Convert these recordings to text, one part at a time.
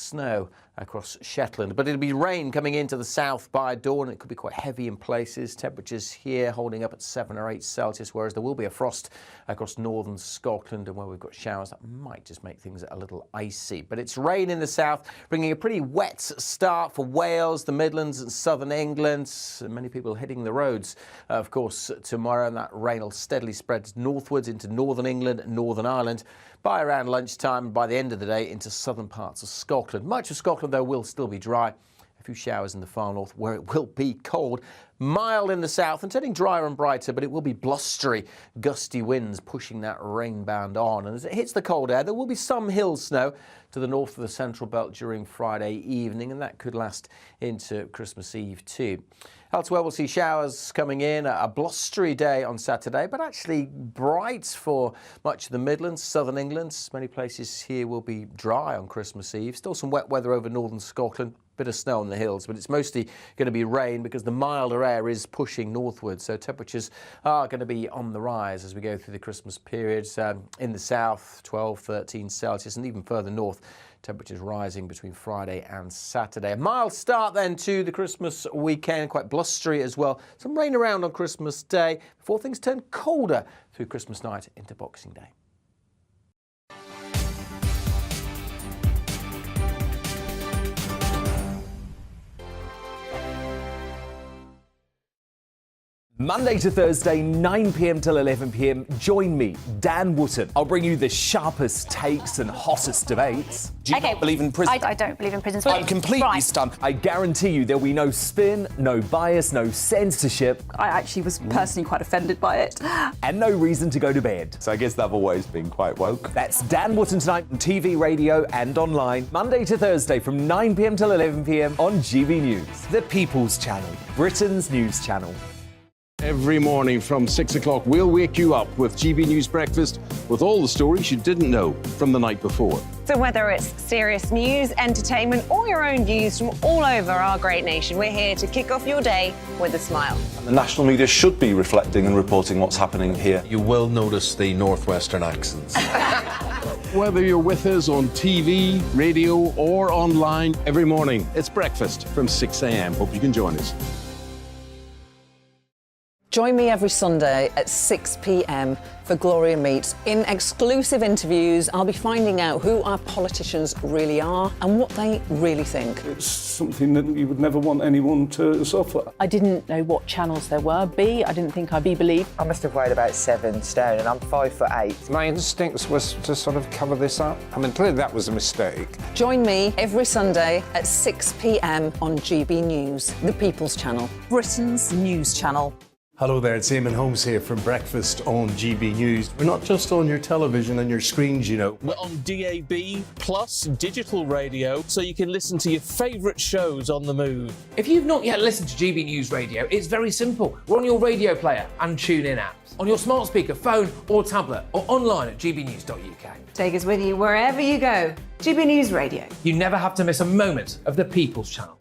snow across Shetland. But it'll be rain coming into the south by dawn. It could be quite heavy in places. Temperatures here holding up at 7 or 8 Celsius, whereas there will be a frost across northern Scotland, and where we've got showers that might just make things a little icy. But it's rain in the south, bringing a pretty wet start for Wales, the Midlands and southern England. Many people hitting the roads, of course, tomorrow, and that rain will steadily spread northwards into northern England and Northern Ireland by around lunchtime, by the end of the day into southern parts of Scotland. Much of Scotland, though, will still be dry. A few showers in the far north where it will be cold. Mild in the south and turning drier and brighter, but it will be blustery, gusty winds pushing that rain band on. And as it hits the cold air, there will be some hill snow to the north of the central belt during Friday evening, and that could last into Christmas Eve too. Elsewhere, we'll see showers coming in, a blustery day on Saturday, but actually bright for much of the Midlands, southern England. Many places here will be dry on Christmas Eve. Still some wet weather over northern Scotland. Bit of snow on the hills, but it's mostly going to be rain because the milder air is pushing northwards. So temperatures are going to be on the rise as we go through the Christmas period. In the south, 12, 13 Celsius, and even further north, temperatures rising between Friday and Saturday. A mild start then to the Christmas weekend, quite blustery as well. Some rain around on Christmas Day before things turn colder through Christmas night into Boxing Day. Monday to Thursday, 9 p.m. till 11 p.m. Join me, Dan Wootton. I'll bring you the sharpest takes and hottest debates. Do you not believe in prisons? I don't believe in prisons. I'm completely stunned. I guarantee you there'll be no spin, no bias, no censorship. I actually was personally quite offended by it. And no reason to go to bed. So I guess they've always been quite woke. That's Dan Wootton tonight on TV, radio and online. Monday to Thursday from 9 p.m. till 11 p.m. on GB News. The People's Channel, Britain's news channel. Every morning from 6 o'clock, we'll wake you up with GB News Breakfast with all the stories you didn't know from the night before. So whether it's serious news, entertainment, or your own views from all over our great nation, we're here to kick off your day with a smile. The national media should be reflecting and reporting what's happening here. You will notice the northwestern accents. Whether you're with us on TV, radio, or online, every morning, it's breakfast from 6 a.m. Hope you can join us. Join me every Sunday at 6 p.m. for Gloria Meets. In exclusive interviews, I'll be finding out who our politicians really are and what they really think. It's something that you would never want anyone to suffer. I didn't know what channels there were. I didn't think I'd be believed. I must have weighed about 7 stone and I'm 5'8". My instincts was to sort of cover this up. I mean, clearly that was a mistake. Join me every Sunday at 6 p.m. on GB News, the People's Channel, Britain's news channel. Hello there, it's Eamon Holmes here from Breakfast on GB News. We're not just on your television and your screens, you know. We're on DAB plus digital radio, so you can listen to your favourite shows on the move. If you've not yet listened to GB News Radio, it's very simple. We're on your radio player and TuneIn apps, on your smart speaker, phone or tablet, or online at gbnews.uk. Take us with you wherever you go. GB News Radio. You never have to miss a moment of the People's Channel.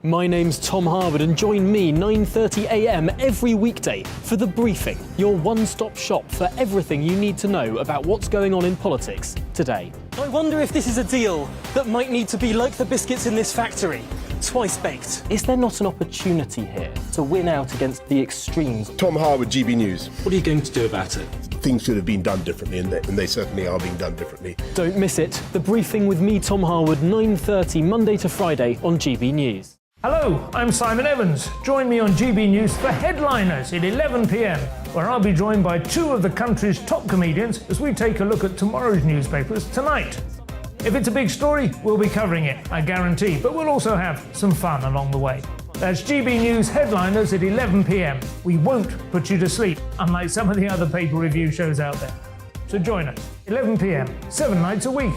My name's Tom Harwood and join me 9:30 a.m. every weekday for The Briefing, your one-stop shop for everything you need to know about what's going on in politics today. I wonder if this is a deal that might need to be like the biscuits in this factory, twice baked. Is there not an opportunity here to win out against the extremes? Tom Harwood, GB News. What are you going to do about it? Things should have been done differently, and they certainly are being done differently. Don't miss it. The Briefing with me, Tom Harwood, 9:30 Monday to Friday on GB News. Hello, I'm Simon Evans. Join me on GB News for Headliners at 11 p.m, where I'll be joined by two of the country's top comedians as we take a look at tomorrow's newspapers tonight. If it's a big story, we'll be covering it, I guarantee, but we'll also have some fun along the way. That's GB News Headliners at 11 p.m. We won't put you to sleep, unlike some of the other paper review shows out there. So join us, 11 p.m, 7 nights a week.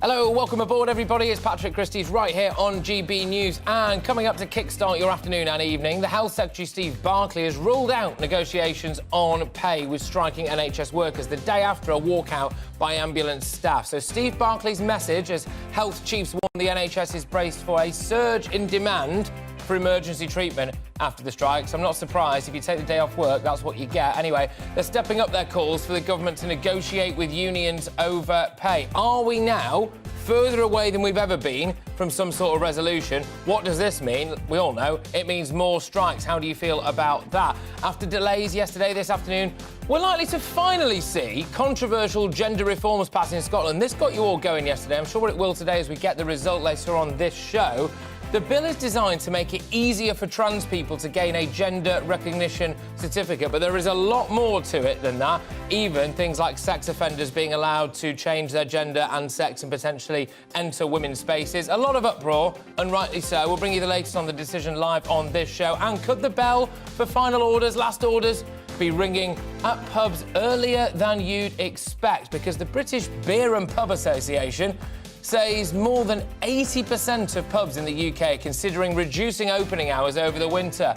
Hello, welcome aboard everybody. It's Patrick Christys right here on GB News. And coming up to kickstart your afternoon and evening, the Health Secretary Steve Barclay has ruled out negotiations on pay with striking NHS workers the day after a walkout by ambulance staff. So Steve Barclay's message as health chiefs warn the NHS is braced for a surge in demand for emergency treatment after the strikes. I'm not surprised. If you take the day off work, that's what you get. Anyway, they're stepping up their calls for the government to negotiate with unions over pay. Are we now further away than we've ever been from some sort of resolution? What does this mean? We all know it means more strikes. How do you feel about that? After delays yesterday, this afternoon, we're likely to finally see controversial gender reforms passed in Scotland. This got you all going yesterday. I'm sure it will today as we get the result later on this show. The bill is designed to make it easier for trans people to gain a gender recognition certificate, but there is a lot more to it than that. Even things like sex offenders being allowed to change their gender and sex and potentially enter women's spaces. A lot of uproar, and rightly so. We'll bring you the latest on the decision live on this show. And could the bell for final orders, last orders, be ringing at pubs earlier than you'd expect? Because the British Beer and Pub Association says more than 80% of pubs in the UK are considering reducing opening hours over the winter.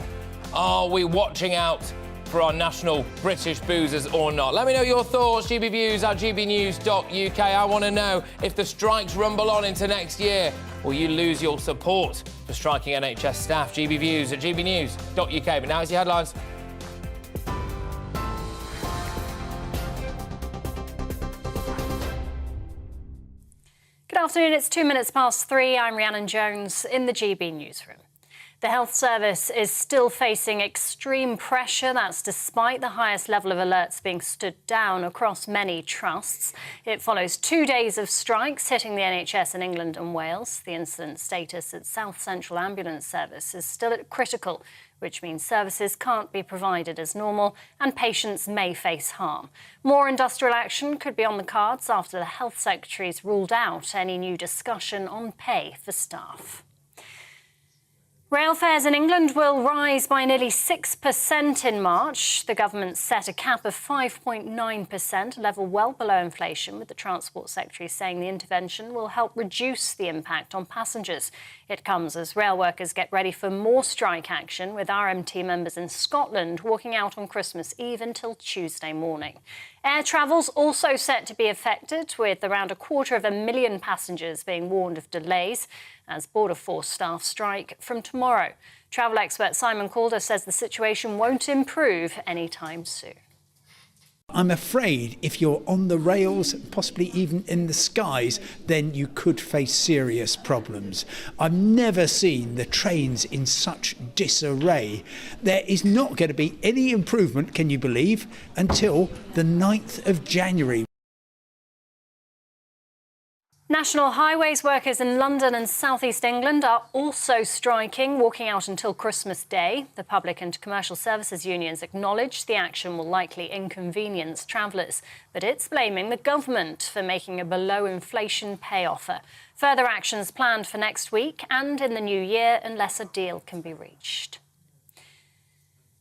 Are we watching out for our national British boozers or not? Let me know your thoughts, gbviews at gbnews.uk. I want to know, if the strikes rumble on into next year, will you lose your support for striking NHS staff? gbviews at gbnews.uk. But now it's your headlines. Good afternoon, it's 2 minutes past 3. I'm Rhiannon Jones in the GB newsroom. The health service is still facing extreme pressure. That's despite the highest level of alerts being stood down across many trusts. It follows 2 days of strikes hitting the NHS in England and Wales. The incident status at South Central Ambulance Service is still at critical, which means services can't be provided as normal and patients may face harm. More industrial action could be on the cards after the Health Secretary's ruled out any new discussion on pay for staff. Rail fares in England will rise by nearly 6% in March. The government set a cap of 5.9%, a level well below inflation, with the Transport Secretary saying the intervention will help reduce the impact on passengers. It comes as rail workers get ready for more strike action, with RMT members in Scotland walking out on Christmas Eve until Tuesday morning. Air travel's also set to be affected, with around 250,000 passengers being warned of delays as Border Force staff strike from tomorrow. Travel expert Simon Calder says the situation won't improve anytime soon. I'm afraid if you're on the rails, possibly even in the skies, then you could face serious problems. I've never seen the trains in such disarray. There is not going to be any improvement, can you believe, until the 9th of January. National Highways workers in London and South East England are also striking, walking out until Christmas Day. The public and commercial services unions acknowledge the action will likely inconvenience travellers, but it's blaming the government for making a below-inflation pay offer. Further actions planned for next week and in the new year unless a deal can be reached.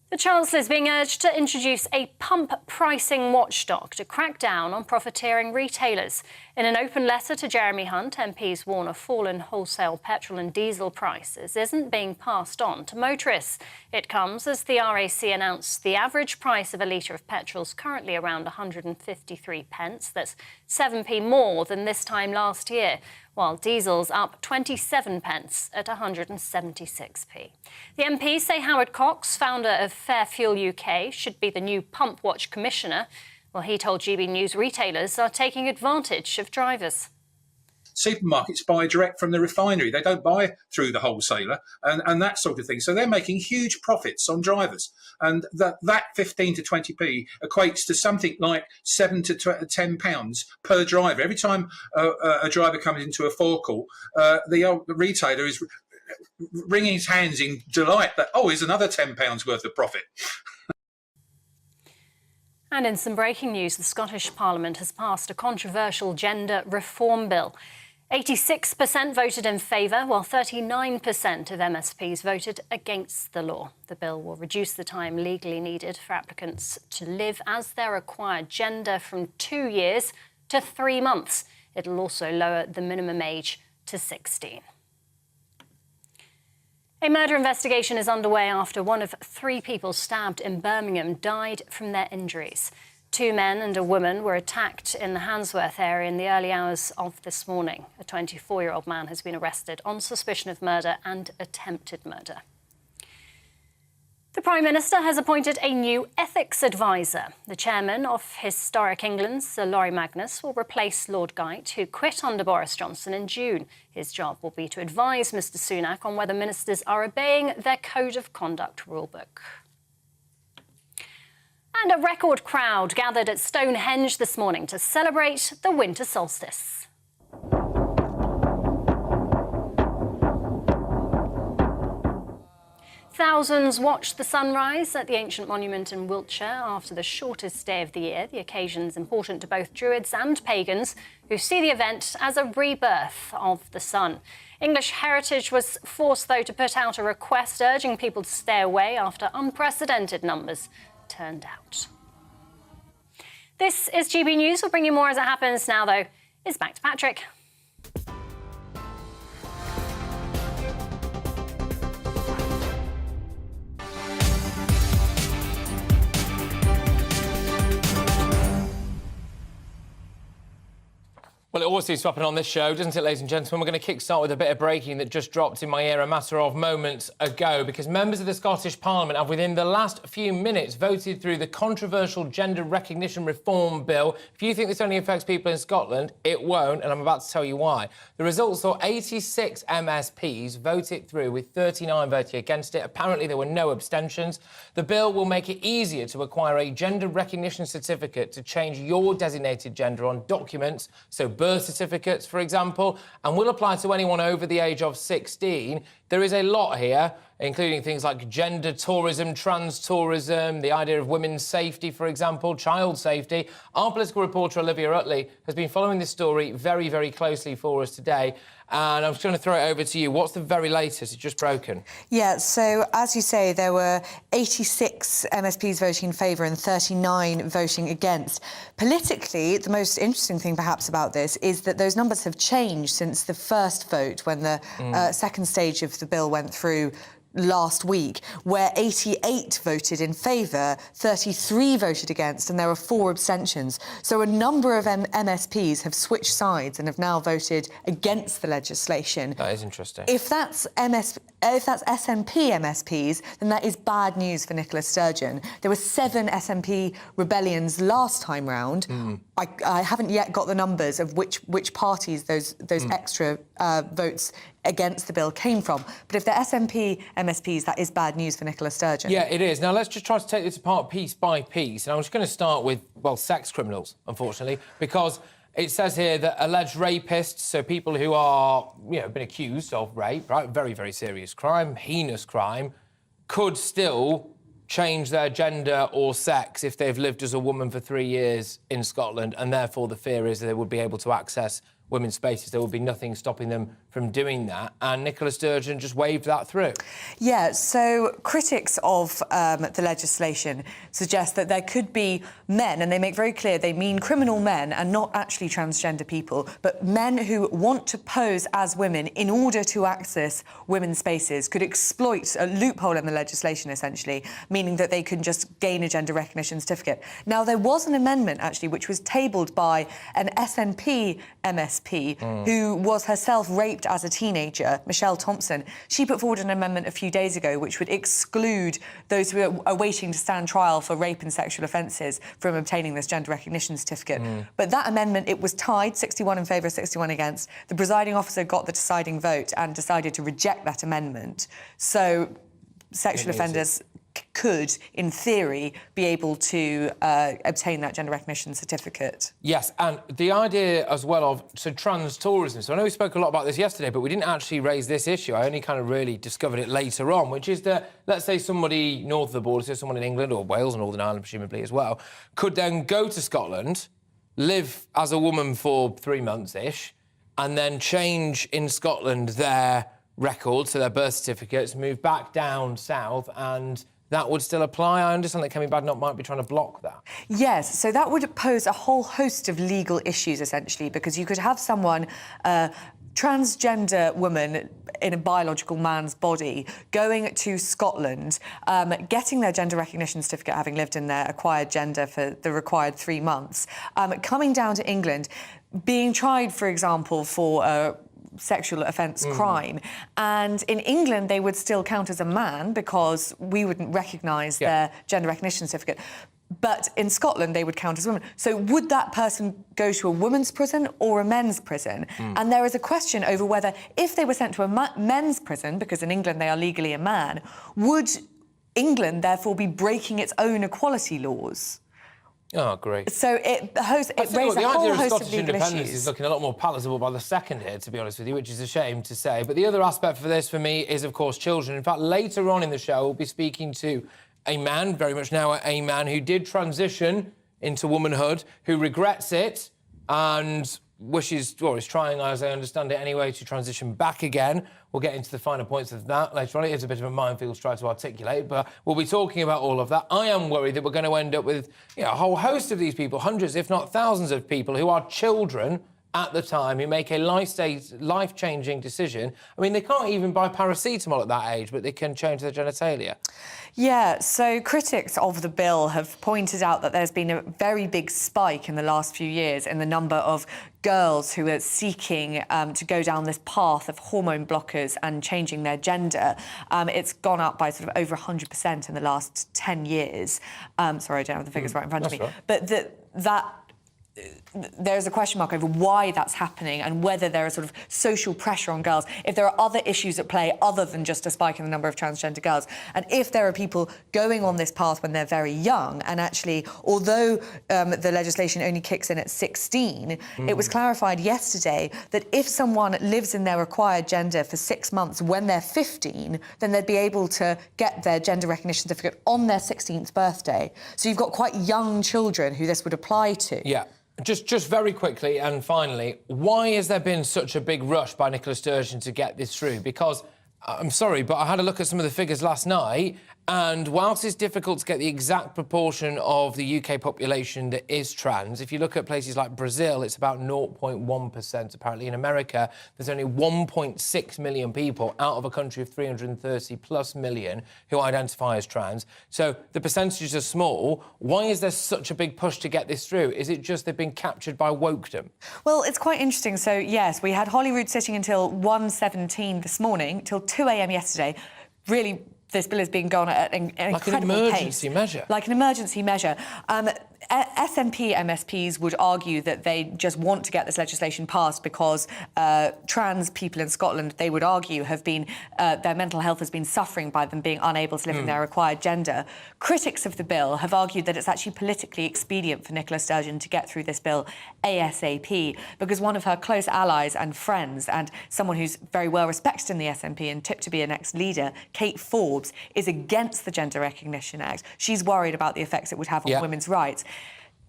The Chancellor is being urged to introduce a pump pricing watchdog to crack down on profiteering retailers. In an open letter to Jeremy Hunt, MPs warn a fall in wholesale petrol and diesel prices isn't being passed on to motorists. It comes as the RAC announced the average price of a litre of petrol is currently around 153 pence. That's 7p more than this time last year, while diesel's up 27 pence at 176p. The MPs say Howard Cox, founder of Fair Fuel UK, should be the new Pump Watch Commissioner. Well, he told GB News retailers are taking advantage of drivers. Supermarkets buy direct from the refinery. They don't buy through the wholesaler and that sort of thing. So they're making huge profits on drivers. And that 15 to 20p equates to something like £7 to £10 per driver. Every time a driver comes into a forecourt, the retailer is wringing his hands in delight that, oh, here's another £10 worth of profit. And in some breaking news, the Scottish Parliament has passed a controversial gender reform bill. 86% voted in favour, while 39% of MSPs voted against the law. The bill will reduce the time legally needed for applicants to live as their acquired gender from 2 years to 3 months. It'll also lower the minimum age to 16. A murder investigation is underway after one of 3 people stabbed in Birmingham died from their injuries. 2 men and a woman were attacked in the Handsworth area in the early hours of this morning. A 24-year-old man has been arrested on suspicion of murder and attempted murder. The Prime Minister has appointed a new ethics advisor. The chairman of Historic England, Sir Laurie Magnus, will replace Lord Geidt, who quit under Boris Johnson in June. His job will be to advise Mr Sunak on whether ministers are obeying their Code of Conduct rulebook. And a record crowd gathered at Stonehenge this morning to celebrate the winter solstice. Thousands watched the sunrise at the ancient monument in Wiltshire after the shortest day of the year. The occasion's important to both Druids and pagans, who see the event as a rebirth of the sun. English Heritage was forced, though, to put out a request urging people to stay away after unprecedented numbers turned out. This is GB News. We'll bring you more as it happens. Now, though, it's back to Patrick. Well, it always seems to happen on this show, doesn't it, ladies and gentlemen? We're going to kick-start with a bit of breaking that just dropped in my ear a matter of moments ago, because members of the Scottish Parliament have, within the last few minutes, voted through the controversial Gender Recognition Reform Bill. If you think this only affects people in Scotland, it won't, and I'm about to tell you why. The results saw 86 MSPs vote it through, with 39 voting against it. Apparently, there were no abstentions. The bill will make it easier to acquire a gender recognition certificate to change your designated gender on documents, so birth certificates, for example, and will apply to anyone over the age of 16. There is a lot here, including things like gender tourism, trans tourism, the idea of women's safety, for example, child safety. Our political reporter, Olivia Utley, has been following this story very, very closely for us today. And I'm just going to throw it over to you. What's the very latest? It's just broken. Yeah, so as you say, there were 86 MSPs voting in favour and 39 voting against. Politically, the most interesting thing perhaps about this is that those numbers have changed since the first vote, when the second stage of the bill went through last week, where 88 voted in favour, 33 voted against, and there were 4 abstentions. So a number of MSPs have switched sides and have now voted against the legislation. That is interesting. If that's SNP MSPs, then that is bad news for Nicola Sturgeon. There were 7 SNP rebellions last time round. I haven't yet got the numbers of which parties those extra votes against the bill came from. But if they're SNP MSPs, that is bad news for Nicola Sturgeon. Yeah, it is. Now, let's just try to take this apart piece by piece. And I'm just going to start with, well, sex criminals, unfortunately, because it says here that alleged rapists, so people who are, been accused of rape, right, very, very serious crime, heinous crime, could still change their gender or sex if they've lived as a woman for 3 years in Scotland, and therefore the fear is that they would be able to access women's spaces. There would be nothing stopping them from doing that, and Nicola Sturgeon just waved that through. Yeah, so critics of the legislation suggest that there could be men, and they make very clear they mean criminal men and not actually transgender people, but men who want to pose as women in order to access women's spaces could exploit a loophole in the legislation, essentially, meaning that they can just gain a gender recognition certificate. Now, there was an amendment, actually, which was tabled by an SNP MSP who was herself raped as a teenager, Michelle Thompson. She put forward an amendment a few days ago which would exclude those who are waiting to stand trial for rape and sexual offences from obtaining this gender recognition certificate. But that amendment, it was tied, 61 in favour, 61 against. The presiding officer got the deciding vote and decided to reject that amendment. So sexual offenders could, in theory, be able to obtain that gender recognition certificate. Yes, and the idea as well of trans tourism. So I know we spoke a lot about this yesterday, but we didn't actually raise this issue. I only kind of really discovered it later on, which is that, let's say somebody north of the border, so someone in England or Wales and Northern Ireland, presumably as well, could then go to Scotland, live as a woman for 3 months-ish, and then change in Scotland their records, so their birth certificates, move back down south and that would still apply? I understand that Kemi Badenoch might be trying to block that. Yes, so that would pose a whole host of legal issues, essentially, because you could have someone, transgender woman in a biological man's body, going to Scotland, getting their gender recognition certificate, having lived in their acquired gender for the required 3 months, coming down to England, being tried, for example, for a sexual offence crime. And in England, they would still count as a man because we wouldn't recognise their gender recognition certificate. But in Scotland, they would count as women. So would that person go to a women's prison or a men's prison? And there is a question over whether, if they were sent to a men's prison, because in England they are legally a man, would England therefore be breaking its own equality laws? Oh, great. So it raises a whole host of legal independence issues. is looking a lot more palatable by the second here, to be honest with you, which is a shame to say. But the other aspect for this, for me, is, of course, children. In fact, later on in the show, we'll be speaking to a man, very much now a man, who did transition into womanhood, who regrets it and wishes, or is trying, as I understand it anyway, to transition back again. We'll get into the finer points of that later on. It is a bit of a minefield to try to articulate, but we'll be talking about all of that. I am worried that we're going to end up with a whole host of these people, hundreds, if not thousands of people who are children at the time, who make a life-changing decision. I mean, they can't even buy paracetamol at that age, but they can change their genitalia. Yeah, so critics of the bill have pointed out that there's been a very big spike in the last few years in the number of girls who are seeking to go down this path of hormone blockers and changing their gender. It's gone up by sort of over 100% in the last 10 years. Sorry, I don't have the figures right in front of me. Right. But there's a question mark over why that's happening and whether there is sort of social pressure on girls, if there are other issues at play other than just a spike in the number of transgender girls, and if there are people going on this path when they're very young. And actually, although the legislation only kicks in at 16, it was clarified yesterday that if someone lives in their acquired gender for 6 months when they're 15, then they'd be able to get their gender recognition certificate on their 16th birthday. So you've got quite young children who this would apply to. Yeah. Just very quickly and finally, why has there been such a big rush by Nicola Sturgeon to get this through? Because, I'm sorry, but I had a look at some of the figures last night, and whilst it's difficult to get the exact proportion of the UK population that is trans, if you look at places like Brazil, it's about 0.1%. Apparently in America, there's only 1.6 million people out of a country of 330+ million who identify as trans. So the percentages are small. Why is there such a big push to get this through? Is it just they've been captured by wokedom? Well, it's quite interesting. So, yes, we had Holyrood sitting until 1:17 this morning, till 2 a.m. yesterday. Really, this bill is being gone at an incredible an emergency pace. measure. Like an emergency measure. SNP MSPs would argue that they just want to get this legislation passed because trans people in Scotland, they would argue, have been their mental health has been suffering by them being unable to live in their required gender. Critics of the bill have argued that it's actually politically expedient for Nicola Sturgeon to get through this bill ASAP because one of her close allies and friends, and someone who's very well respected in the SNP and tipped to be a next leader, Kate Forbes, is against the Gender Recognition Act. She's worried about the effects it would have on women's rights.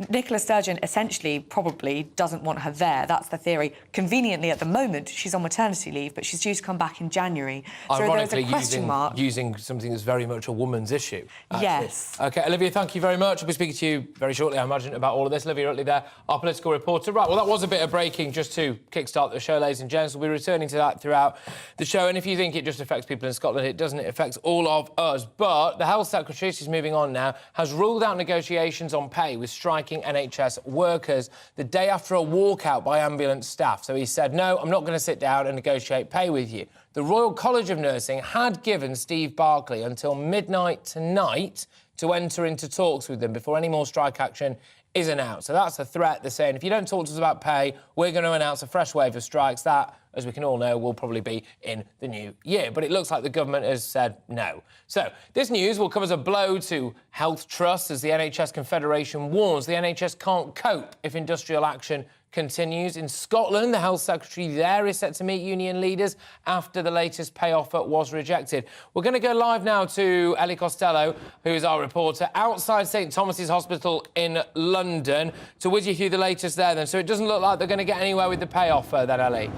Nicola Sturgeon essentially probably doesn't want her there. That's the theory. Conveniently, at the moment, she's on maternity leave, but she's due to come back in January. Ironically, so there's a question mark. using something that's very much a woman's issue. Actually. Yes. OK, Olivia, thank you very much. I'll be speaking to you very shortly, I imagine, about all of this. Olivia Utley there, our political reporter. Right, well, that was a bit of breaking just to kickstart the show, ladies and gents. We'll be returning to that throughout the show. And if you think it just affects people in Scotland, it doesn't. It affects all of us. But the Health Secretary, she's moving on now, has ruled out negotiations on pay with striking NHS workers the day after a walkout by ambulance staff. So he said, no, I'm not going to sit down and negotiate pay with you. The Royal College of Nursing had given Steve Barclay until midnight tonight to enter into talks with them before any more strike action is announced. So that's a threat. They're saying, if you don't talk to us about pay, we're going to announce a fresh wave of strikes. That, as we can all know, will probably be in the new year. But it looks like the government has said no. So this news will come as a blow to health trusts as the NHS Confederation warns the NHS can't cope if industrial action continues. In Scotland, the Health Secretary there is set to meet union leaders after the latest pay offer was rejected. We're going to go live now to Ellie Costello, who is our reporter, outside St Thomas's Hospital in London, to whiz you through the latest there then. So it doesn't look like they're going to get anywhere with the pay offer then, Ellie.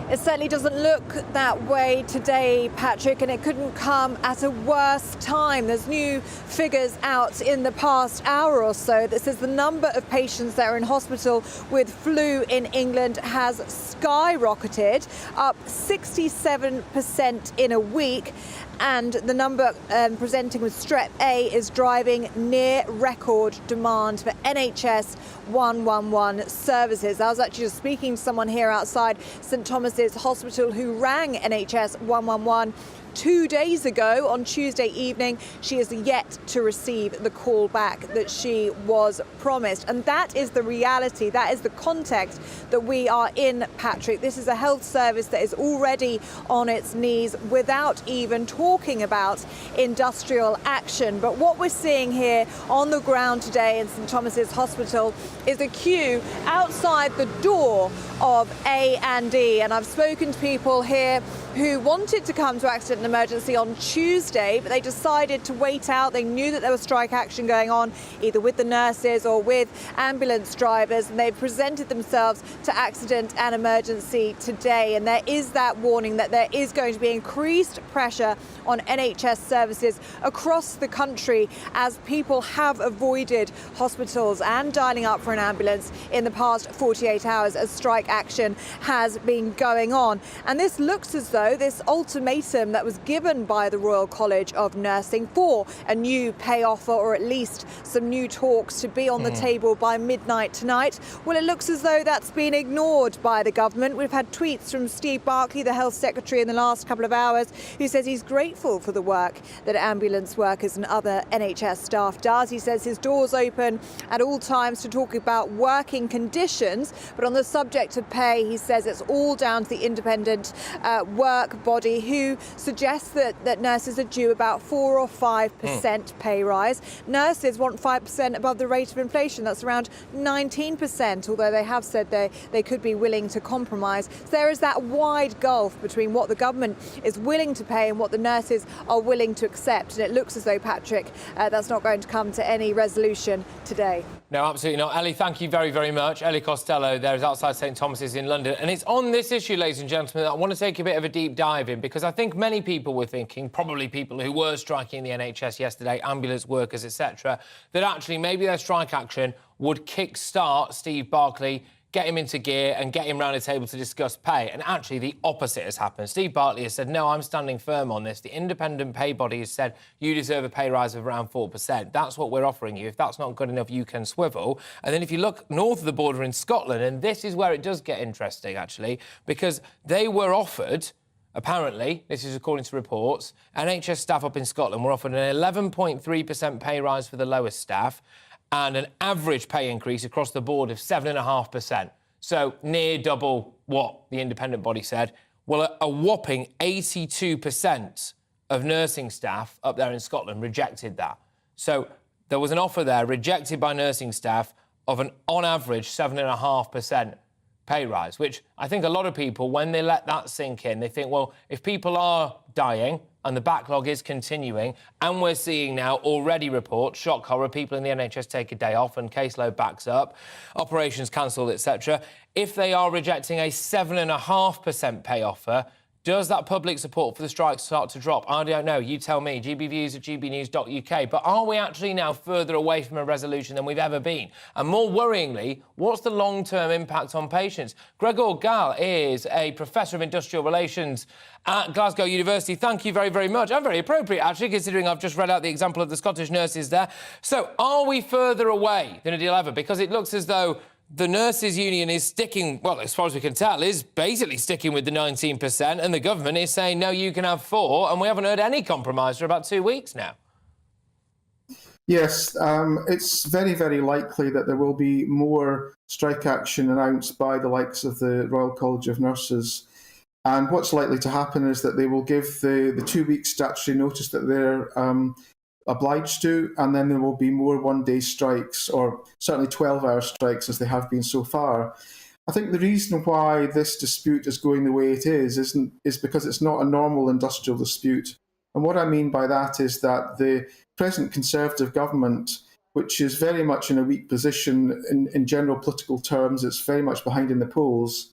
It certainly doesn't look that way today, Patrick, and it couldn't come at a worse time. There's new figures out in the past hour or so that says the number of patients that are in hospital with flu in England has skyrocketed, up 67% in a week. And the number presenting with Strep A is driving near record demand for NHS 111 services. I was actually just speaking to someone here outside St Thomas's Hospital who rang NHS 111 2 days ago on Tuesday evening. She has yet to receive the call back that she was promised. And that is the reality. That is the context that we are in, Patrick. This is a health service that is already on its knees without even talking about industrial action. But what we're seeing here on the ground today in St Thomas's Hospital is a queue outside the door of A&E. And I've spoken to people here who wanted to come to accident and emergency on Tuesday, but they decided to wait out. They knew that there was strike action going on, either with the nurses or with ambulance drivers, and they presented themselves to accident and emergency today. And there is that warning that there is going to be increased pressure on NHS services across the country as people have avoided hospitals and dialing up for an ambulance in the past 48 hours as strike action has been going on. And this looks as though this ultimatum that was given by the Royal College of Nursing for a new pay offer, or at least some new talks to be on the table by midnight tonight, well, it looks as though that's been ignored by the government. We've had tweets from Steve Barclay, the Health Secretary, in the last couple of hours, who says he's grateful for the work that ambulance workers and other NHS staff does. He says his door's open at all times to talk about working conditions, but on the subject of pay, he says it's all down to the independent work body who suggests that nurses are due about 4 or 5% pay rise. Nurses want 5% above the rate of inflation. That's around 19%, although they have said they could be willing to compromise. So there is that wide gulf between what the government is willing to pay and what the nurses are willing to accept. And it looks as though, Patrick, that's not going to come to any resolution today. No, absolutely not. Ellie, thank you very, very much. Ellie Costello there is outside St Thomas's in London. And it's on this issue, ladies and gentlemen, that I want to take a bit of a deep dive in, because I think many people were thinking, probably people who were striking the NHS yesterday, ambulance workers, etc., that actually maybe their strike action would kick-start Steve Barclay, get him into gear and get him round a table to discuss pay. And actually the opposite has happened. Steve Barclay has said, no, I'm standing firm on this. The independent pay body has said you deserve a pay rise of around 4%. That's what we're offering you. If that's not good enough, you can swivel. And then if you look north of the border in Scotland, and this is where it does get interesting, actually, because they were offered, apparently, this is according to reports, NHS staff up in Scotland were offered an 11.3% pay rise for the lowest staff and an average pay increase across the board of 7.5%. So near double what the independent body said. Well, a whopping 82% of nursing staff up there in Scotland rejected that. So there was an offer there rejected by nursing staff of an, on average, 7.5% pay rise, which I think a lot of people, when they let that sink in, they think, well, if people are dying and the backlog is continuing, and we're seeing now already reports, shock horror, people in the NHS take a day off and caseload backs up, operations cancelled, etc. If they are rejecting a 7.5% pay offer, does that public support for the strike start to drop? I don't know. You tell me. gbviews@gbnews.uk. But are we actually now further away from a resolution than we've ever been? And more worryingly, what's the long-term impact on patients? Gregor Gall is a professor of industrial relations at Glasgow University. Thank you very, very much. And very appropriate, actually, considering I've just read out the example of the Scottish nurses there. So are we further away than a deal ever? Because it looks as though the nurses' union is sticking, well, as far as we can tell, is basically sticking with the 19%, and the government is saying, no, you can have 4%, and we haven't heard any compromise for about 2 weeks now. Yes, it's very, very likely that there will be more strike action announced by the likes of the Royal College of Nurses. And what's likely to happen is that they will give the 2 week statutory notice that they're obliged to, and then there will be more one-day strikes, or certainly 12-hour strikes as they have been so far. I think the reason why this dispute is going the way it is because it's not a normal industrial dispute. And what I mean by that is that the present Conservative government, which is very much in a weak position in general political terms, it's very much behind in the polls,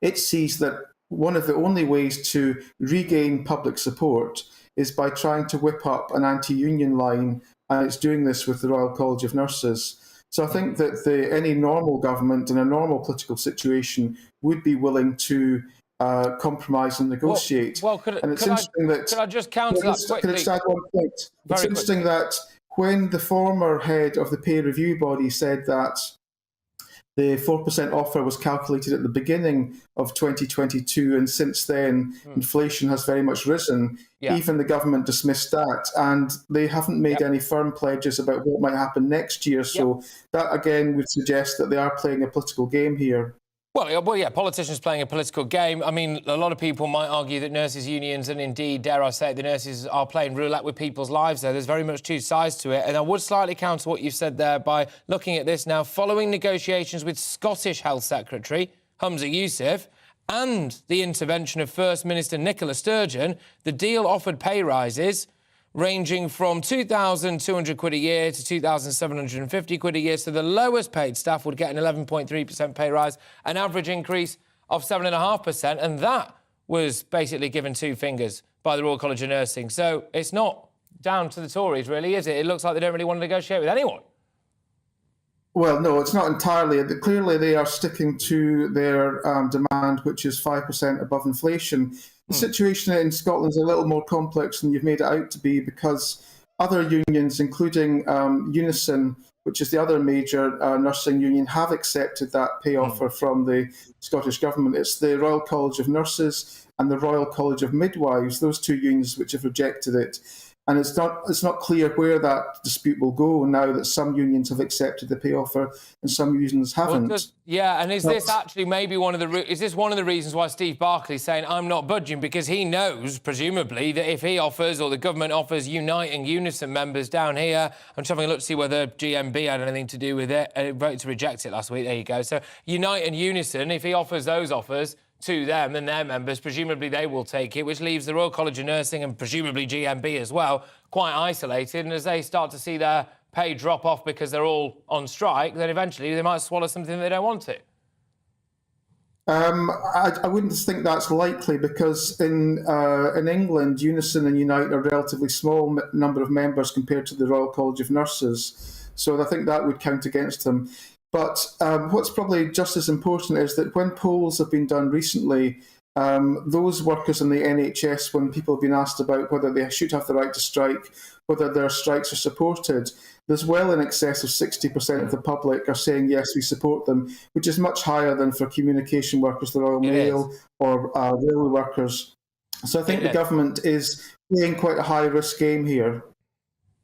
it sees that one of the only ways to regain public support is by trying to whip up an anti-union line, and it's doing this with the Royal College of Nurses. So I think that any normal government in a normal political situation would be willing to compromise and negotiate. Could I just counter that quickly? Can I just add one point? It's interesting that when the former head of the pay review body said that the 4% offer was calculated at the beginning of 2022, and since then inflation has very much risen. Yeah. Even the government dismissed that, and they haven't made any firm pledges about what might happen next year. So that again would suggest that they are playing a political game here. Well, yeah, politicians playing a political game. I mean, a lot of people might argue that nurses' unions, and indeed, dare I say it, the nurses are playing roulette with people's lives there. There's very much two sides to it. And I would slightly counter what you've said there by looking at this now. Following negotiations with Scottish Health Secretary Humza Yousaf and the intervention of First Minister Nicola Sturgeon, the deal offered pay rises ranging from £2,200 a year to £2,750 a year. So the lowest paid staff would get an 11.3% pay rise, an average increase of 7.5%. And that was basically given two fingers by the Royal College of Nursing. So it's not down to the Tories, really, is it? It looks like they don't really want to negotiate with anyone. Well, no, it's not entirely. Clearly, they are sticking to their demand, which is 5% above inflation. The situation in Scotland is a little more complex than you've made it out to be, because other unions, including Unison, which is the other major nursing union, have accepted that pay offer from the Scottish Government. It's the Royal College of Nurses and the Royal College of Midwives, those two unions which have rejected it. And it's not clear where that dispute will go now that some unions have accepted the pay offer and some unions haven't. And is this actually maybe one of the reasons why Steve Barclay's saying I'm not budging? Because he knows, presumably, that if he offers, or the government offers, Unite and Unison members down here, I'm just having a look to see whether GMB had anything to do with it. It voted to reject it last week. There you go. So Unite and Unison, if he offers those offers to them and their members, presumably they will take it, which leaves the Royal College of Nursing and presumably GMB as well quite isolated. And as they start to see their pay drop off because they're all on strike, then eventually they might swallow something they don't want to. I wouldn't think that's likely, because in England, Unison and Unite are a relatively small number of members compared to the Royal College of Nurses. So I think that would count against them. But what's probably just as important is that when polls have been done recently, those workers in the NHS, when people have been asked about whether they should have the right to strike, whether their strikes are supported, there's well in excess of 60% of the public are saying, yes, we support them, which is much higher than for communication workers, the Royal Mail, or railway workers. So I think the government is playing quite a high-risk game here.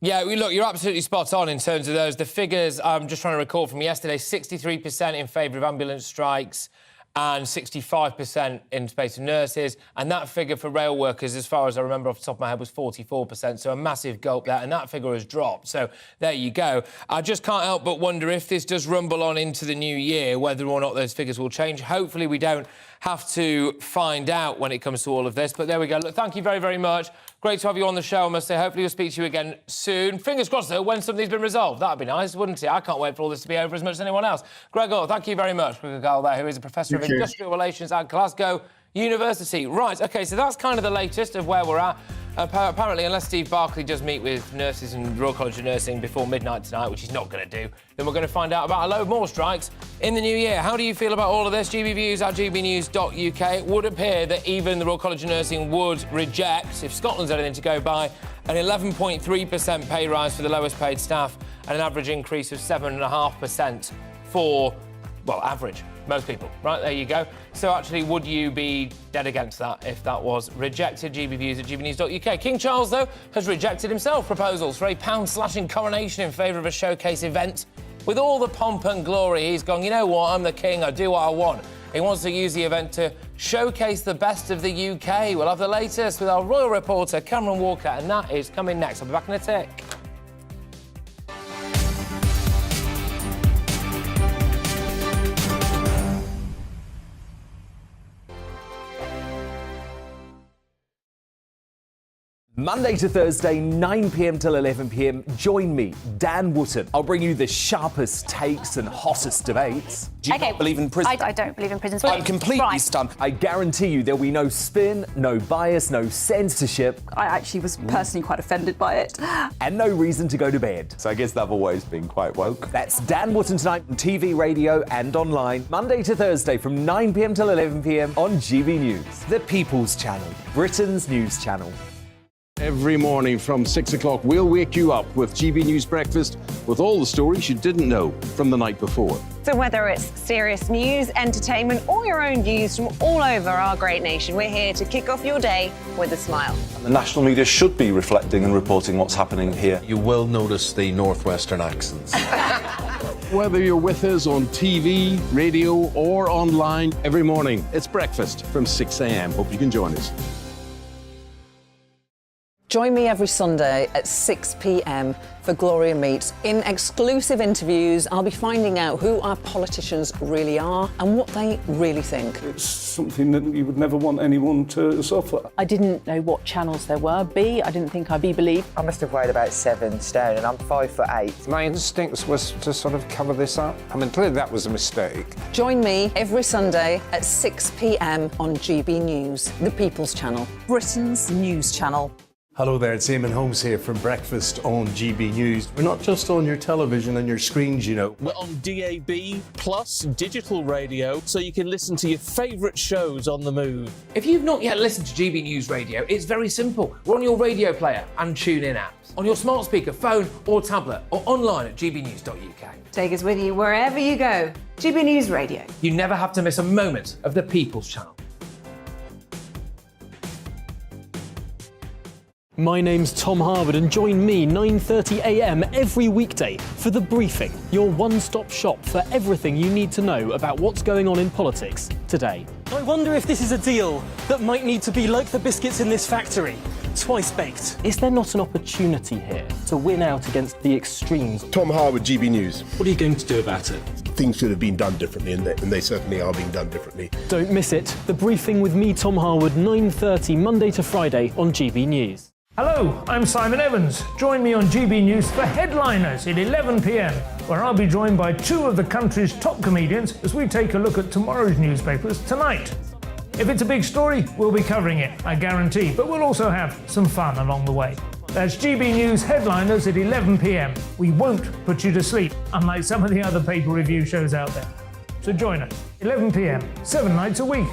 Yeah, look, you're absolutely spot on in terms of those. The figures, I'm just trying to recall from yesterday, 63% in favour of ambulance strikes and 65% in space of nurses. And that figure for rail workers, as far as I remember off the top of my head, was 44%. So a massive gulp there. And that figure has dropped. So there you go. I just can't help but wonder if this does rumble on into the new year, whether or not those figures will change. Hopefully we don't have to find out when it comes to all of this. But there we go. Look, thank you very, very much. Great to have you on the show, I must say. Hopefully we'll speak to you again soon. Fingers crossed, though, when something's been resolved. That'd be nice, wouldn't it? I can't wait for all this to be over as much as anyone else. Gregor, thank you very much. Gregor there, who is a Professor of Industrial Relations at Glasgow University. Right, OK, so that's kind of the latest of where we're at. Apparently, unless Steve Barclay does meet with nurses and Royal College of Nursing before midnight tonight, which he's not going to do, then we're going to find out about a load more strikes in the new year. How do you feel about all of this? GBViews at gbnews.uk. It would appear that even the Royal College of Nursing would reject, if Scotland's anything to go by, an 11.3% pay rise for the lowest paid staff and an average increase of 7.5% for, well, average. Most people. Right, there you go. So actually, would you be dead against that if that was rejected? GBViews at gbnews.uk. King Charles, though, has rejected himself proposals for a pound-slashing coronation in favour of a showcase event. With all the pomp and glory, he's gone, you know what, I'm the king, I do what I want. He wants to use the event to showcase the best of the UK. We'll have the latest with our royal reporter, Cameron Walker, and that is coming next. I'll be back in a tick. Monday to Thursday, 9 p.m. till 11 p.m. Join me, Dan Wootton. I'll bring you the sharpest takes and hottest debates. Do you not believe in prisons? I don't believe in prisons. I'm completely stunned. I guarantee you there'll be no spin, no bias, no censorship. I actually was personally quite offended by it. And no reason to go to bed. So I guess they've always been quite woke. That's Dan Wootton tonight on TV, radio and online. Monday to Thursday from 9 p.m. till 11 p.m. on GB News. The People's Channel, Britain's news channel. Every morning from 6 o'clock, we'll wake you up with GB News Breakfast with all the stories you didn't know from the night before. So whether it's serious news, entertainment, or your own views from all over our great nation, we're here to kick off your day with a smile. The national media should be reflecting and reporting what's happening here. You will notice the northwestern accents. Whether you're with us on TV, radio, or online, every morning, it's breakfast from 6 a.m. Hope you can join us. Join me every Sunday at 6 p.m. for Gloria Meets. In exclusive interviews, I'll be finding out who our politicians really are and what they really think. It's something that you would never want anyone to suffer. I didn't know what channels there were. B, I didn't think I'd be believed. I must have weighed about 7 stone and I'm 5'8". My instincts was to sort of cover this up. I mean, clearly that was a mistake. Join me every Sunday at 6 p.m. on GB News, the People's Channel, Britain's news channel. Hello there, it's Eamon Holmes here from Breakfast on GB News. We're not just on your television and your screens, you know. We're on DAB plus digital radio, so you can listen to your favourite shows on the move. If you've not yet listened to GB News Radio, it's very simple. We're on your radio player and TuneIn apps, on your smart speaker, phone or tablet, or online at gbnews.uk. Take us with you wherever you go. GB News Radio. You never have to miss a moment of the People's Channel. My name's Tom Harwood and join me 9:30 a.m. every weekday for The Briefing, your one-stop shop for everything you need to know about what's going on in politics today. I wonder if this is a deal that might need to be like the biscuits in this factory, twice baked. Is there not an opportunity here to win out against the extremes? Tom Harwood, GB News. What are you going to do about it? Things should have been done differently, and they certainly are being done differently. Don't miss it. The Briefing with me, Tom Harwood, 9:30 Monday to Friday on GB News. Hello, I'm Simon Evans. Join me on GB News for Headliners at 11 p.m, where I'll be joined by two of the country's top comedians as we take a look at tomorrow's newspapers tonight. If it's a big story, we'll be covering it, I guarantee, but we'll also have some fun along the way. That's GB News Headliners at 11 p.m. We won't put you to sleep, unlike some of the other paper review shows out there. So join us, 11 p.m, 7 nights a week.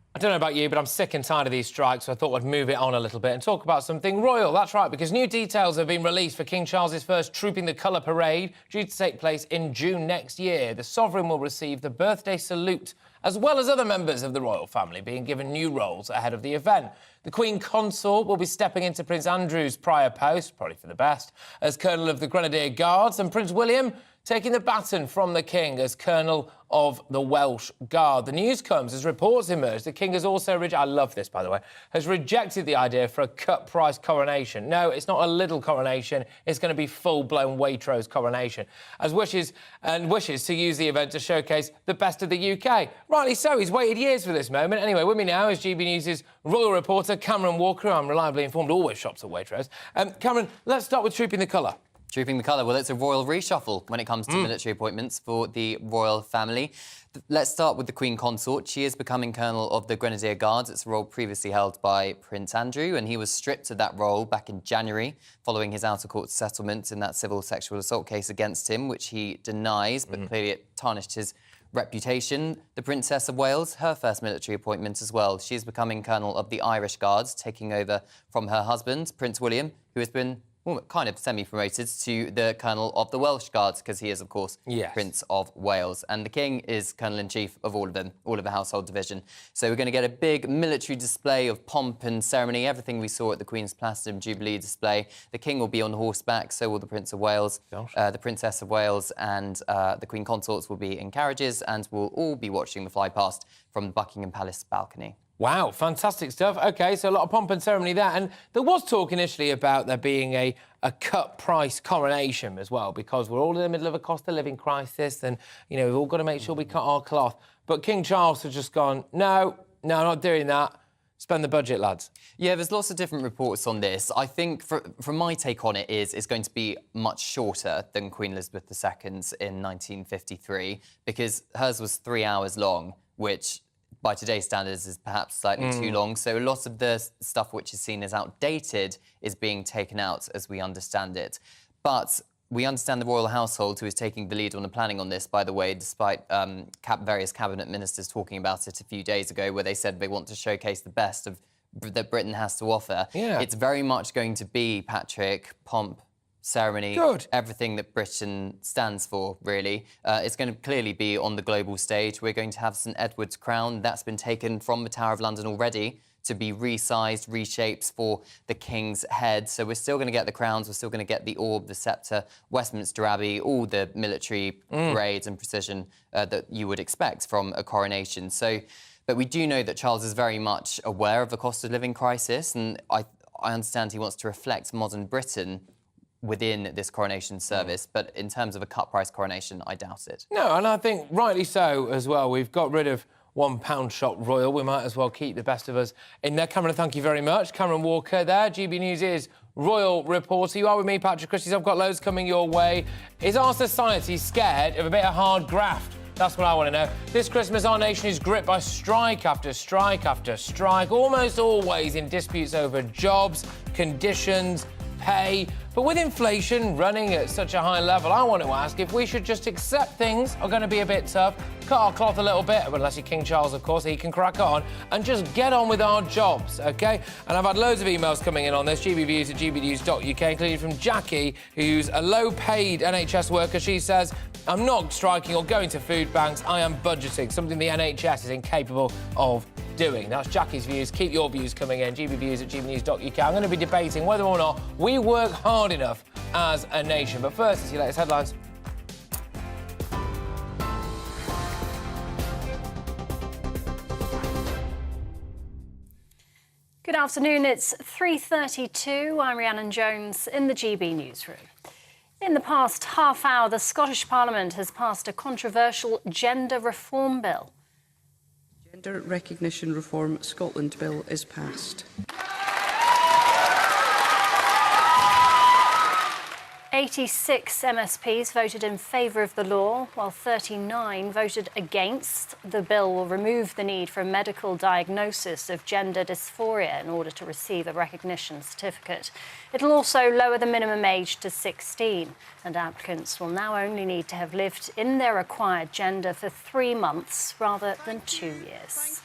I don't know about you, but I'm sick and tired of these strikes, so I thought I'd move it on a little bit and talk about something royal. That's right, because new details have been released for King Charles's first Trooping the Colour parade, due to take place in June next year. The Sovereign will receive the birthday salute, as well as other members of the royal family being given new roles ahead of the event. The Queen Consort will be stepping into Prince Andrew's prior post, probably for the best, as Colonel of the Grenadier Guards, and Prince William taking the baton from the King as Colonel of the Welsh Guard. The news comes as reports emerge. The King has also, I love this by the way, has rejected the idea for a cut-price coronation. No, it's not a little coronation, it's going to be full-blown Waitrose coronation, as wishes to use the event to showcase the best of the UK. Rightly so, he's waited years for this moment. Anyway, with me now is GB News' royal reporter Cameron Walker, who I'm reliably informed always shops at Waitrose. Cameron, let's start with Trooping the Colour. Trooping the Colour, well, it's a royal reshuffle when it comes to military appointments for the royal family. Let's start with the Queen Consort. She is becoming Colonel of the Grenadier Guards. It's a role previously held by Prince Andrew, and he was stripped of that role back in January following his out-of-court settlement in that civil sexual assault case against him, which he denies, but clearly it tarnished his reputation. The Princess of Wales, her first military appointment as well. She is becoming Colonel of the Irish Guards, taking over from her husband, Prince William, who has been kind of semi-promoted to the Colonel of the Welsh Guards, because he is, of course, Prince of Wales. And the King is Colonel-in-Chief of all of them, all of the household division. So we're going to get a big military display of pomp and ceremony, everything we saw at the Queen's Platinum Jubilee display. The King will be on horseback, so will the Prince of Wales, the Princess of Wales, and the Queen Consorts will be in carriages, and we'll all be watching the fly past from the Buckingham Palace balcony. Wow, fantastic stuff. OK, so a lot of pomp and ceremony there. And there was talk initially about there being a cut-price coronation as well, because we're all in the middle of a cost of living crisis and, you know, we've all got to make sure we cut our cloth. But King Charles has just gone, no, not doing that. Spend the budget, lads. Yeah, there's lots of different reports on this. I think, from my take on it, it's going to be much shorter than Queen Elizabeth II's in 1953, because hers was 3 hours long, which by today's standards is perhaps slightly too long. So a lot of the stuff which is seen as outdated is being taken out, as we understand it. But we understand the royal household, who is taking the lead on the planning on this, by the way, despite various cabinet ministers talking about it a few days ago, where they said they want to showcase the best of that Britain has to offer. Yeah. It's very much going to be, Patrick, pomp, ceremony, everything that Britain stands for, really. It's going to clearly be on the global stage. We're going to have St Edward's crown. That's been taken from the Tower of London already to be resized, reshaped for the King's head. So we're still going to get the crowns, we're still going to get the orb, the sceptre, Westminster Abbey, all the military parades and precision that you would expect from a coronation. So, but we do know that Charles is very much aware of the cost of living crisis, and I understand he wants to reflect modern Britain within this coronation service, but in terms of a cut-price coronation, I doubt it. No, and I think rightly so as well. We've got rid of £1 shop royal. We might as well keep the best of us in there. Cameron, thank you very much. Cameron Walker there, GB News is royal reporter. You are with me, Patrick Christys. I've got loads coming your way. Is our society scared of a bit of hard graft? That's what I want to know. This Christmas, our nation is gripped by strike after strike after strike, almost always in disputes over jobs, conditions, pay. But with inflation running at such a high level, I want to ask if we should just accept things are going to be a bit tough, cut our cloth a little bit, unless you're King Charles, of course, he can crack on, and just get on with our jobs, OK? And I've had loads of emails coming in on this, gbviews at gbnews.uk, including from Jackie, who's a low-paid NHS worker. She says, I'm not striking or going to food banks, I am budgeting, something the NHS is incapable of doing. That's Jackie's views. Keep your views coming in. gbviews at gbnews.uk. I'm going to be debating whether or not we work hard enough as a nation. But first, let's see latest headlines. Good afternoon. It's 3:32. I'm Rhiannon Jones in the GB newsroom. In the past half hour, the Scottish Parliament has passed a controversial gender reform bill. Gender Recognition Reform Scotland Bill is passed. 86 MSPs voted in favour of the law, while 39 voted against. The bill will remove the need for a medical diagnosis of gender dysphoria in order to receive a recognition certificate. It'll also lower the minimum age to 16, and applicants will now only need to have lived in their acquired gender for 3 months rather than 2 years.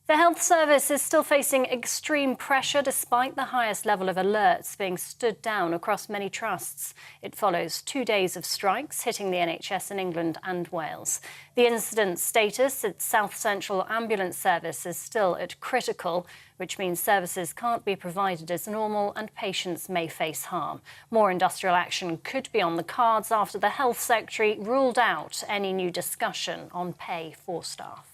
The health service is still facing extreme pressure despite the highest level of alerts being stood down across many trusts. It follows 2 days of strikes hitting the NHS in England and Wales. The incident status at South Central Ambulance Service is still at critical, which means services can't be provided as normal and patients may face harm. More industrial action could be on the cards after the Health Secretary ruled out any new discussion on pay for staff.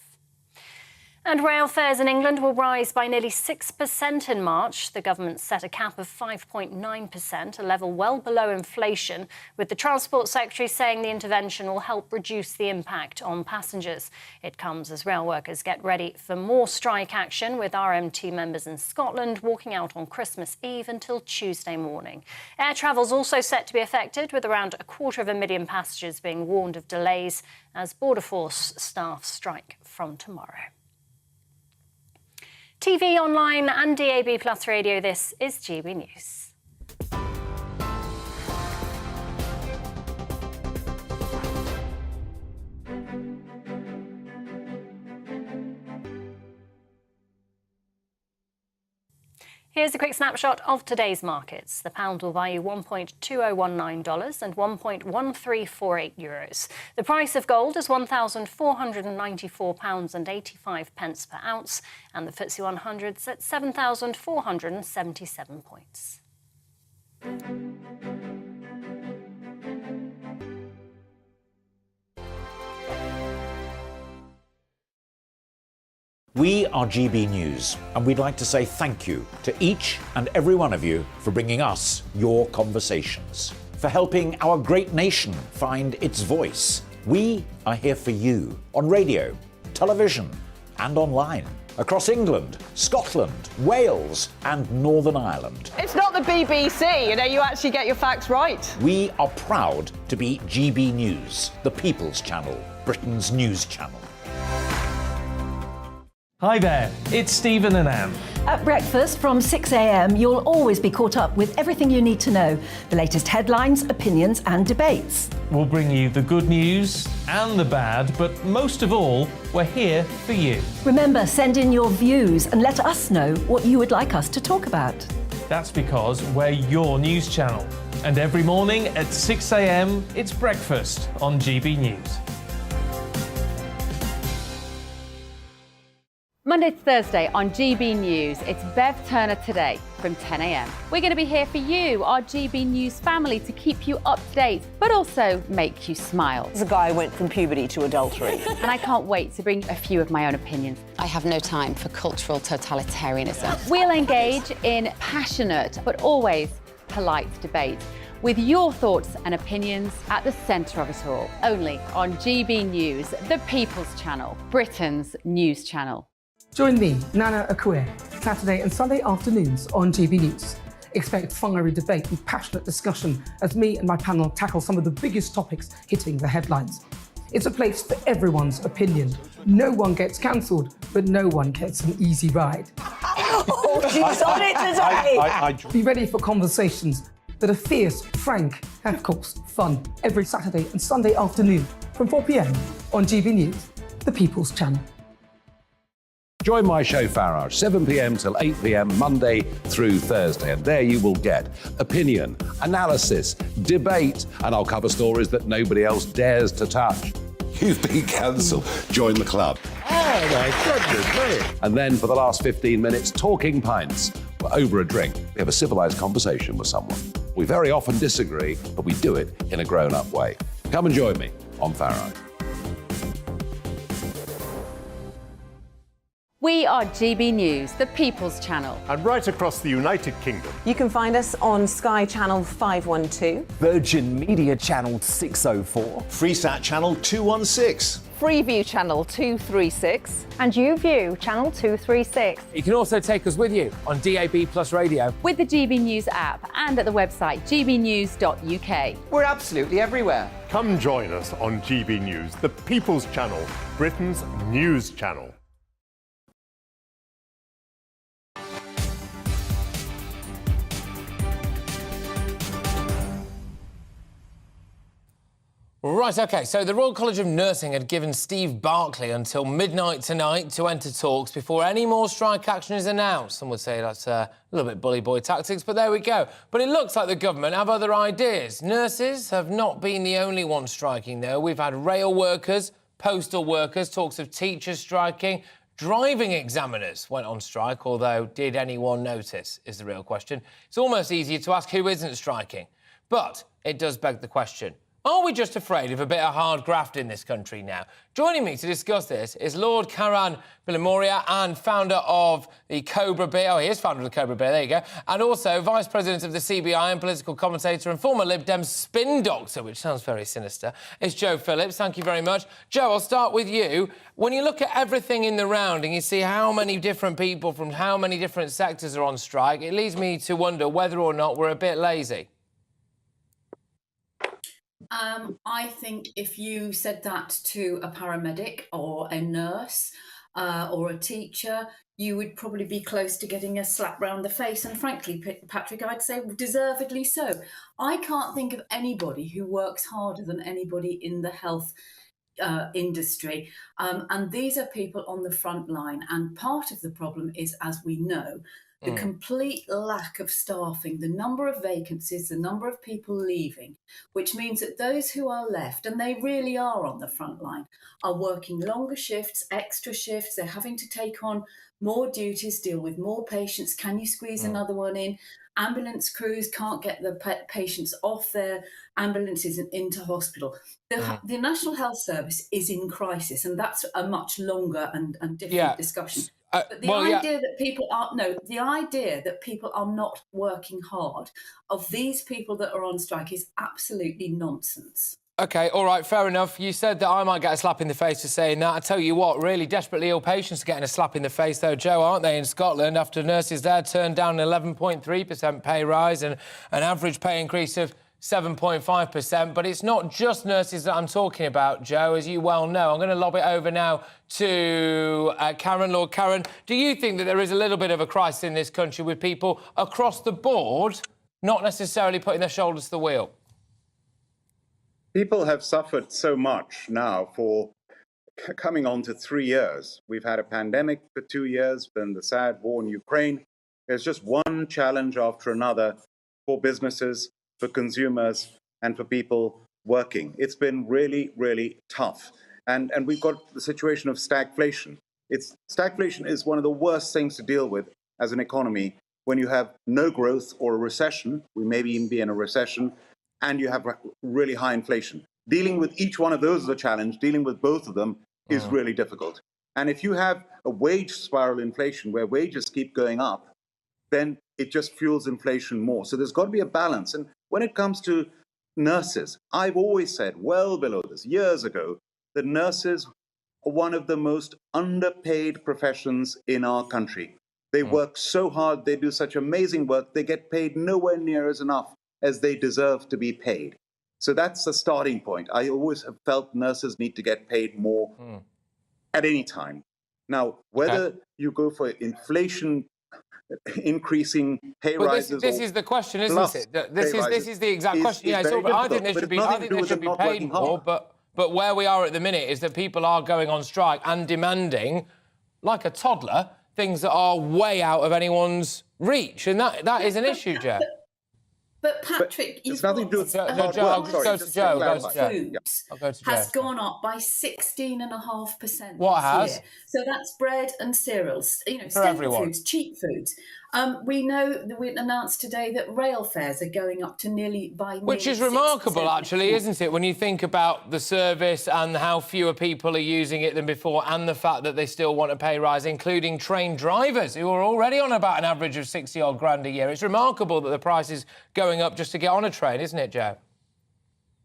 And rail fares in England will rise by nearly 6% in March. The government set a cap of 5.9%, a level well below inflation, with the Transport Secretary saying the intervention will help reduce the impact on passengers. It comes as rail workers get ready for more strike action, with RMT members in Scotland walking out on Christmas Eve until Tuesday morning. Air travel's also set to be affected, with around 250,000 passengers being warned of delays as Border Force staff strike from tomorrow. TV, online and DAB Plus radio, this is GB News. Here's a quick snapshot of today's markets. The pound will buy you $1.2019 and €1.1348. The price of gold is £1,494.85 per ounce, and the FTSE 100's at 7,477 points. We are GB News, and we'd like to say thank you to each and every one of you for bringing us your conversations, for helping our great nation find its voice. We are here for you on radio, television, and online, across England, Scotland, Wales, and Northern Ireland. It's not the BBC, you actually get your facts right. We are proud to be GB News, the People's Channel, Britain's news channel. Hi there, it's Stephen and Anne. At breakfast from 6 a.m, you'll always be caught up with everything you need to know, the latest headlines, opinions and debates. We'll bring you the good news and the bad, but most of all, we're here for you. Remember, send in your views and let us know what you would like us to talk about. That's because we're your news channel. And every morning at 6 a.m, it's breakfast on GB News. Monday to Thursday on GB News, it's Bev Turner Today from 10 a.m. We're going to be here for you, our GB News family, to keep you up to date, but also make you smile. There's a guy who went from puberty to adultery. And I can't wait to bring a few of my own opinions. I have no time for cultural totalitarianism. We'll engage in passionate, but always polite debate, with your thoughts and opinions at the centre of it all. Only on GB News, the People's Channel, Britain's news channel. Join me, Nana Akue, Saturday and Sunday afternoons on GB News. Expect fiery debate and passionate discussion as me and my panel tackle some of the biggest topics hitting the headlines. It's a place for everyone's opinion. No one gets cancelled, but no one gets an easy ride. Oh, she's on it today! Be ready for conversations that are fierce, frank, and of course, fun. Every Saturday and Sunday afternoon from 4 p.m. on GB News, the People's Channel. Join my show Farage, 7 p.m. till 8 p.m. Monday through Thursday. And there you will get opinion, analysis, debate, and I'll cover stories that nobody else dares to touch. You've been cancelled. Join the club. Oh, my goodness me. And then for the last 15 minutes, talking pints. Over a drink, we have a civilised conversation with someone. We very often disagree, but we do it in a grown-up way. Come and join me on Farage. We are GB News, the People's Channel. And right across the United Kingdom. You can find us on Sky Channel 512. Virgin Media Channel 604. Freesat Channel 216. Freeview Channel 236. And YouView Channel 236. You can also take us with you on DAB Plus Radio. With the GB News app and at the website gbnews.uk. We're absolutely everywhere. Come join us on GB News, the People's Channel, Britain's news channel. Right, OK, so the Royal College of Nursing had given Steve Barclay until midnight tonight to enter talks before any more strike action is announced. Some would say that's a little bit bully boy tactics, but there we go. But it looks like the government have other ideas. Nurses have not been the only ones striking, though. We've had rail workers, postal workers, talks of teachers striking. Driving examiners went on strike, although did anyone notice, is the real question. It's almost easier to ask who isn't striking. But it does beg the question. Are we just afraid of a bit of hard graft in this country now? Joining me to discuss this is Lord Karan Bilamoria and founder of the Cobra Beer. Oh, he is founder of the Cobra Beer, there you go. And also Vice President of the CBI and political commentator and former Lib Dem spin doctor, which sounds very sinister, is Joe Phillips. Thank you very much. Joe, I'll start with you. When you look at everything in the round and you see how many different people from how many different sectors are on strike, it leads me to wonder whether or not we're a bit lazy. I think if you said that to a paramedic or a nurse or a teacher, you would probably be close to getting a slap round the face. And frankly, Patrick, I'd say deservedly so. I can't think of anybody who works harder than anybody in the health industry. And these are people on the front line. And part of the problem is, as we know, the complete lack of staffing, the number of vacancies, the number of people leaving, which means that those who are left, and they really are on the front line, are working longer shifts, extra shifts, they're having to take on more duties, deal with more patients. Can you squeeze another one in? Ambulance crews can't get the patients off their ambulances and into hospital. The National Health Service is in crisis, and that's a much longer and different discussion. But the idea that people are not working hard, of these people that are on strike, is absolutely nonsense. OK, all right, fair enough. You said that I might get a slap in the face for saying that. I tell you what, really desperately ill patients are getting a slap in the face, though, Joe, aren't they, in Scotland, after nurses there turned down an 11.3% pay rise and an average pay increase of 7.5%. But it's not just nurses that I'm talking about, Joe, as you well know. I'm going to lob it over now to Karen. Lord Karen, do you think that there is a little bit of a crisis in this country with people across the board not necessarily putting their shoulders to the wheel? People have suffered so much now for coming on to 3 years. We've had a pandemic for 2 years, then the sad war in Ukraine. There's just one challenge after another for businesses, for consumers, and for people working. It's been really, really tough. And we've got the situation of stagflation. Stagflation is one of the worst things to deal with as an economy when you have no growth or a recession. We may even be in a recession, and you have really high inflation. Dealing with each one of those is a challenge. Dealing with both of them is really difficult. And if you have a wage spiral inflation where wages keep going up, then it just fuels inflation more. So there's got to be a balance. And when it comes to nurses, I've always said, well below this, years ago, that nurses are one of the most underpaid professions in our country. They work so hard, they do such amazing work, they get paid nowhere near as enough as they deserve to be paid. So that's the starting point. I always have felt nurses need to get paid more at any time. Now, whether you go for inflation increasing pay rises, this is the question, isn't it? This is the exact question. I think they should be paid more, but where we are at the minute is that people are going on strike and demanding, like a toddler, things that are way out of anyone's reach, and that is an issue, Joe. But Patrick, it's nothing to do with foods has gone up by 16.5%. What has? Year. So that's bread and cereals, for staple everyone. foods, cheap foods. We know that we announced today that rail fares are going up to nearly Which is remarkable, actually, isn't it? When you think about the service and how fewer people are using it than before, and the fact that they still want a pay rise, including train drivers who are already on about an average of 60-odd grand a year. It's remarkable that the price is going up just to get on a train, isn't it, Joe?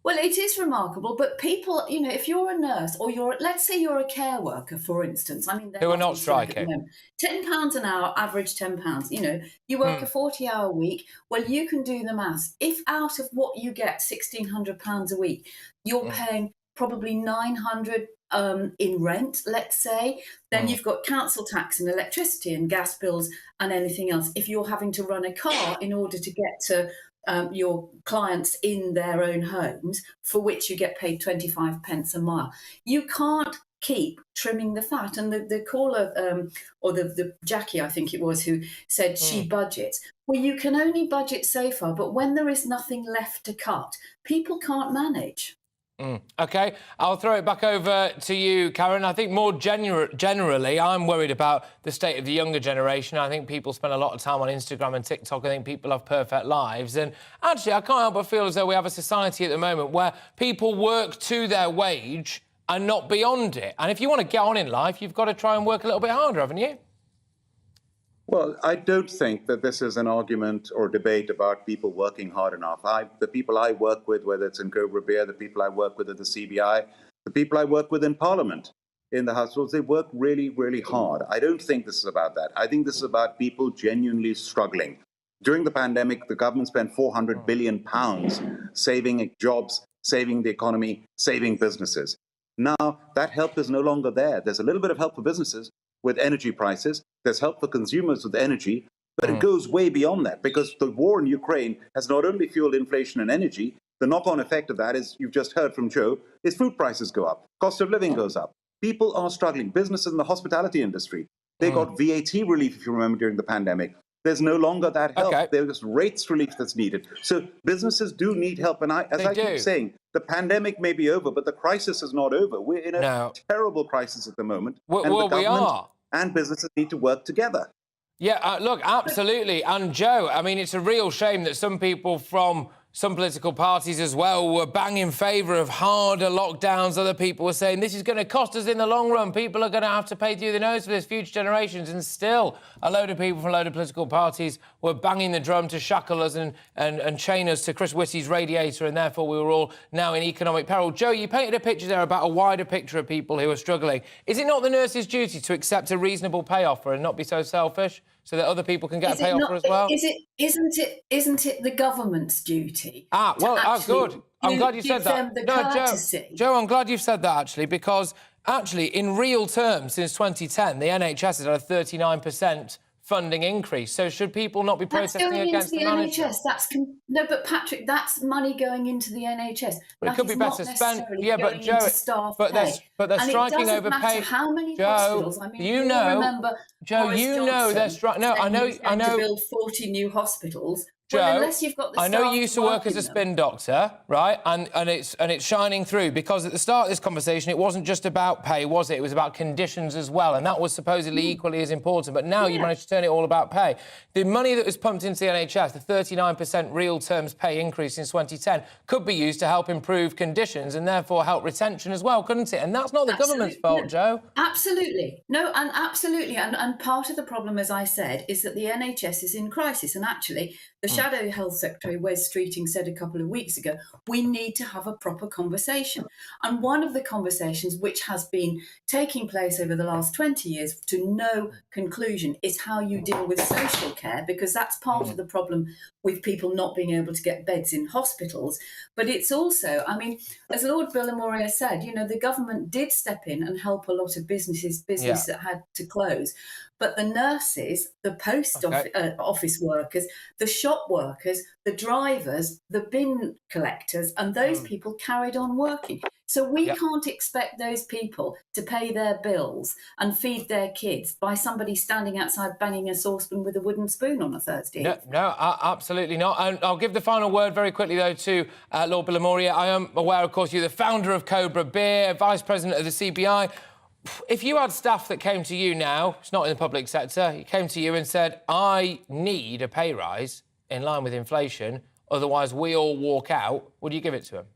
Well, it is remarkable, but people, if you're a nurse or let's say you're a care worker, for instance, who are not striking. £10 an hour, average £10. You work a 40-hour week. Well, you can do the maths. If out of what you get, £1,600 a week, you're paying probably £900 in rent, let's say, then you've got council tax and electricity and gas bills and anything else. If you're having to run a car in order to get to your clients in their own homes, for which you get paid 25 pence a mile. You can't keep trimming the fat. And the caller, or the Jackie, I think it was, who said she budgets. Well, you can only budget so far, but when there is nothing left to cut, people can't manage. OK, I'll throw it back over to you, Karen. I think more generally, I'm worried about the state of the younger generation. I think people spend a lot of time on Instagram and TikTok. I think people have perfect lives. And actually, I can't help but feel as though we have a society at the moment where people work to their wage and not beyond it. And if you want to get on in life, you've got to try and work a little bit harder, haven't you? Well, I don't think that this is an argument or debate about people working hard enough. The people I work with, whether it's in Cobra Beer, the people I work with at the CBI, the people I work with in Parliament, in the households, they work really, really hard. I don't think this is about that. I think this is about people genuinely struggling. During the pandemic, the government spent £400 billion saving jobs, saving the economy, saving businesses. Now, that help is no longer there. There's a little bit of help for businesses with energy prices. There's help for consumers with energy, but it goes way beyond that, because the war in Ukraine has not only fueled inflation and energy, the knock-on effect of that is, you've just heard from Joe, is food prices go up, cost of living goes up. People are struggling. Businesses in the hospitality industry, they got VAT relief, if you remember, during the pandemic. there's no longer that help. Okay. There's rates relief that's needed. So businesses do need help. And as I keep saying, the pandemic may be over, but the crisis is not over. We're in a terrible crisis at the moment. Well, and the we are. And businesses need to work together. Yeah, look, absolutely. And Joe, I mean, it's a real shame that some people from some political parties as well were bang in favour of harder lockdowns. Other people were saying this is going to cost us in the long run. People are going to have to pay through the nose for this, future generations. And still, a load of people from a load of political parties were banging the drum to shackle us and chain us to Chris Whitty's radiator, and therefore we were all now in economic peril. Joe, you painted a picture there about a wider picture of people who are struggling. Is it not the nurse's duty to accept a reasonable pay offer and not be so selfish, so that other people can get a pay offer as well? Isn't it the government's duty? Good. I'm glad you said that. Joe, I'm glad you've said that, actually, because, actually, in real terms, since 2010, the NHS has had a 39% funding increase. So should people not be protesting against the management? No, but Patrick, that's money going into the NHS. But it could be better spent. Yeah, but Joe, but they're striking over pay. How many Joe, hospitals? I mean, you know, Joe, you know they're striking. No, I know. To build 40 new hospitals. Joe, well, unless you've got the I know staff you used to work as a spin doctor, right? And it's shining through, because at the start of this conversation, it wasn't just about pay, was it? It was about conditions as well, and that was supposedly equally as important. But now you managed to turn it all about pay. The money that was pumped into the NHS, the 39% real terms pay increase since 2010, could be used to help improve conditions and therefore help retention as well, couldn't it? And that's not the government's fault, Joe. Absolutely. No, and absolutely. And part of the problem, as I said, is that the NHS is in crisis. And actually, the Shadow Health Secretary, Wes Streeting, said a couple of weeks ago, we need to have a proper conversation. And one of the conversations which has been taking place over the last 20 years to no conclusion is how you deal with social care, because that's part of the problem with people not being able to get beds in hospitals. But it's also, I mean, as Lord Billimoria said, you know, the government did step in and help a lot of businesses that had to close. But the nurses, the post office workers, the shop workers, the drivers, the bin collectors, and those people carried on working. So we can't expect those people to pay their bills and feed their kids by somebody standing outside banging a saucepan with a wooden spoon on a Thursday. No, absolutely not. And I'll give the final word very quickly, though, to Lord Billimoria. I am aware, of course, you're the founder of Cobra Beer, vice president of the CBI. If you had staff that came to you now, it's not in the public sector, he came to you and said, I need a pay rise in line with inflation, otherwise we all walk out, would you give it to him?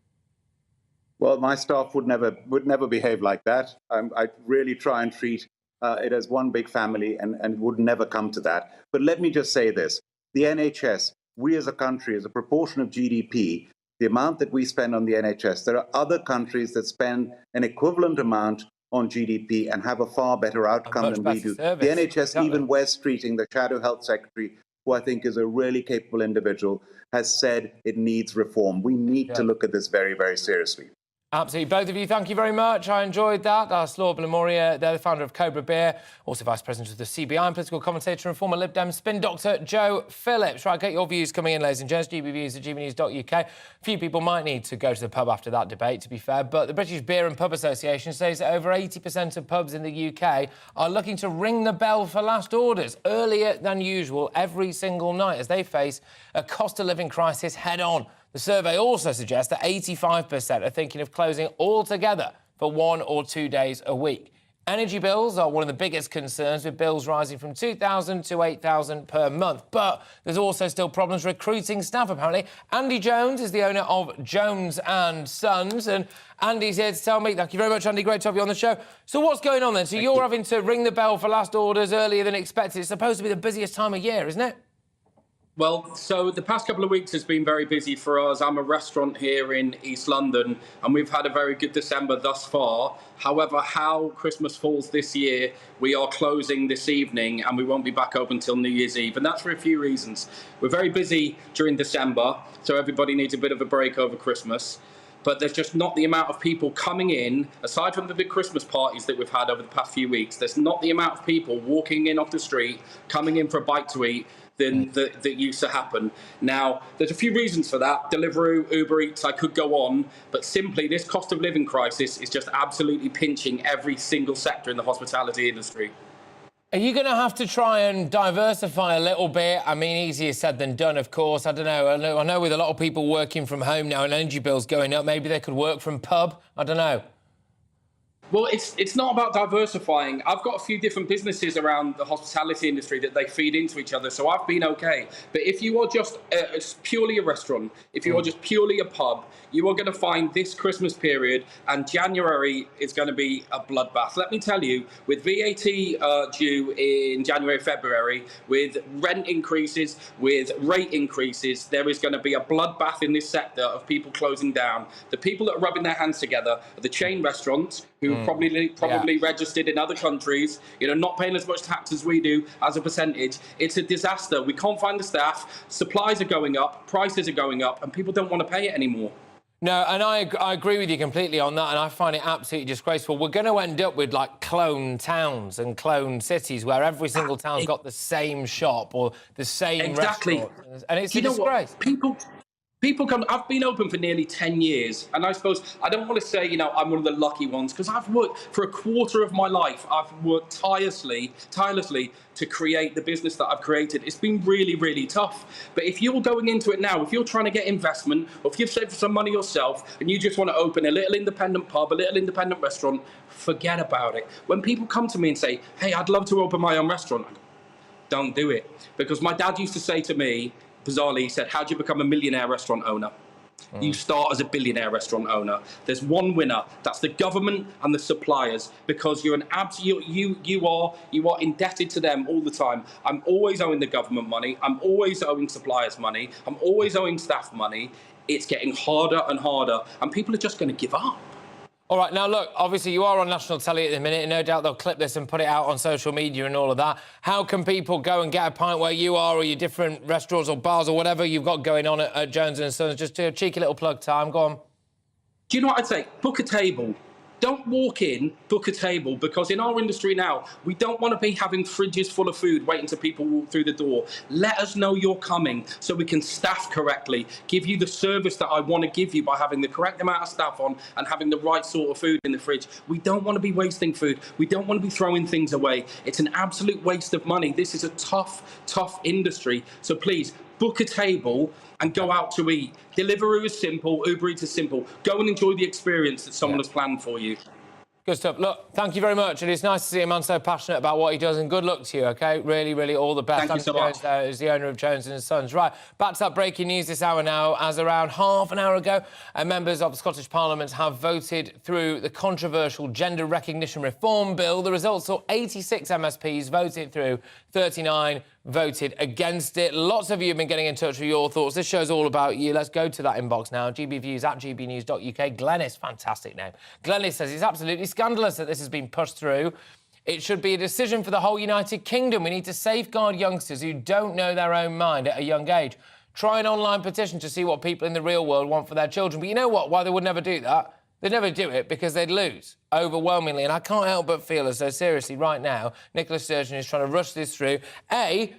Well, my staff would never behave like that. I really try and treat it as one big family and would never come to that. But let me just say this. The NHS, we as a country, as a proportion of GDP, the amount that we spend on the NHS, there are other countries that spend an equivalent amount on GDP and have a far better outcome than we do. The NHS, even Wes Streeting, the Shadow Health Secretary, who I think is a really capable individual, has said it needs reform. We need to look at this very, very seriously. Absolutely. Both of you, thank you very much. I enjoyed that. That's Lord Billimoria, they're the founder of Cobra Beer, also vice president of the CBI, and political commentator and former Lib Dem spin doctor Joe Phillips. Right, get your views coming in, ladies and gents. GBViews at gbnews.uk. A few people might need to go to the pub after that debate, to be fair, but the British Beer and Pub Association says that over 80% of pubs in the UK are looking to ring the bell for last orders earlier than usual every single night as they face a cost of living crisis head on. The survey also suggests that 85% are thinking of closing altogether for 1 or 2 days a week. Energy bills are one of the biggest concerns, with bills rising from £2,000 to £8,000 per month. But there's also still problems recruiting staff, apparently. Andy Jones is the owner of Jones and Sons, and Andy's here to tell me. Thank you very much, Andy. Great to have you on the show. So what's going on then? So you're having to ring the bell for last orders earlier than expected. It's supposed to be the busiest time of year, isn't it? Well, so the past couple of weeks has been very busy for us. I'm a restaurant here in East London, and we've had a very good December thus far. However, how Christmas falls this year, we are closing this evening, and we won't be back open until New Year's Eve. And that's for a few reasons. We're very busy during December, so everybody needs a bit of a break over Christmas. But there's just not the amount of people coming in, aside from the big Christmas parties that we've had over the past few weeks, there's not the amount of people walking in off the street, coming in for a bite to eat, that used to happen. Now, there's a few reasons for that. Deliveroo, Uber Eats, I could go on, but simply this cost of living crisis is just absolutely pinching every single sector in the hospitality industry. Are you going to have to try and diversify a little bit? I mean, easier said than done, of course. I don't know. I know with a lot of people working from home now and energy bills going up, maybe they could work from pub. I don't know. Well, it's not about diversifying. I've got a few different businesses around the hospitality industry that they feed into each other, so I've been okay. But if you are just purely a restaurant, if you are just purely a pub, you are going to find this Christmas period, and January is going to be a bloodbath. Let me tell you, with VAT due in January, February, with rent increases, with rate increases, there is going to be a bloodbath in this sector of people closing down. The people that are rubbing their hands together are the chain restaurants, who probably registered in other countries, not paying as much tax as we do as a percentage. It's a disaster. We can't find the staff. Supplies are going up, prices are going up, and people don't want to pay it anymore. No, and I agree with you completely on that, and I find it absolutely disgraceful. We're going to end up with, like, clone towns and clone cities where every single town's got the same shop or the same restaurant. And it's a disgrace. People come. I've been open for nearly 10 years, and I suppose I don't want to say, I'm one of the lucky ones, because I've worked for a quarter of my life. I've worked tirelessly to create the business that I've created. It's been really, really tough. But if you're going into it now, if you're trying to get investment, or if you've saved some money yourself and you just want to open a little independent pub, a little independent restaurant, forget about it. When people come to me and say, hey, I'd love to open my own restaurant, I go, don't do it. Because my dad used to say to me, bizarrely, he said, how do you become a millionaire restaurant owner? You start as a billionaire restaurant owner. There's one winner. That's the government and the suppliers, because you're an absolute, you are indebted to them all the time. I'm always owing the government money. I'm always owing suppliers money. I'm always owing staff money. It's getting harder and harder, and people are just going to give up. All right, now, look, obviously you are on national telly at the minute, and no doubt they'll clip this and put it out on social media and all of that. How can people go and get a pint where you are, or your different restaurants or bars or whatever you've got going on at Jones & Sons? Just do a cheeky little plug time. Go on. Do you know what I'd say? Book a table. Don't walk in, book a table, because in our industry now, we don't want to be having fridges full of food waiting till people walk through the door. Let us know you're coming so we can staff correctly, give you the service that I want to give you by having the correct amount of staff on and having the right sort of food in the fridge. We don't want to be wasting food. We don't want to be throwing things away. It's an absolute waste of money. This is a tough, tough industry. So please, book a table and go out to eat. Deliveroo is simple, Uber Eats is simple. Go and enjoy the experience that someone has planned for you. Good stuff. Look, thank you very much. And it's nice to see a man so passionate about what he does, and good luck to you, OK? Really, really all the best. Thank you so much. Jones is the owner of Jones & Sons. Right, back to that breaking news this hour now, as around half an hour ago, members of the Scottish Parliament have voted through the controversial Gender Recognition Reform Bill. The results saw 86 MSPs voted through, 39 voted against it. Lots of you have been getting in touch with your thoughts. This show's all about you. Let's go to that inbox now. GBViews at gbnews.uk. Glenys, fantastic name. Glenys says it's absolutely scandalous that this has been pushed through. It should be a decision for the whole United Kingdom. We need to safeguard youngsters who don't know their own mind at a young age. Try an online petition to see what people in the real world want for their children. But you know what? Why they would never do that? They'd never do it because they'd lose overwhelmingly. And I can't help but feel as though, seriously, right now, Nicola Sturgeon is trying to rush this through.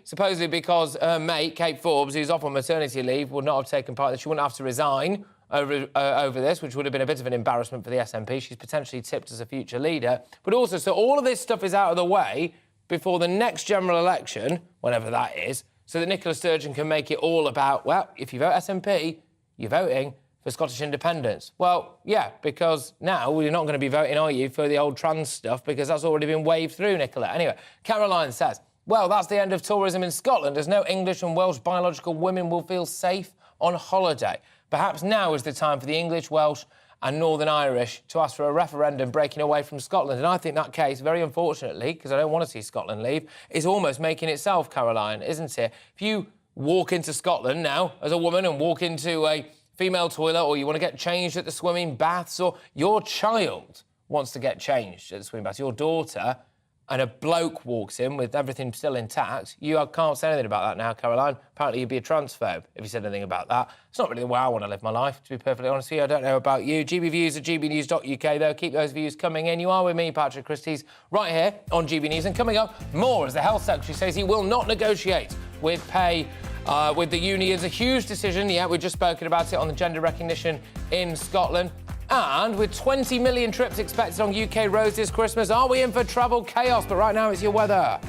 Supposedly because her mate, Kate Forbes, who's off on maternity leave, would not have taken part. She wouldn't have to resign over this, which would have been a bit of an embarrassment for the SNP. She's potentially tipped as a future leader. But also, so all of this stuff is out of the way before the next general election, whenever that is, so that Nicola Sturgeon can make it all about, well, if you vote SNP, you're voting for Scottish independence. Well, yeah, because now you're not going to be voting, are you, for the old trans stuff, because that's already been waved through, Nicola. Anyway, Caroline says, well, that's the end of tourism in Scotland, as no English and Welsh biological women will feel safe on holiday. Perhaps now is the time for the English, Welsh and Northern Irish to ask for a referendum breaking away from Scotland. And I think that case, very unfortunately, because I don't want to see Scotland leave, is almost making itself, Caroline, isn't it? If you walk into Scotland now as a woman and walk into a female toilet, or you want to get changed at the swimming baths, or your child wants to get changed at the swimming baths, your daughter, and a bloke walks in with everything still intact, you can't say anything about that now, Caroline. Apparently you'd be a transphobe if you said anything about that. It's not really the way I want to live my life, to be perfectly honest with you. I don't know about you. GBViews at gbnews.uk, though. Keep those views coming in. You are with me, Patrick Christys, right here on GB News. And coming up, more as the Health Secretary says he will not negotiate with pay with the unions. A huge decision. Yeah, we've just spoken about it on the gender recognition in Scotland. And with 20 million trips expected on UK roads this Christmas, are we in for travel chaos? But right now, it's your weather.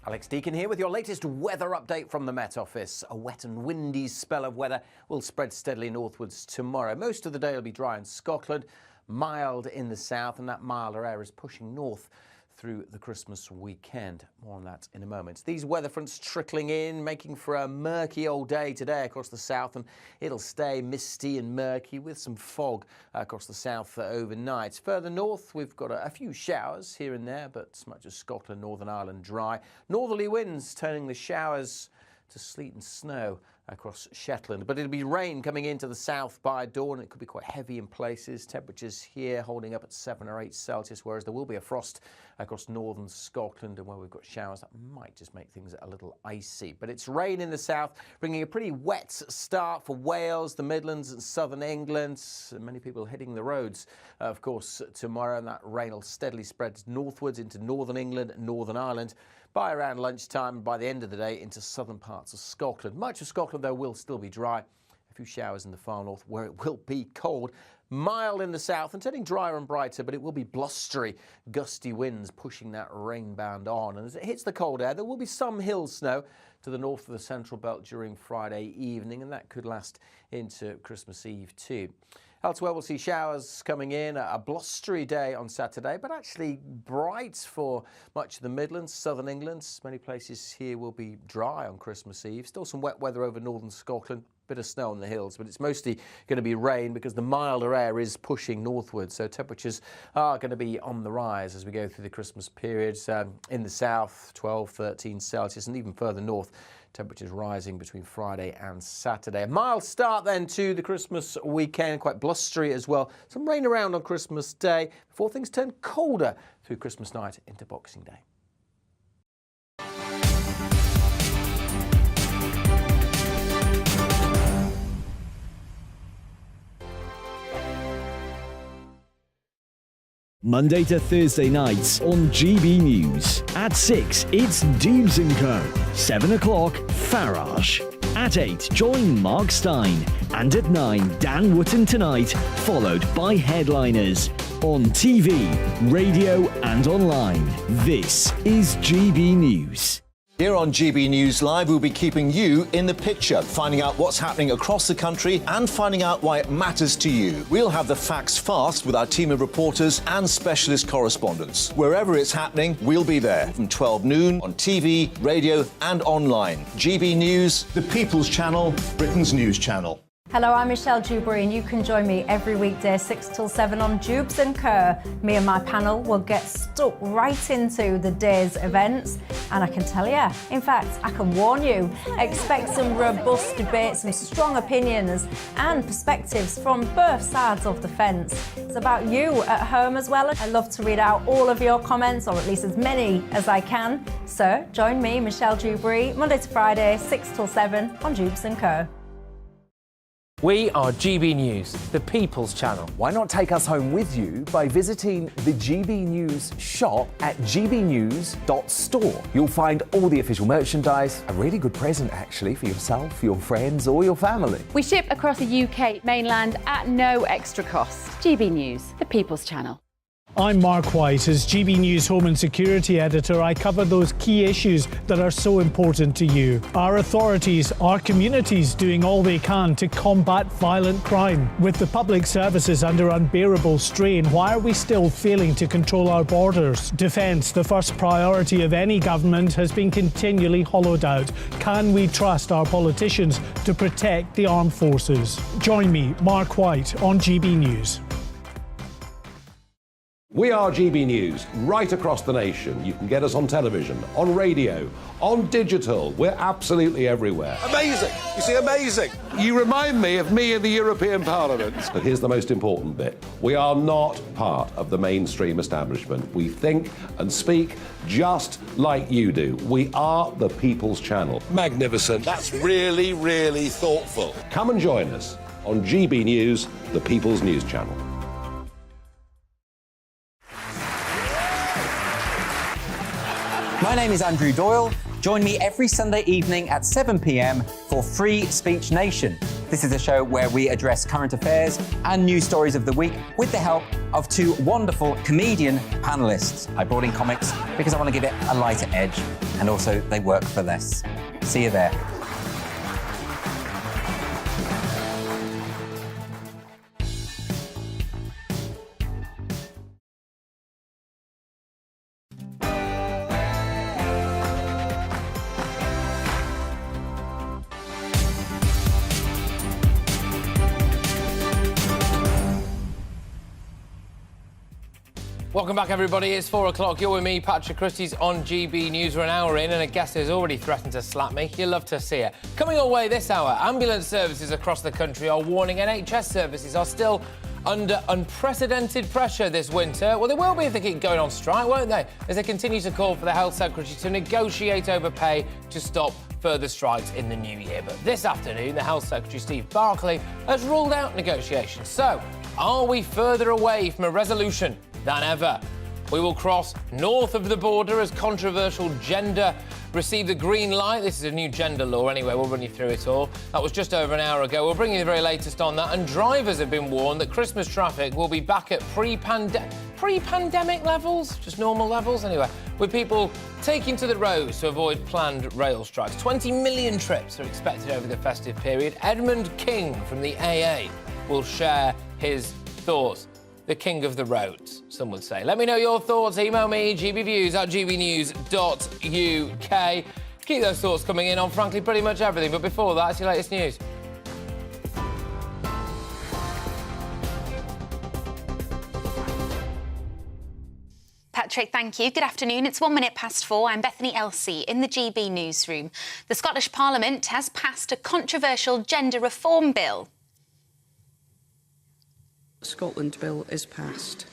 Alex Deakin here with your latest weather update from the Met Office. A wet and windy spell of weather will spread steadily northwards tomorrow. Most of the day will be dry in Scotland, mild in the south, and that milder air is pushing north through the Christmas weekend. More on that in a moment. These weather fronts trickling in, making for a murky old day today across the south, and it'll stay misty and murky with some fog across the south overnight. Further north, we've got a few showers here and there, but much of Scotland, Northern Ireland dry. Northerly winds turning the showers to sleet and snow across Shetland, but it'll be rain coming into the south by dawn. It could be quite heavy in places. Temperatures here holding up at 7 or 8 Celsius, whereas there will be a frost across northern Scotland, and where we've got showers that might just make things a little icy. But it's rain in the south, bringing a pretty wet start for Wales, the Midlands and southern England. Many people hitting the roads, of course, tomorrow, and that rain will steadily spread northwards into northern England and Northern Ireland by around lunchtime, and by the end of the day into southern parts of Scotland. Much of Scotland, though, will still be dry. A few showers in the far north where it will be cold. Mild in the south and turning drier and brighter, but it will be blustery, gusty winds pushing that rain band on. And as it hits the cold air, there will be some hill snow to the north of the central belt during Friday evening, and that could last into Christmas Eve too. Elsewhere, we'll see showers coming in, a blustery day on Saturday, but actually bright for much of the Midlands, southern England. Many places here will be dry on Christmas Eve. Still some wet weather over northern Scotland, bit of snow on the hills, but it's mostly going to be rain because the milder air is pushing northward. So temperatures are going to be on the rise as we go through the Christmas period. In the south, 12, 13 Celsius, and even further north, temperatures rising between Friday and Saturday. A mild start then to the Christmas weekend, quite blustery as well. Some rain around on Christmas Day before things turn colder through Christmas night into Boxing Day. Monday to Thursday nights on GB News. At 6, it's Dubes & Co. 7 o'clock, Farage. At 8, join Mark Stein. And at 9, Dan Wootton Tonight, followed by Headliners. On TV, radio and online. This is GB News. Here on GB News Live, we'll be keeping you in the picture, finding out what's happening across the country and finding out why it matters to you. We'll have the facts fast with our team of reporters and specialist correspondents. Wherever it's happening, we'll be there from 12 noon on TV, radio and online. GB News, the People's Channel, Britain's news channel. Hello, I'm Michelle Dewberry, and you can join me every weekday 6 till 7 on Dubes & Co. Me and my panel will get stuck right into the day's events, and I can tell you, in fact, I can warn you, expect some robust debates, some strong opinions and perspectives from both sides of the fence. It's about you at home as well. I love to read out all of your comments, or at least as many as I can. So join me, Michelle Dewberry, Monday to Friday, 6 till 7 on Dubes & Co. We are GB News, the People's Channel. Why not take us home with you by visiting the GB News shop at gbnews.store. You'll find all the official merchandise, a really good present actually for yourself, your friends or your family. We ship across the UK mainland at no extra cost. GB News, the People's Channel. I'm Mark White. As GB News Home and Security Editor, I cover those key issues that are so important to you. Our authorities, our communities doing all they can to combat violent crime. With the public services under unbearable strain, why are we still failing to control our borders? Defence, the first priority of any government, has been continually hollowed out. Can we trust our politicians to protect the armed forces? Join me, Mark White, on GB News. We are GB News, right across the nation. You can get us on television, on radio, on digital. We're absolutely everywhere. Amazing! You see, amazing! You remind me of me in the European Parliament. But here's the most important bit. We are not part of the mainstream establishment. We think and speak just like you do. We are the People's Channel. Magnificent. That's really, really thoughtful. Come and join us on GB News, the People's News Channel. My name is Andrew Doyle, Join me every Sunday evening at 7 p.m. for Free Speech Nation. This is a show where we address current affairs and news stories of the week with the help of two wonderful comedian panellists. I brought in comics because I want to give it a lighter edge, and also they work for less. See you there. Welcome back, everybody. It's 4 o'clock. You're with me, Patrick Christys, on GB News. We're an hour in, and a guest has already threatened to slap me. You'll love to see it. Coming our way this hour, ambulance services across the country are warning NHS services are still under unprecedented pressure this winter. Well, they will be if they keep going on strike, won't they? As they continue to call for the Health Secretary to negotiate over pay to stop further strikes in the new year. But this afternoon, the Health Secretary, Steve Barclay, has ruled out negotiations. So, are we further away from a resolution than ever? We will cross north of the border as controversial gender received the green light. This is a new gender law anyway, we'll run you through it all. That was just over an hour ago. We'll bring you the very latest on that. And drivers have been warned that Christmas traffic will be back at pre-pandemic levels, just normal levels anyway, with people taking to the roads to avoid planned rail strikes. 20 million trips are expected over the festive period. Edmund King from the AA will share his thoughts. The king of the roads, some would say. Let me know your thoughts. Email me, gbviews@gbnews.uk. Keep those thoughts coming in on, frankly, pretty much everything. But before that, it's your latest news. Patrick, thank you. Good afternoon. It's 1 minute past 4. I'm Bethany Elsey in the GB newsroom. The Scottish Parliament has passed a controversial gender reform bill. Scotland bill is passed.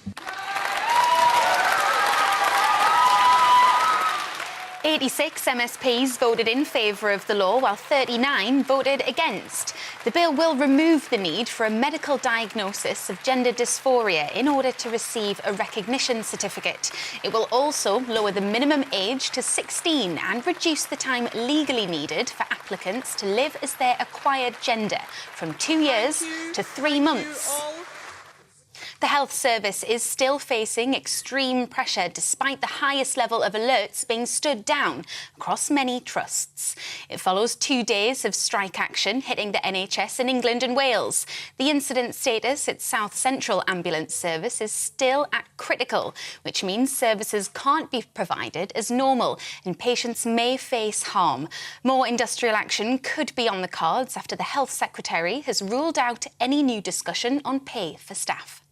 86 MSPs voted in favour of the law, while 39 voted against. The bill will remove the need for a medical diagnosis of gender dysphoria in order to receive a recognition certificate. It will also lower the minimum age to 16 and reduce the time legally needed for applicants to live as their acquired gender from 2 years to 3 months. The health service is still facing extreme pressure despite the highest level of alerts being stood down across many trusts. It follows 2 days of strike action hitting the NHS in England and Wales. The incident status at South Central Ambulance Service is still at critical, which means services can't be provided as normal and patients may face harm. More industrial action could be on the cards after the Health Secretary has ruled out any new discussion on pay for staff.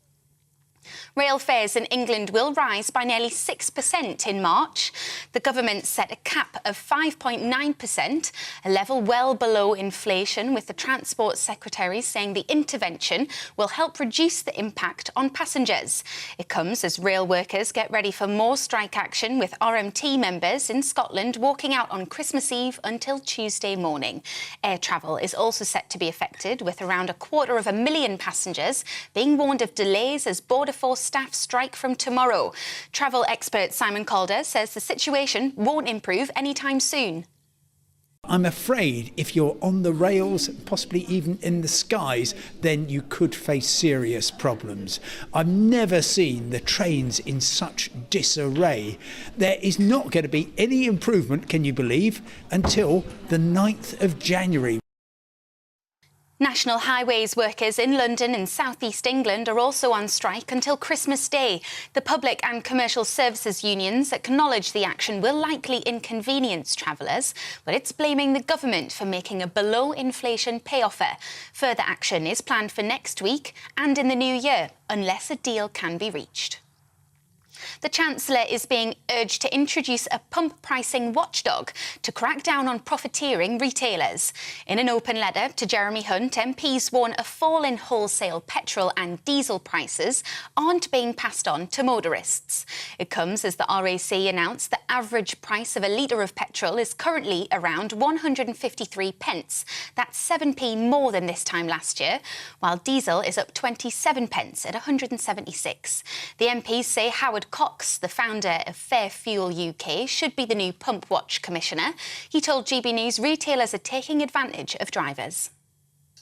Rail fares in England will rise by nearly 6% in March. The government set a cap of 5.9%, a level well below inflation, with the Transport Secretary saying the intervention will help reduce the impact on passengers. It comes as rail workers get ready for more strike action, with RMT members in Scotland walking out on Christmas Eve until Tuesday morning. Air travel is also set to be affected, with around 250,000 passengers being warned of delays as Border Force staff strike from tomorrow. Travel expert Simon Calder says the situation won't improve anytime soon. I'm afraid if you're on the rails, possibly even in the skies, then you could face serious problems. I've never seen the trains in such disarray. There is not going to be any improvement, can you believe, until the 9th of January. National Highways workers in London and South East England are also on strike until Christmas Day. The public and commercial services unions acknowledge the action will likely inconvenience travellers, but it's blaming the government for making a below-inflation pay offer. Further action is planned for next week and in the new year, unless a deal can be reached. The Chancellor is being urged to introduce a pump pricing watchdog to crack down on profiteering retailers. In an open letter to Jeremy Hunt, MPs warn a fall in wholesale petrol and diesel prices aren't being passed on to motorists. It comes as the RAC announced the average price of a litre of petrol is currently around 153 pence. That's 7p more than this time last year, while diesel is up 27 pence at 176. The MPs say Howard Cox Cox, the founder of Fair Fuel UK, should be the new Pump Watch Commissioner. He told GB News retailers are taking advantage of drivers.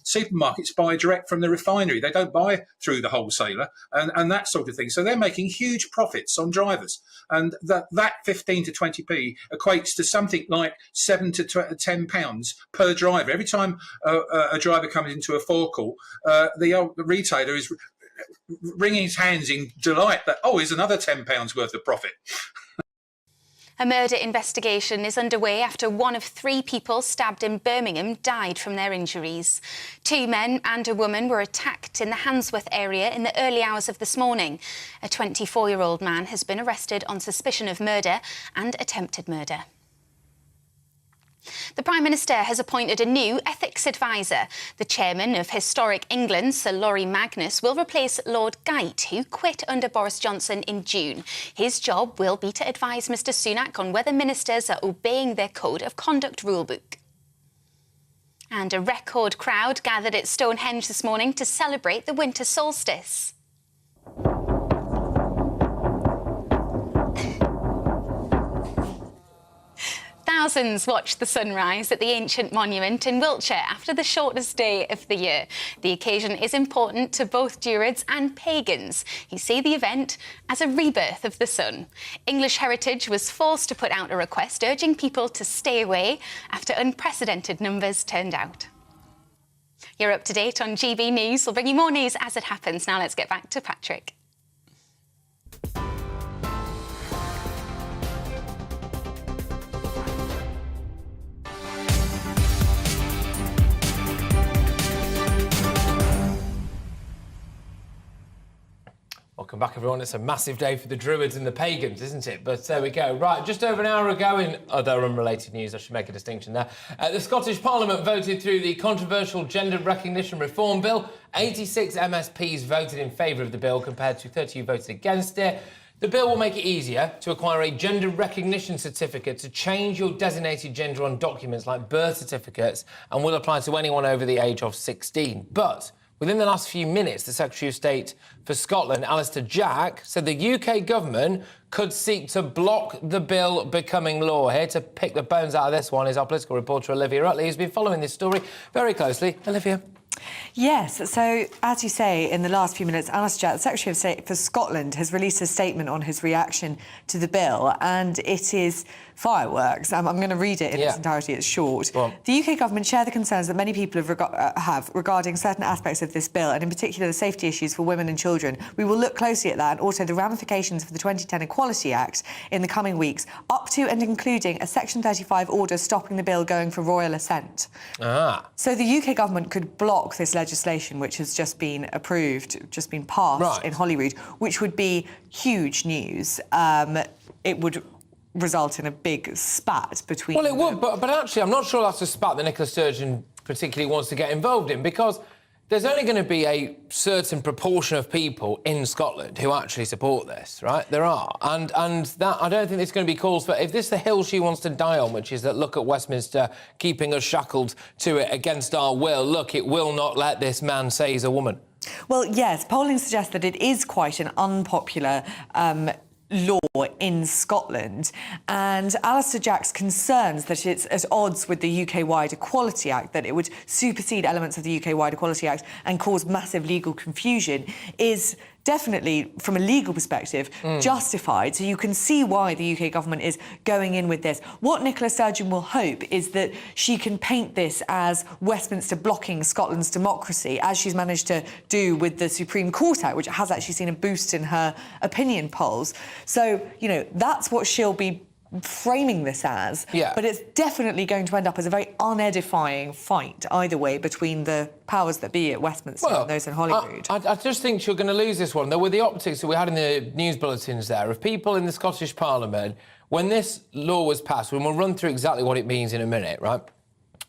Supermarkets buy direct from the refinery. They don't buy through the wholesaler and that sort of thing. So they're making huge profits on drivers. And that 15 to 20p equates to something like £7 to £10 per driver. Every time a driver comes into a forecourt, the retailer is wringing his hands in delight that, here's another £10 worth of profit. A murder investigation is underway after one of 3 people stabbed in Birmingham died from their injuries. 2 men and a woman were attacked in the Handsworth area in the early hours of this morning. A 24-year-old man has been arrested on suspicion of murder and attempted murder. The Prime Minister has appointed a new ethics advisor. The chairman of Historic England, Sir Laurie Magnus, will replace Lord Geit, who quit under Boris Johnson in June. His job will be to advise Mr Sunak on whether ministers are obeying their Code of Conduct rulebook. And a record crowd gathered at Stonehenge this morning to celebrate the winter solstice. Thousands watched the sunrise at the ancient monument in Wiltshire after the shortest day of the year. The occasion is important to both Druids and pagans, who see the event as a rebirth of the sun. English Heritage was forced to put out a request urging people to stay away after unprecedented numbers turned out. You're up to date on GB News. We'll bring you more news as it happens. Now let's get back to Patrick. Welcome back, everyone. It's a massive day for the Druids and the pagans, isn't it? But there we go. Right, just over an hour ago in other unrelated news, I should make a distinction there, the Scottish Parliament voted through the controversial Gender Recognition Reform Bill. 86 MSPs voted in favour of the bill compared to 30 who voted against it. The bill will make it easier to acquire a gender recognition certificate to change your designated gender on documents like birth certificates and will apply to anyone over the age of 16. But within the last few minutes, the Secretary of State for Scotland, Alistair Jack, said the UK government could seek to block the bill becoming law. Here to pick the bones out of this one is our political reporter, Olivia Utley, who's been following this story very closely. Olivia. Yes, so as you say, in the last few minutes, Alistair Jack, the Secretary of State for Scotland, has released a statement on his reaction to the bill, and it is fireworks. I'm going to read it in its entirety. It's short. The UK government share the concerns that many people have regarding certain aspects of this bill, and in particular the safety issues for women and children. We will look closely at that and also the ramifications for the 2010 Equality Act in the coming weeks, up to and including a Section 35 order stopping the bill going for royal assent. So the UK government could block this legislation, which has just been approved, just been passed in Holyrood, which would be huge news. It would result in a big spat between... Well, it would, but actually, I'm not sure that's a spat that Nicola Sturgeon particularly wants to get involved in, because there's only going to be a certain proportion of people in Scotland who actually support this, right? There are. And that, I don't think there's going to be calls for... If this is the hill she wants to die on, which is that, look at Westminster keeping us shackled to it against our will, look, it will not let this man say he's a woman. Well, yes, polling suggests that it is quite an unpopular law in Scotland, and Alistair Jack's concerns that it's at odds with the UK-wide Equality Act, that it would supersede elements of the UK-wide Equality Act and cause massive legal confusion, is definitely, from a legal perspective, justified. So you can see why the UK government is going in with this. What Nicola Sturgeon will hope is that she can paint this as Westminster blocking Scotland's democracy, as she's managed to do with the Supreme Court Act, which has actually seen a boost in her opinion polls. So, you know, that's what she'll be framing this as, but it's definitely going to end up as a very unedifying fight either way between the powers that be at Westminster and those in Holyrood. I just think you're going to lose this one. There were the optics that we had in the news bulletins there of people in the Scottish Parliament when this law was passed, and we'll run through exactly what it means in a minute, right?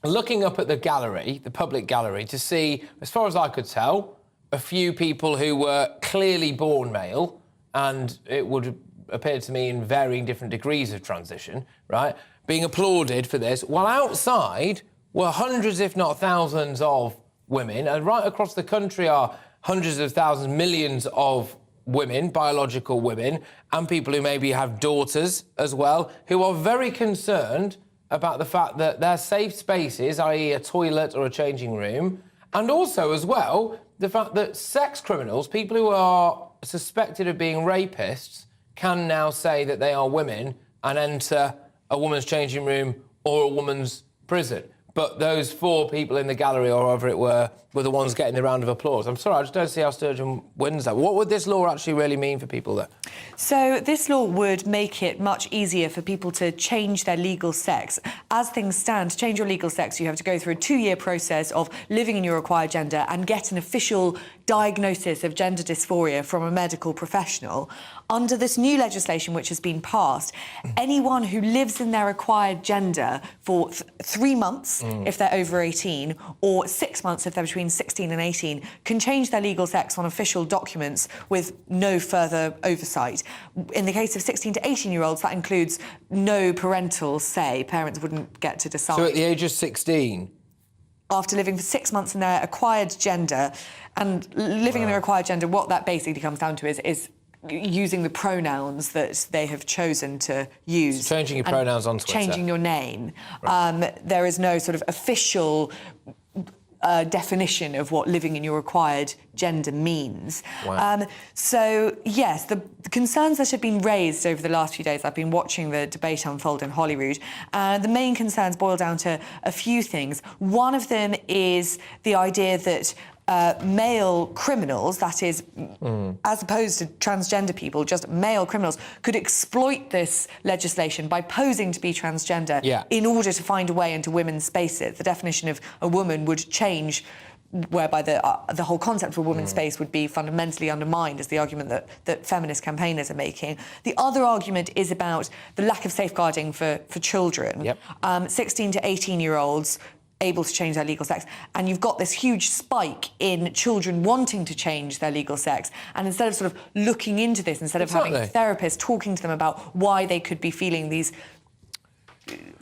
Looking up at the gallery, the public gallery, to see, as far as I could tell, a few people who were clearly born male, and it would appear to me in varying different degrees of transition, right, being applauded for this, while outside were hundreds, if not thousands, of women, and right across the country are hundreds of thousands, millions of women, biological women, and people who maybe have daughters as well, who are very concerned about the fact that their safe spaces, i.e. a toilet or a changing room, and also as well the fact that sex criminals, people who are suspected of being rapists, can now say that they are women and enter a woman's changing room or a woman's prison. But those 4 people in the gallery, or whoever it were the ones getting the round of applause. I'm sorry, I just don't see how Sturgeon wins that. What would this law actually really mean for people there? So this law would make it much easier for people to change their legal sex. As things stand, to change your legal sex, you have to go through a 2-year process of living in your acquired gender and get an official diagnosis of gender dysphoria from a medical professional. Under this new legislation which has been passed, anyone who lives in their acquired gender for 3 months if they're over 18, or 6 months if they're between 16 and 18, can change their legal sex on official documents with no further oversight. In the case of 16 to 18-year-olds, that includes no parental say. Parents wouldn't get to decide. So at the age of 16? After living for 6 months in their acquired gender, and living in their acquired gender, what that basically comes down to is using the pronouns that they have chosen to use. So changing your pronouns on Twitter. Changing your name. Right. There is no sort of official definition of what living in your acquired gender means. Wow. So, yes, the concerns that have been raised over the last few days, I've been watching the debate unfold in Holyrood, the main concerns boil down to a few things. One of them is the idea that male criminals, that is, as opposed to transgender people, just male criminals, could exploit this legislation by posing to be transgender in order to find a way into women's spaces. The definition of a woman would change, whereby the whole concept of a woman's space would be fundamentally undermined, is the argument that feminist campaigners are making. The other argument is about the lack of safeguarding for children. 16 to 18-year-olds able to change their legal sex, and you've got this huge spike in children wanting to change their legal sex, and instead of sort of looking into this, instead of having therapists talking to them about why they could be feeling these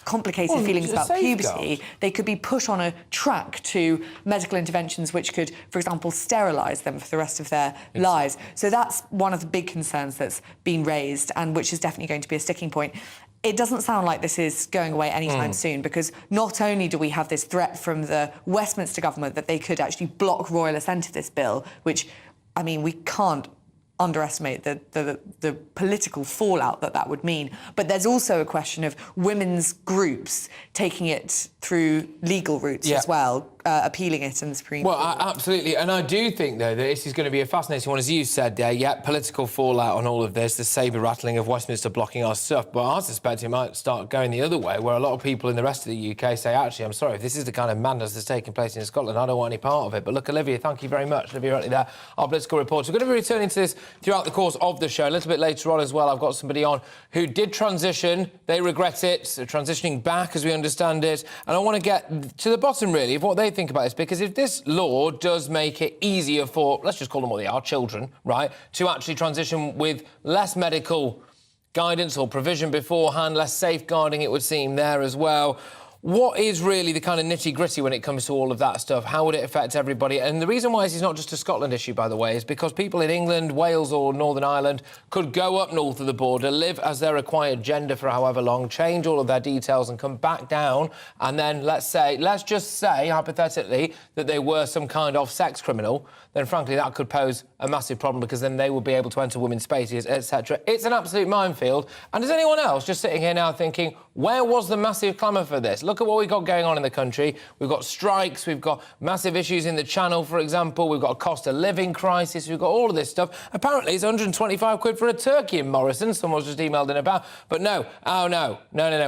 complicated feelings about puberty, they could be put on a track to medical interventions which could, for example, sterilise them for the rest of their lives. So that's one of the big concerns that's been raised, and which is definitely going to be a sticking point. It doesn't sound like this is going away anytime soon, because not only do we have this threat from the Westminster government that they could actually block royal assent to this bill, which, I mean, we can't underestimate the political fallout that would mean. But there's also a question of women's groups taking it through legal routes as well, appealing it in the Supreme Court. Well, absolutely. And I do think, though, that this is going to be a fascinating one, as you said there. Political fallout on all of this, the sabre rattling of Westminster blocking our stuff. But I suspect it might start going the other way, where a lot of people in the rest of the UK say, actually, I'm sorry, if this is the kind of madness that's taking place in Scotland, I don't want any part of it. But look, Olivia, thank you very much. Olivia Rutley there, our political reporter. We're going to be returning to this throughout the course of the show. A little bit later on as well, I've got somebody on who did transition. They regret it. They're transitioning back, as we understand it. And I want to get to the bottom, really, of what they think about this, because if this law does make it easier for, let's just call them what they are, children, right, to actually transition with less medical guidance or provision beforehand, less safeguarding, it would seem, there as well. What is really the kind of nitty-gritty when it comes to all of that stuff? How would it affect everybody? And the reason why this is not just a Scotland issue, by the way, is because people in England, Wales or Northern Ireland could go up north of the border, live as their acquired gender for however long, change all of their details and come back down, and then let's just say, hypothetically, that they were some kind of sex criminal, then frankly that could pose a massive problem, because then they would be able to enter women's spaces, etc. It's an absolute minefield. And is anyone else just sitting here now thinking, where was the massive clamour for this? Look at what we've got going on in the country. We've got strikes, we've got massive issues in the Channel, for example, we've got a cost of living crisis, we've got all of this stuff. Apparently it's 125 quid for a turkey in Morrison, someone's just emailed in about. But no,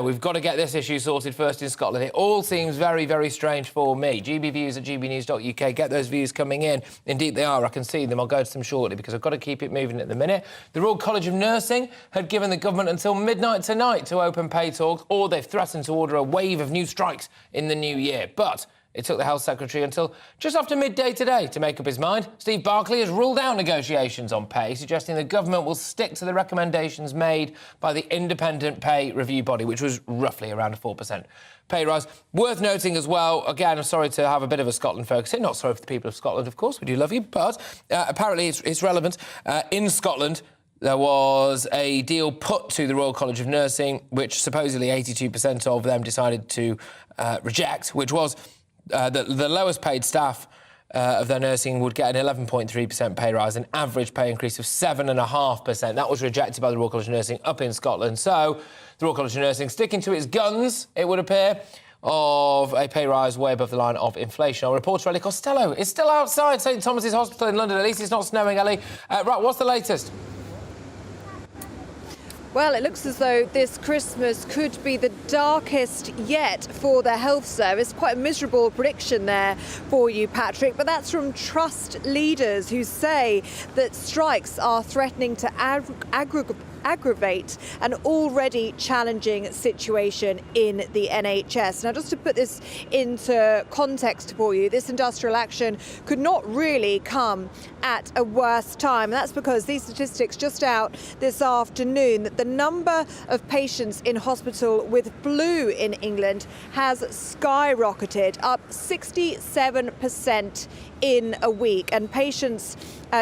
we've got to get this issue sorted first in Scotland. It all seems very, very strange for me. GBviews at gbnews.uk, get those views coming in. Indeed they are, I can see them, I'll go to them shortly, because I've got to keep it moving at the minute. The Royal College of Nursing had given the government until midnight tonight to open pay talks, or they've threatened to order a wave of new strikes in the new year. But It took the Health Secretary until just after midday today to make up his mind. Steve Barclay has ruled out negotiations on pay, suggesting the government will stick to the recommendations made by the independent pay review body, which was roughly around a 4% pay rise. Worth noting as well, again, I'm sorry to have a bit of a Scotland focus here, not sorry for the people of Scotland, of course, we do love you, but apparently it's relevant. In Scotland, there was a deal put to the Royal College of Nursing, which supposedly 82% of them decided to reject, which was the lowest paid staff of their nursing would get an 11.3% pay rise, an average pay increase of 7.5%. That was rejected by the Royal College of Nursing up in Scotland. So the Royal College of Nursing sticking to its guns, it would appear, of a pay rise way above the line of inflation. Our reporter Ellie Costello is still outside St Thomas's Hospital in London. At least it's not snowing, Ellie. Right, what's the latest? Well, it looks as though this Christmas could be the darkest yet for the health service. Quite a miserable prediction there for you, Patrick. But that's from trust leaders who say that strikes are threatening to aggravate an already challenging situation in the NHS. Now, just to put this into context for you, this industrial action could not really come at a worse time. And that's because these statistics just out this afternoon that the number of patients in hospital with flu in England has skyrocketed, up 67% in a week. And patients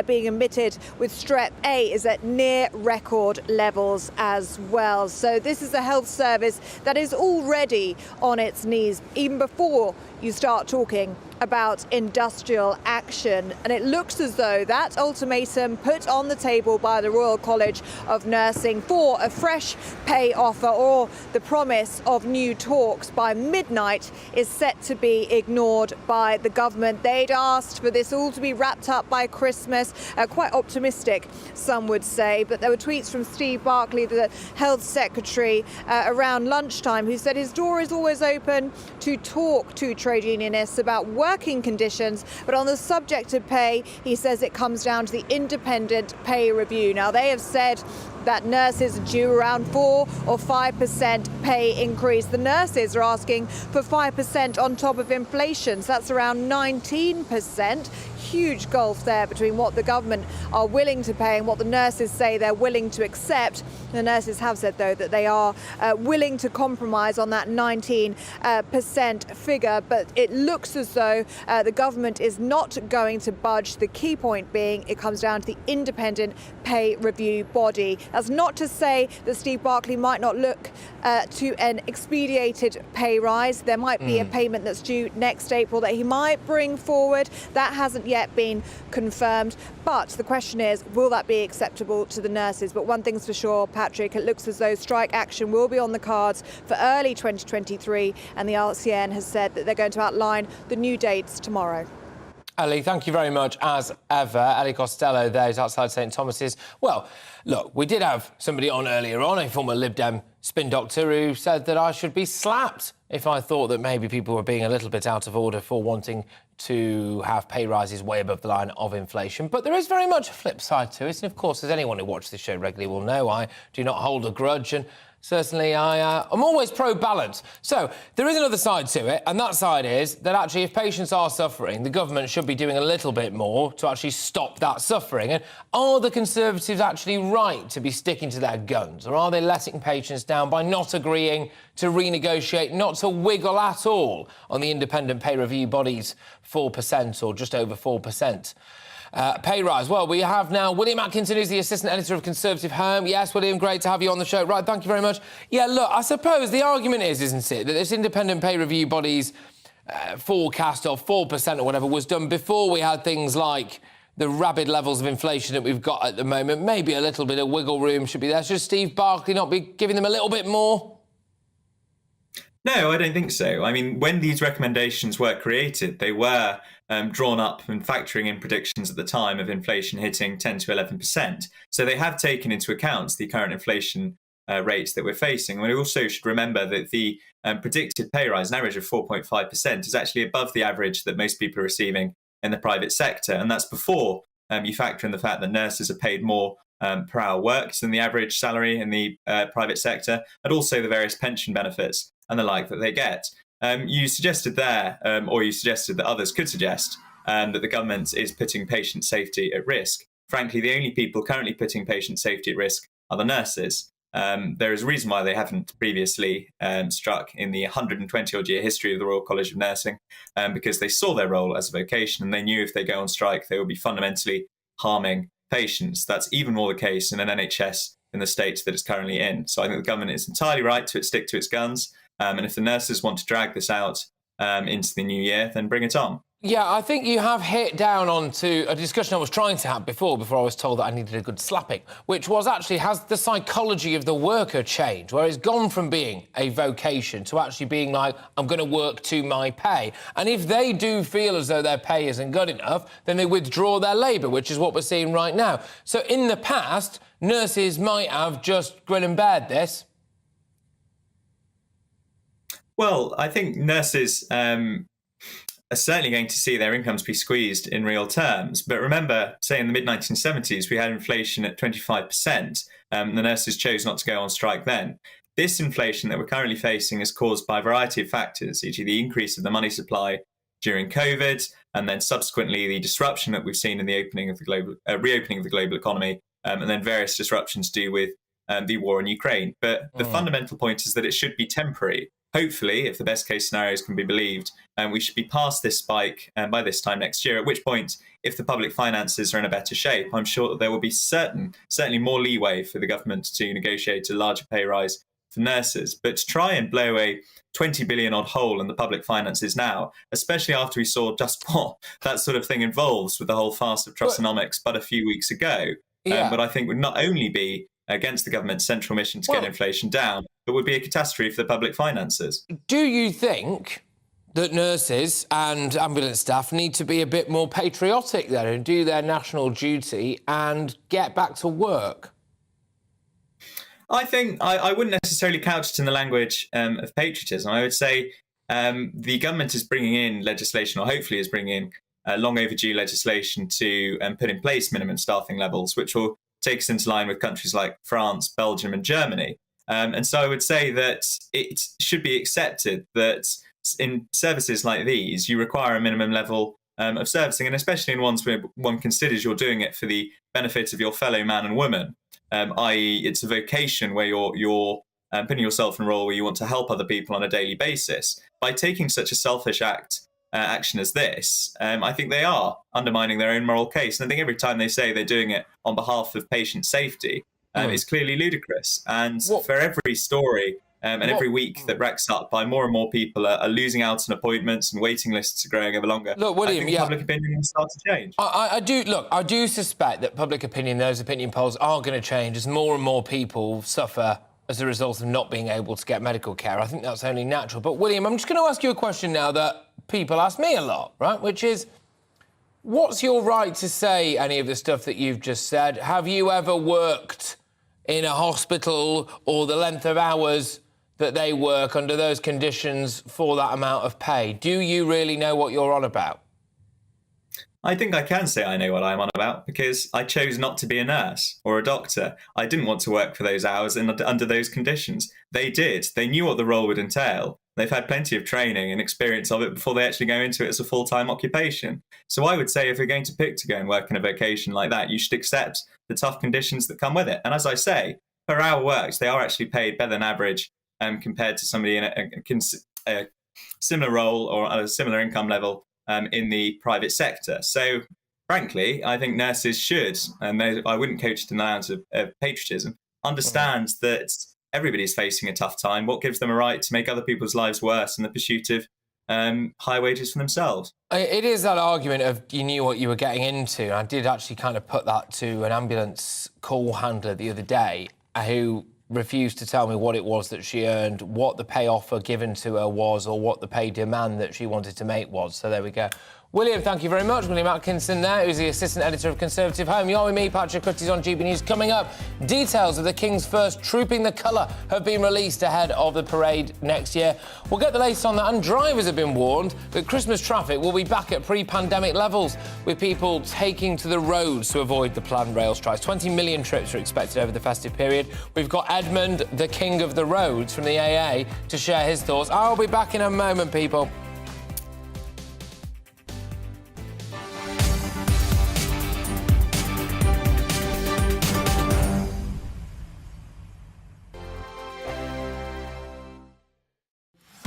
being admitted with strep A is at near record levels as well. So this is a health service that is already on its knees, even before you start talking about industrial action. And it looks as though that ultimatum put on the table by the Royal College of Nursing for a fresh pay offer or the promise of new talks by midnight is set to be ignored by the government. They'd asked for this all to be wrapped up by Christmas. Quite optimistic, some would say. But there were tweets from Steve Barclay, the Health Secretary, around lunchtime, who said his door is always open to talk to trade unionists about working conditions. But on the subject of pay, he says it comes down to the independent pay review. Now, they have said that nurses are due around 4 or 5% pay increase. The nurses are asking for 5% on top of inflation. So that's around 19%. Huge gulf there between what the government are willing to pay and what the nurses say they're willing to accept. The nurses have said, though, that they are willing to compromise on that 19% figure. But it looks as though the government is not going to budge. The key point being it comes down to the independent pay review body. That's not to say that Steve Barclay might not look to an expedited pay rise. There might be a payment that's due next April that he might bring forward. That hasn't yet been confirmed. But the question is, will that be acceptable to the nurses? But one thing's for sure, Patrick, it looks as though strike action will be on the cards for early 2023. And the RCN has said that they're going to outline the new dates tomorrow. Ellie, thank you very much, as ever. Ellie Costello there is outside St Thomas's. Well, look, we did have somebody on earlier on, a former Lib Dem spin doctor, who said that I should be slapped if I thought that maybe people were being a little bit out of order for wanting to have pay rises way above the line of inflation. But there is very much a flip side to it. And, of course, as anyone who watches this show regularly will know, I do not hold a grudge. And certainly, I'm always pro-balance. So there is another side to it, and that side is that actually if patients are suffering, the government should be doing a little bit more to actually stop that suffering. And are the Conservatives actually right to be sticking to their guns, or are they letting patients down by not agreeing to renegotiate, not to wiggle at all on the independent pay review body's 4% or just over 4%? Pay rise. Well, we have now William Atkinson, who's the assistant editor of Conservative Home. Yes, William, great to have you on the show. Right, thank you very much. Yeah, look, I suppose the argument is, isn't it, that this independent pay review body's forecast of 4% or whatever was done before we had things like the rabid levels of inflation that we've got at the moment. Maybe a little bit of wiggle room should be there. Should Steve Barclay not be giving them a little bit more? No, I don't think so. I mean, when these recommendations were created, they were drawn up and factoring in predictions at the time of inflation hitting 10 to 11%. So they have taken into account the current inflation rates that we're facing. And we also should remember that the predicted pay rise, an average of 4.5%, is actually above the average that most people are receiving in the private sector. And that's before you factor in the fact that nurses are paid more per hour worked than the average salary in the private sector, and also the various pension benefits and the like that they get. You suggested there, or you suggested that others could suggest, that the government is putting patient safety at risk. Frankly, the only people currently putting patient safety at risk are the nurses. There is a reason why they haven't previously struck in the 120-odd year history of the Royal College of Nursing, because they saw their role as a vocation and they knew if they go on strike, they would be fundamentally harming patients. That's even more the case in an NHS in the state that it's currently in. So I think the government is entirely right to stick to its guns. And if the nurses want to drag this out into the new year, then bring it on. Yeah, I think you have hit down onto a discussion I was trying to have before I was told that I needed a good slapping, which was actually, has the psychology of the worker changed, where it's gone from being a vocation to actually being like, I'm going to work to my pay. And if they do feel as though their pay isn't good enough, then they withdraw their labour, which is what we're seeing right now. So in the past, nurses might have just grin and bared this. Well, I think nurses are certainly going to see their incomes be squeezed in real terms. But remember, say in the mid-1970s, we had inflation at 25%. The nurses chose not to go on strike then. This inflation that we're currently facing is caused by a variety of factors, e.g. the increase of the money supply during COVID, and then subsequently the disruption that we've seen in the reopening of the global economy, and then various disruptions to do with the war in Ukraine. But the fundamental point is that it should be temporary. Hopefully, if the best case scenarios can be believed, we should be past this spike by this time next year, at which point, if the public finances are in a better shape, I'm sure that there will be certainly more leeway for the government to negotiate a larger pay rise for nurses. But to try and blow a 20 billion odd hole in the public finances now, especially after we saw just what that sort of thing involves with the whole farce of Trussonomics but a few weeks ago, but I think would not only be against the government's central mission to get inflation down, but would be a catastrophe for the public finances. Do you think that nurses and ambulance staff need to be a bit more patriotic then and do their national duty and get back to work? I think I wouldn't necessarily couch it in the language of patriotism. I would say the government is bringing in legislation, or hopefully is bringing in long overdue legislation to put in place minimum staffing levels, which will take us into line with countries like France, Belgium and Germany. And so I would say that it should be accepted that in services like these, you require a minimum level of servicing, and especially in ones where one considers you're doing it for the benefit of your fellow man and woman, i.e. it's a vocation where you're putting yourself in a role where you want to help other people on a daily basis. By taking such a selfish action as this, I think they are undermining their own moral case. And I think every time they say they're doing it on behalf of patient safety, it's clearly ludicrous. And for every story and every week that racks up by more and more people are losing out on appointments and waiting lists are growing ever longer, look, William, I think public opinion will start to change. I do suspect that public opinion, those opinion polls are going to change as more and more people suffer as a result of not being able to get medical care. I think that's only natural. But William, I'm just going to ask you a question now that people ask me a lot, right? Which is, what's your right to say any of the stuff that you've just said? Have you ever worked in a hospital or the length of hours that they work under those conditions for that amount of pay? Do you really know what you're on about? I think I can say I know what I'm on about because I chose not to be a nurse or a doctor. I didn't want to work for those hours and under those conditions. They did. They knew what the role would entail. They've had plenty of training and experience of it before they actually go into it as a full-time occupation. So I would say if you're going to pick to go and work in a vocation like that, you should accept the tough conditions that come with it. And as I say, per hour worked, they are actually paid better than average compared to somebody in a similar role or at a similar income level in the private sector. So, frankly, I think nurses should, and I wouldn't coach it in the lines of patriotism, understand that everybody's facing a tough time. What gives them a right to make other people's lives worse in the pursuit of high wages for themselves? It is that argument of you knew what you were getting into. I did actually kind of put that to an ambulance call handler the other day who refused to tell me what it was that she earned, what the pay offer given to her was, or what the pay demand that she wanted to make was. So there we go. William, thank you very much. William Atkinson there, who's the assistant editor of Conservative Home. You're with me, Patrick Christys, on GB News. Coming up, details of the King's first Trooping the Colour have been released ahead of the parade next year. We'll get the latest on that, and drivers have been warned that Christmas traffic will be back at pre-pandemic levels, with people taking to the roads to avoid the planned rail strikes. 20 million trips are expected over the festive period. We've got Edmund, the King of the Roads, from the AA, to share his thoughts. I'll be back in a moment, people.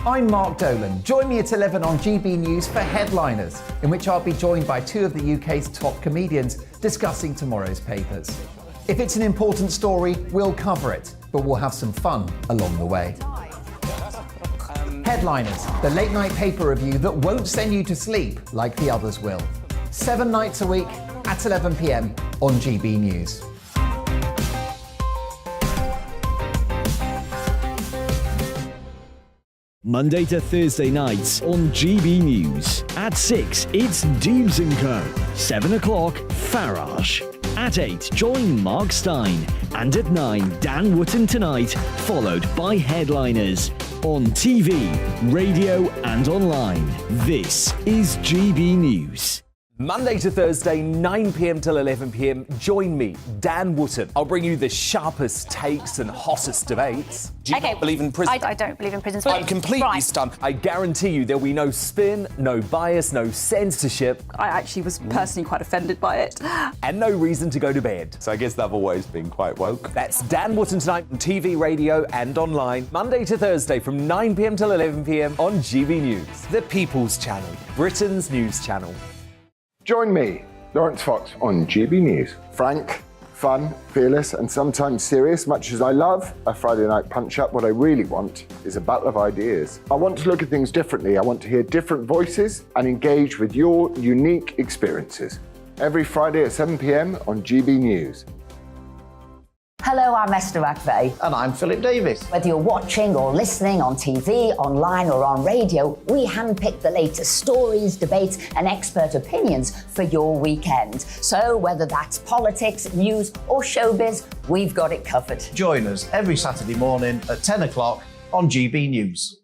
I'm Mark Dolan. Join me at 11 on GB News for Headliners, in which I'll be joined by two of the UK's top comedians discussing tomorrow's papers. If it's an important story, we'll cover it, but we'll have some fun along the way. Headliners, the late-night paper review that won't send you to sleep like the others will. 7 nights a week at 11 p.m. on GB News. Monday to Thursday nights on GB News. At 6, it's Deebs & Co. 7 o'clock, Farage. At 8, join Mark Stein. And at 9, Dan Wootton Tonight, followed by Headliners. On TV, radio and online. This is GB News. Monday to Thursday, 9 p.m. till 11 p.m. Join me, Dan Wootton. I'll bring you the sharpest takes and hottest debates. Do you not believe in prison? I don't believe in prison. I'm completely stunned. I guarantee you there'll be no spin, no bias, no censorship. I actually was personally quite offended by it. And no reason to go to bed. So I guess they've always been quite woke. That's Dan Wootton Tonight on TV, radio and online. Monday to Thursday from 9 p.m. till 11 p.m. on GB News. The People's Channel, Britain's news channel. Join me, Lawrence Fox, on GB News. Frank, fun, fearless, and sometimes serious. Much as I love a Friday night punch-up, what I really want is a battle of ideas. I want to look at things differently. I want to hear different voices and engage with your unique experiences. Every Friday at 7 p.m. on GB News. Hello, I'm Esther McVeigh. And I'm Philip Davis. Whether you're watching or listening on TV, online or on radio, we handpick the latest stories, debates and expert opinions for your weekend. So whether that's politics, news or showbiz, we've got it covered. Join us every Saturday morning at 10 o'clock on GB News.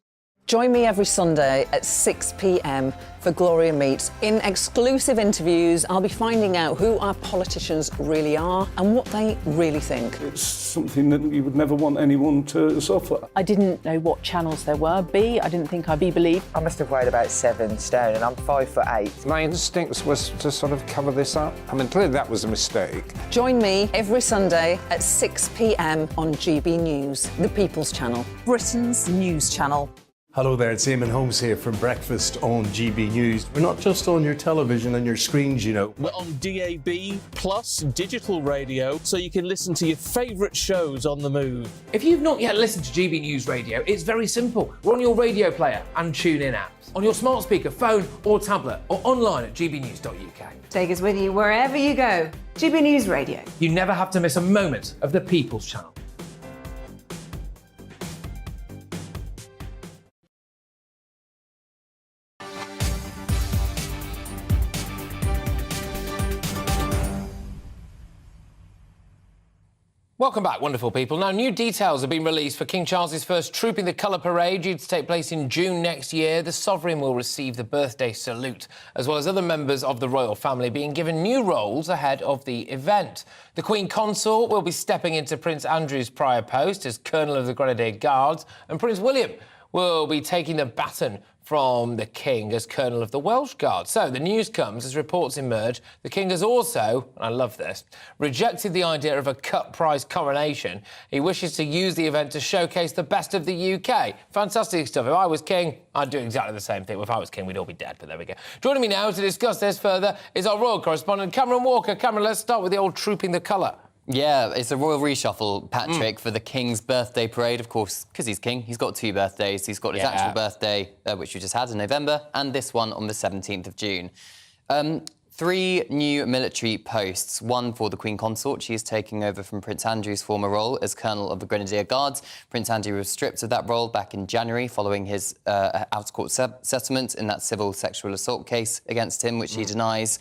Join me every Sunday at 6 p.m. for Gloria Meets. In exclusive interviews, I'll be finding out who our politicians really are and what they really think. It's something that you would never want anyone to suffer. I didn't know what channels there were. I didn't think I'd be believed. I must have weighed about 7 stone and I'm 5'8". My instincts was to sort of cover this up. I mean, clearly that was a mistake. Join me every Sunday at 6 p.m. on GB News, the People's Channel, Britain's news channel. Hello there, it's Eamon Holmes here from Breakfast on GB News. We're not just on your television and your screens, you know. We're on DAB plus digital radio, so you can listen to your favourite shows on the move. If you've not yet listened to GB News Radio, it's very simple. We're on your radio player and TuneIn apps, on your smart speaker, phone or tablet, or online at gbnews.uk. Take us with you wherever you go. GB News Radio. You never have to miss a moment of the People's Channel. Welcome back, wonderful people. Now, new details have been released for King Charles's first Trooping the Colour parade, due to take place in June next year. The Sovereign will receive the birthday salute, as well as other members of the royal family being given new roles ahead of the event. The Queen Consort will be stepping into Prince Andrew's prior post as Colonel of the Grenadier Guards, and Prince William will be taking the baton from the King as Colonel of the Welsh Guards. So the news comes as reports emerge. The King has also, and I love this, rejected the idea of a cut-price coronation. He wishes to use the event to showcase the best of the UK. Fantastic stuff. If I was King, I'd do exactly the same thing. If I was King, we'd all be dead, but there we go. Joining me now to discuss this further is our royal correspondent, Cameron Walker. Cameron, let's start with the old Trooping the Colour. Yeah, it's a royal reshuffle, Patrick, for the King's birthday parade. Of course, because he's King, he's got 2 birthdays. He's got his actual birthday, which we just had in November, and this one on the 17th of June. 3 new military posts, one for the Queen Consort. She is taking over from Prince Andrew's former role as Colonel of the Grenadier Guards. Prince Andrew was stripped of that role back in January following his out-of-court settlement in that civil sexual assault case against him, which he denies.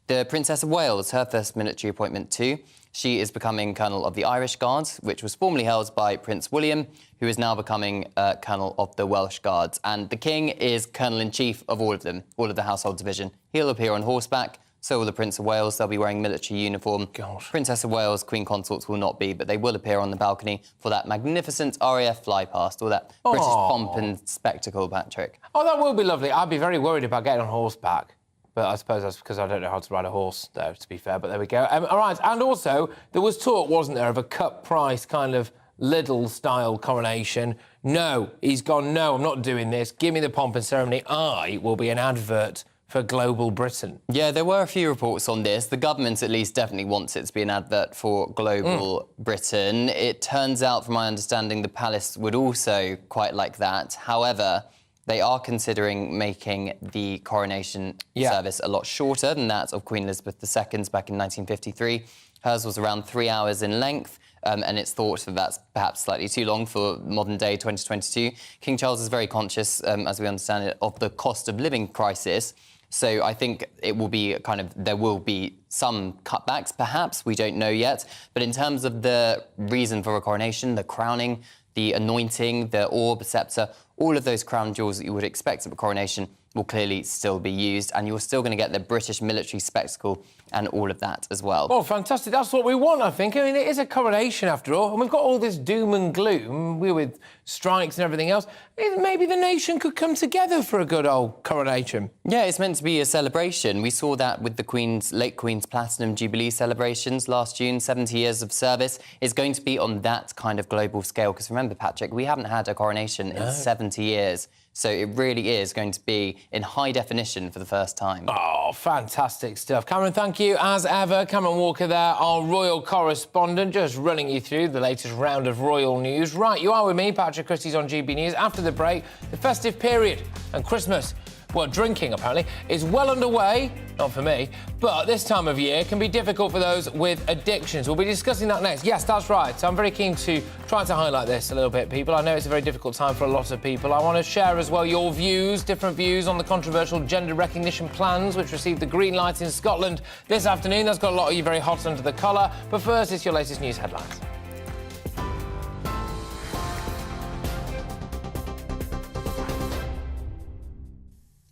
The Princess of Wales, her first military appointment too. She is becoming Colonel of the Irish Guards, which was formerly held by Prince William, who is now becoming Colonel of the Welsh Guards. And the King is Colonel-in-Chief of all of them, all of the Household Division. He'll appear on horseback, so will the Prince of Wales. They'll be wearing military uniform. Princess of Wales, Queen Consorts will not be, but they will appear on the balcony for that magnificent RAF flypast, all that British pomp and spectacle, Patrick. Oh, that will be lovely. I'd be very worried about getting on horseback. But I suppose that's because I don't know how to ride a horse, though, to be fair. But there we go. All right, and also, there was talk, wasn't there, of a cut-price kind of Lidl-style coronation. No, he's gone, no, I'm not doing this. Give me the pomp and ceremony. I will be an advert for Global Britain. Yeah, there were a few reports on this. The government, at least, definitely wants it to be an advert for Global Britain. It turns out, from my understanding, the palace would also quite like that. However, they are considering making the coronation service a lot shorter than that of Queen Elizabeth II's back in 1953. Hers was around 3 hours in length, and it's thought that that's perhaps slightly too long for modern-day 2022. King Charles is very conscious, as we understand it, of the cost of living crisis. So I think it will be there will be some cutbacks, perhaps, we don't know yet. But in terms of the reason for a coronation, the crowning, the anointing, the orb, sceptre, all of those crown jewels that you would expect at a coronation will clearly still be used, and you're still going to get the British military spectacle and all of that as well. Oh, fantastic. That's what we want, I think. I mean, it is a coronation, after all, and we've got all this doom and gloom, with strikes and everything else. Maybe the nation could come together for a good old coronation. Yeah, it's meant to be a celebration. We saw that with the late Queen's Platinum Jubilee celebrations last June, 70 years of service. It's going to be on that kind of global scale, because remember, Patrick, we haven't had a coronation in 70 years. So it really is going to be in high definition for the first time. Oh, fantastic stuff. Cameron, thank you, as ever. Cameron Walker there, our royal correspondent, just running you through the latest round of royal news. Right, you are with me, Patrick Christys, on GB News. After the break, the festive period and Christmas, well, drinking, apparently, is well underway. Not for me. But this time of year can be difficult for those with addictions. We'll be discussing that next. Yes, that's right. So I'm very keen to try to highlight this a little bit, people. I know it's a very difficult time for a lot of people. I want to share as well your views, different views on the controversial gender recognition plans which received the green light in Scotland this afternoon. That's got a lot of you very hot under the collar. But first, it's your latest news headlines.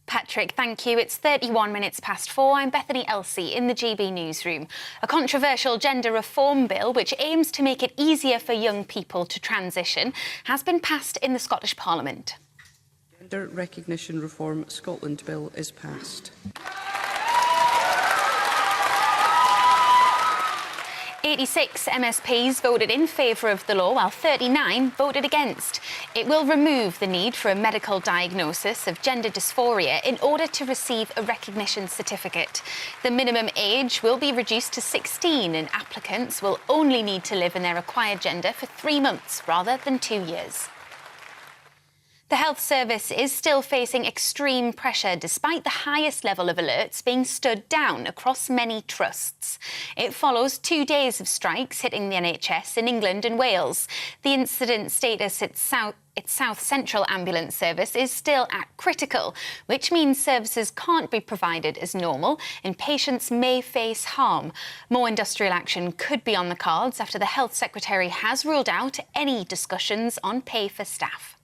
Patrick, thank you. It's 31 minutes past 4. I'm Bethany Elsey in the GB newsroom. A controversial gender reform bill which aims to make it easier for young people to transition has been passed in the Scottish Parliament. Gender Recognition Reform Scotland Bill is passed. 86 MSPs voted in favour of the law, while 39 voted against. It will remove the need for a medical diagnosis of gender dysphoria in order to receive a recognition certificate. The minimum age will be reduced to 16, and applicants will only need to live in their acquired gender for 3 months rather than 2 years. The health service is still facing extreme pressure despite the highest level of alerts being stood down across many trusts. It follows 2 days of strikes hitting the NHS in England and Wales. The incident status at South Central Ambulance Service is still at critical, which means services can't be provided as normal and patients may face harm. More industrial action could be on the cards after the Health Secretary has ruled out any discussions on pay for staff.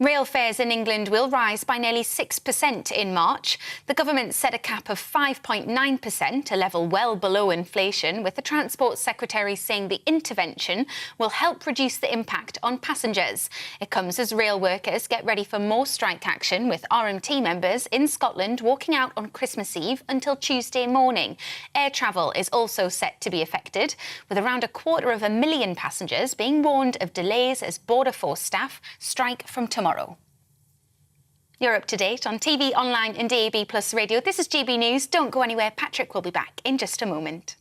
Rail fares in England will rise by nearly 6% in March. The government set a cap of 5.9%, a level well below inflation, with the Transport Secretary saying the intervention will help reduce the impact on passengers. It comes as rail workers get ready for more strike action, with RMT members in Scotland walking out on Christmas Eve until Tuesday morning. Air travel is also set to be affected, with around 250,000 passengers being warned of delays as Border Force staff strike from tomorrow. You're up to date on TV, online and DAB+ radio. This is GB News. Don't go anywhere. Patrick will be back in just a moment.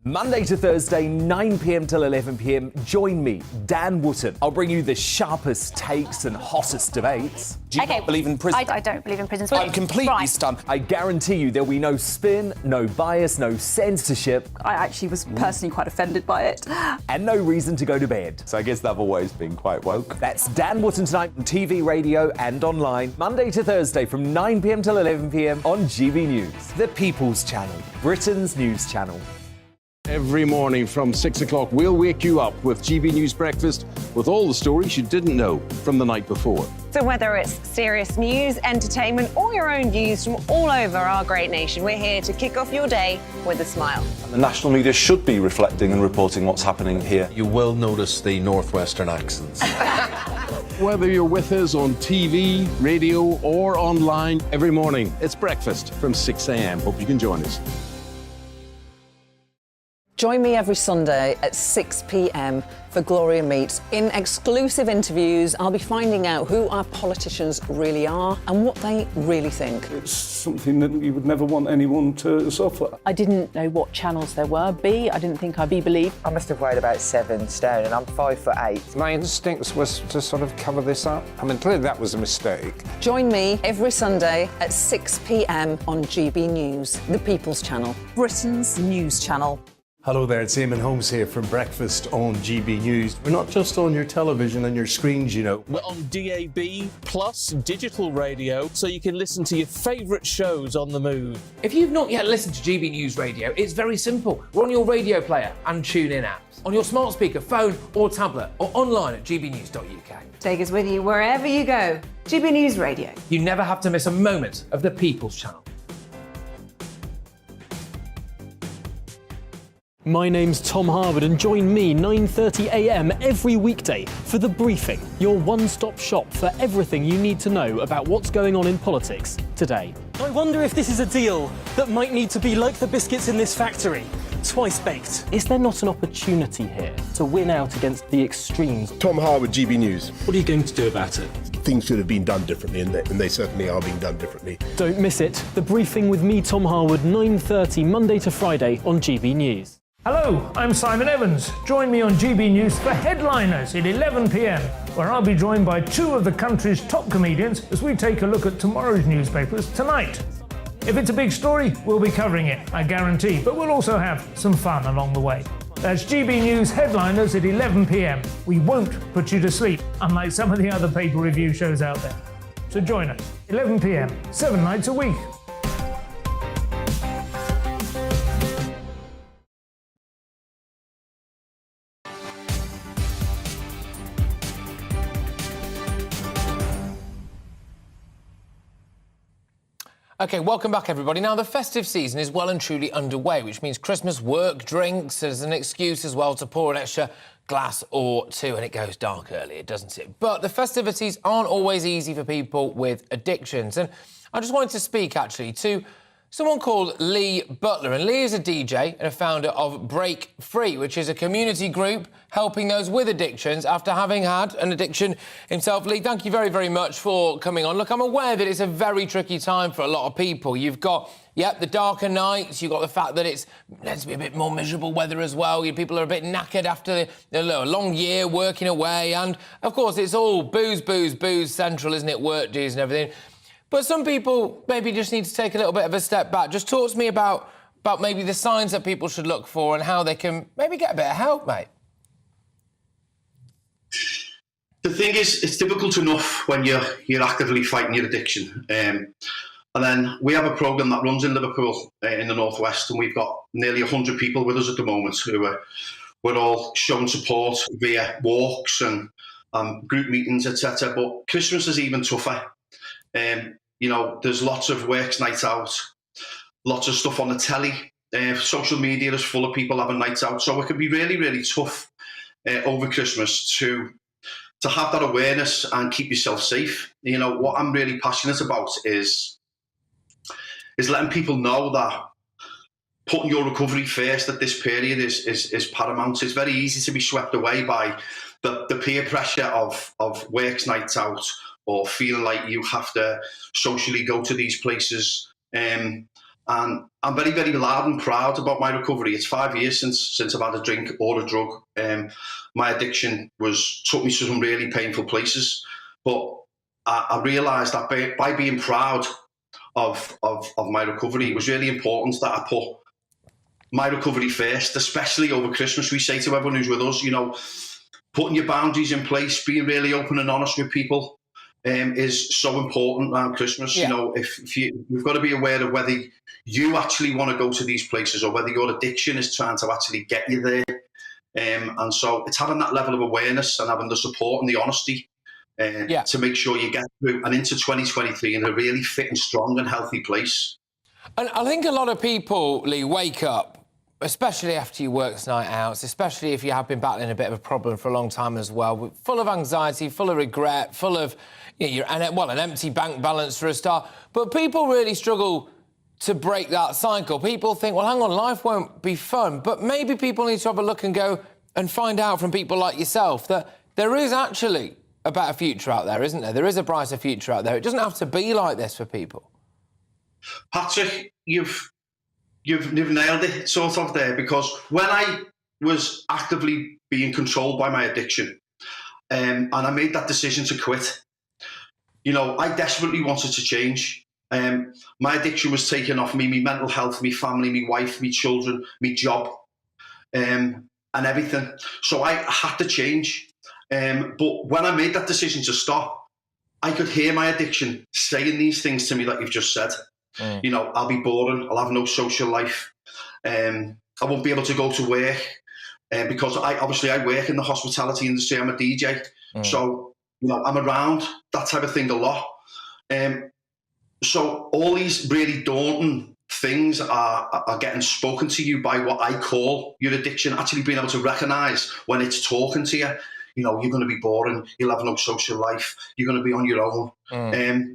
Monday to Thursday, 9 p.m. till 11 p.m. Join me, Dan Wootton. I'll bring you the sharpest takes and hottest debates. Do you not believe in prison? I don't believe in prison. I'm completely stunned. I guarantee you there'll be no spin, no bias, no censorship. I actually was personally quite offended by it. And no reason to go to bed. So I guess they've always been quite woke. That's Dan Wootton tonight on TV, radio and online. Monday to Thursday from 9 p.m. till 11 p.m. on GB News. The People's Channel, Britain's news channel. Every morning from 6 o'clock, we'll wake you up with GB News Breakfast with all the stories you didn't know from the night before. So whether it's serious news, entertainment, or your own views from all over our great nation, we're here to kick off your day with a smile. The national media should be reflecting and reporting what's happening here. You will notice the northwestern accents. Whether you're with us on TV, radio, or online, every morning, it's breakfast from 6 a.m. Hope you can join us. Join me every Sunday at 6 p.m. for Gloria Meets. In exclusive interviews, I'll be finding out who our politicians really are and what they really think. It's something that you would never want anyone to suffer. I didn't know what channels there were. I didn't think I'd be believed. I must have weighed about 7 stone and I'm 5'8". My instincts was to sort of cover this up. I mean, clearly that was a mistake. Join me every Sunday at 6 p.m. on GB News, the People's Channel, Britain's news channel. Hello there, it's Eamon Holmes here from Breakfast on GB News. We're not just on your television and your screens, you know. We're on DAB plus digital radio, so you can listen to your favourite shows on the move. If you've not yet listened to GB News Radio, it's very simple. We're on your radio player and tune-in apps, on your smart speaker, phone or tablet, or online at gbnews.uk. Take us with you wherever you go. GB News Radio. You never have to miss a moment of the People's Channel. My name's Tom Harwood and join me 9:30 a.m. every weekday for The Briefing, your one-stop shop for everything you need to know about what's going on in politics today. I wonder if this is a deal that might need to be like the biscuits in this factory, twice baked. Is there not an opportunity here to win out against the extremes? Tom Harwood, GB News. What are you going to do about it? Things should have been done differently, and they certainly are being done differently. Don't miss it. The Briefing with me, Tom Harwood, 9:30 Monday to Friday on GB News. Hello, I'm Simon Evans. Join me on GB News for Headliners at 11 p.m, where I'll be joined by two of the country's top comedians as we take a look at tomorrow's newspapers tonight. If it's a big story, we'll be covering it, I guarantee, but we'll also have some fun along the way. That's GB News Headliners at 11 p.m. We won't put you to sleep, unlike some of the other paper review shows out there. So join us, 11 p.m, 7 nights a week. OK, welcome back, everybody. Now, the festive season is well and truly underway, which means Christmas work, drinks, as an excuse as well to pour an extra glass or two, and it goes dark early, doesn't it? But the festivities aren't always easy for people with addictions. And I just wanted to speak, actually, to someone called Lee Butler. And Lee is a DJ and a founder of Break Free, which is a community group helping those with addictions after having had an addiction himself. Lee, thank you very, very much for coming on. Look, I'm aware that it's a very tricky time for a lot of people. You've got, the darker nights. You've got the fact that it's meant to be a bit more miserable weather as well. People are a bit knackered after a long year working away. And, of course, it's all booze, booze, booze central, isn't it? Work dues and everything. But some people maybe just need to take a little bit of a step back. Just talk to me about maybe the signs that people should look for and how they can maybe get a bit of help, mate. The thing is, it's difficult enough when you're actively fighting your addiction. And then we have a programme that runs in Liverpool in the northwest, and we've got nearly 100 people with us at the moment who we're all showing support via walks and group meetings, etc. But Christmas is even tougher. There's lots of works nights out, lots of stuff on the telly. Social media is full of people having nights out. So it can be really, really tough over Christmas to have that awareness and keep yourself safe. What I'm really passionate about is letting people know that putting your recovery first at this period is paramount. It's very easy to be swept away by the peer pressure of works nights out, or feeling like you have to socially go to these places. And And I'm very, very loud and proud about my recovery. It's 5 years since I've had a drink or a drug. My addiction took me to some really painful places. But I realised that by being proud of my recovery, it was really important that I put my recovery first, especially over Christmas. We say to everyone who's with us, you know, putting your boundaries in place, being really open and honest with people is so important around Christmas. You know, you've got to be aware of whether you actually want to go to these places or whether your addiction is trying to actually get you there. And so it's having that level of awareness and having the support and the honesty to make sure you get through and into 2023 in a really fit and strong and healthy place. And I think a lot of people, Lee, wake up, especially after you work night outs, especially if you have been battling a bit of a problem for a long time as well, full of anxiety, full of regret, full of, an empty bank balance for a start. But people really struggle to break that cycle. People think, well, hang on, life won't be fun. But maybe people need to have a look and go and find out from people like yourself that there is actually a better future out there, isn't there? There is a brighter future out there. It doesn't have to be like this for people. Patrick, you've nailed it sort of there, because when I was actively being controlled by my addiction and I made that decision to quit, you know, I desperately wanted to change. My addiction was taking off me, my mental health, my family, my wife, my children, my job, and everything. So I had to change. But when I made that decision to stop, I could hear my addiction saying these things to me like you've just said. You know, I'll be boring, I'll have no social life, I won't be able to go to work because I work in the hospitality industry, I'm a DJ. So, you know, I'm around that type of thing a lot. So all these really daunting things are getting spoken to you by what I call your addiction, actually being able to recognise when it's talking to you. You know, you're going to be boring, you'll have no social life, you're going to be on your own.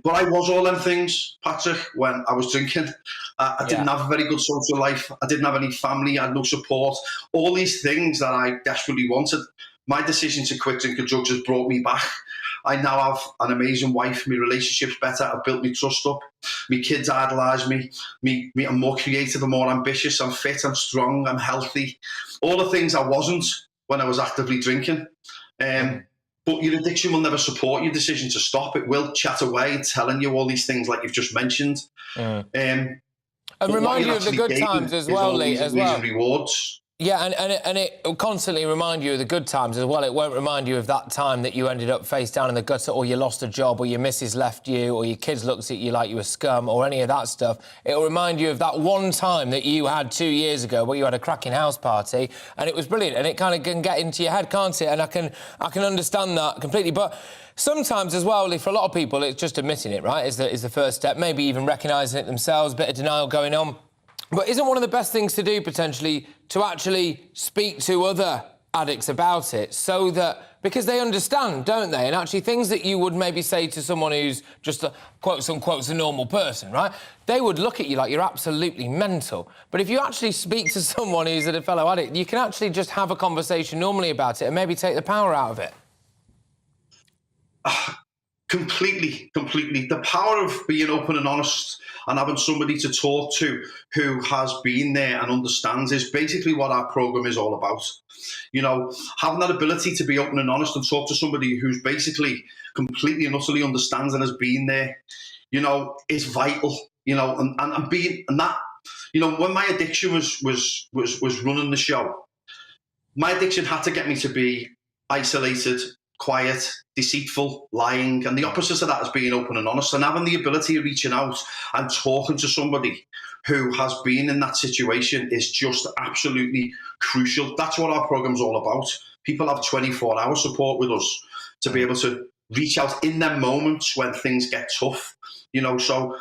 But I was all them things, Patrick, when I was drinking. I didn't have a very good social life. I didn't have any family. I had no support. All these things that I desperately wanted. My decision to quit drinking drugs has brought me back. I now have an amazing wife. My relationship's better. I've built my trust up. My kids idolise me. I'm more creative. I'm more ambitious. I'm fit. I'm strong. I'm healthy. All the things I wasn't when I was actively drinking. But your addiction will never support your decision to stop. It will chat away, telling you all these things like you've just mentioned. And remind you of the good times as well, Lee, as well. Rewards. Yeah, and it will constantly remind you of the good times as well. It won't remind you of that time that you ended up face down in the gutter, or you lost a job, or your missus left you, or your kids looked at you like you were scum, or any of that stuff. It'll remind you of that one time that you had 2 years ago where you had a cracking house party, and it was brilliant. And it kind of can get into your head, can't it? And I can understand that completely. But sometimes as well, Lee, for a lot of people, it's just admitting it, right, is the first step. Maybe even recognising it themselves, a bit of denial going on. But isn't one of the best things to do, potentially, to actually speak to other addicts about it, so that, because they understand, don't they? And actually things that you would maybe say to someone who's just, quotes unquote, a normal person, right? They would look at you like you're absolutely mental. But if you actually speak to someone who's a fellow addict, you can actually just have a conversation normally about it and maybe take the power out of it. Completely. The power of being open and honest and having somebody to talk to who has been there and understands is basically what our programme is all about. You know, having that ability to be open and honest and talk to somebody who's basically completely and utterly understands and has been there, you know, is vital. You know, and being, and that, you know, when my addiction was running the show, my addiction had to get me to be isolated, quiet, deceitful, lying, and the opposite of that is being open and honest, and having the ability of reaching out and talking to somebody who has been in that situation is just absolutely crucial. That's what our program's all about. People have 24-hour support with us to be able to reach out in them moments when things get tough, you know. So,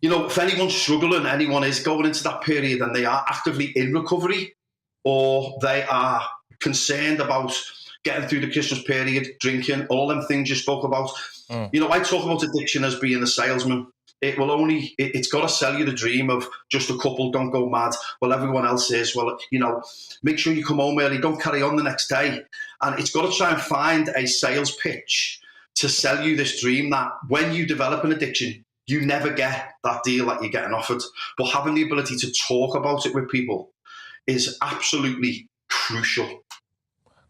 you know, if anyone's struggling, anyone is going into that period and they are actively in recovery, or they are concerned about getting through the Christmas period, drinking, all them things you spoke about. You know, I talk about addiction as being a salesman. It's got to sell you the dream of just a couple, don't go mad. Well, everyone else is. Well, you know, make sure you come home early, don't carry on the next day. And it's got to try and find a sales pitch to sell you this dream that when you develop an addiction, you never get that deal that you're getting offered. But having the ability to talk about it with people is absolutely crucial.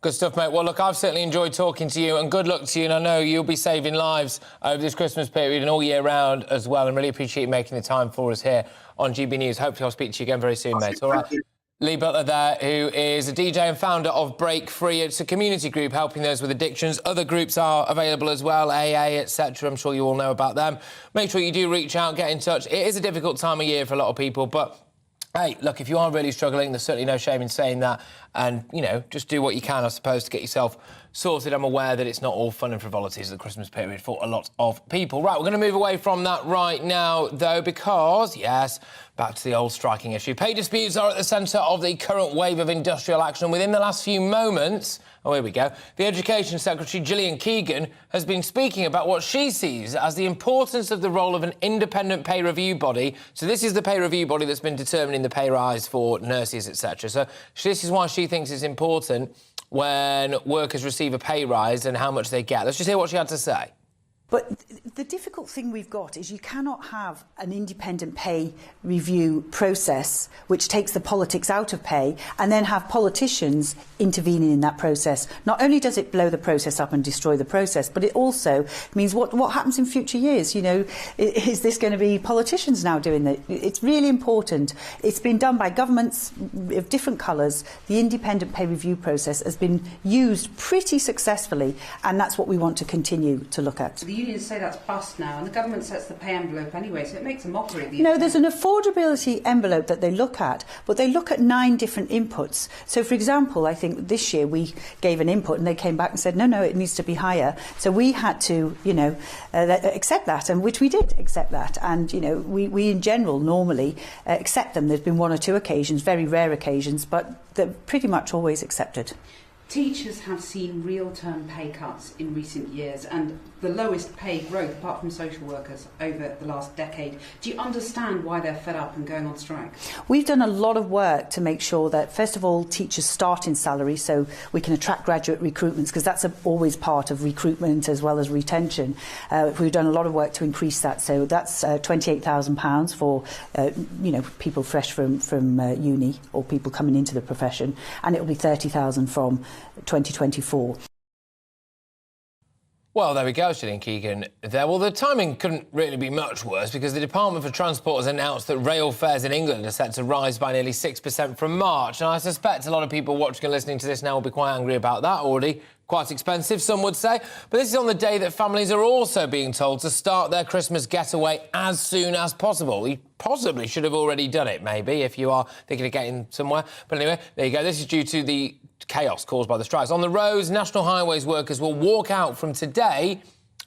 Good stuff, mate. Well, look, I've certainly enjoyed talking to you, and good luck to you. And I know you'll be saving lives over this Christmas period and all year round as well. And really appreciate you making the time for us here on GB News. Hopefully I'll speak to you again very soon, mate. All right. Lee Butler there, who is a DJ and founder of Break Free. It's a community group helping those with addictions. Other groups are available as well, AA, etc. I'm sure you all know about them. Make sure you do reach out, get in touch. It is a difficult time of year for a lot of people, but hey, look, if you are really struggling, there's certainly no shame in saying that. And, you know, just do what you can, I suppose, to get yourself sorted. I'm aware that it's not all fun and frivolities at the Christmas period for a lot of people. Right, we're going to move away from that right now, though, because, yes, back to the old striking issue. Pay disputes are at the centre of the current wave of industrial action. Within the last few moments, oh, here we go, the Education Secretary, Gillian Keegan, has been speaking about what she sees as the importance of the role of an independent pay review body. So this is the pay review body that's been determining the pay rise for nurses, etc. So this is why she thinks it's important when workers receive a pay rise and how much they get. Let's just hear what she had to say. But the difficult thing we've got is you cannot have an independent pay review process which takes the politics out of pay and then have politicians intervening in that process. Not only does it blow the process up and destroy the process, but it also means what happens in future years. You know, is this going to be politicians now doing that? It's really important. It's been done by governments of different colours. The independent pay review process has been used pretty successfully, and that's what we want to continue to look at. The unions say that's bust now, and the government sets the pay envelope anyway, so it makes a mockery of the No, there's an affordability envelope that they look at, but they look at 9 different inputs. So, for example, I think this year we gave an input and they came back and said, no, it needs to be higher. So we had to, you know, accept that, and which we did accept that. And, you know, we in general normally accept them. There's been 1 or 2 occasions, very rare occasions, but they're pretty much always accepted. Teachers have seen real-term pay cuts in recent years and the lowest pay growth, apart from social workers, over the last decade. Do you understand why they're fed up and going on strike? We've done a lot of work to make sure that, first of all, teachers start in salary so we can attract graduate recruitments, because that's always part of recruitment as well as retention. We've done a lot of work to increase that. So that's £28,000 for, you know, people fresh from uni or people coming into the profession, and it'll be £30,000 from 2024. Well, there we go, Gillian Keegan there. Well, the timing couldn't really be much worse because the Department for Transport has announced that rail fares in England are set to rise by nearly 6% from March. And I suspect a lot of people watching and listening to this now will be quite angry about that already. Quite expensive, some would say. But this is on the day that families are also being told to start their Christmas getaway as soon as possible. You possibly should have already done it, maybe, if you are thinking of getting somewhere. But anyway, there you go. This is due to the chaos caused by the strikes. On the roads, National Highways workers will walk out from today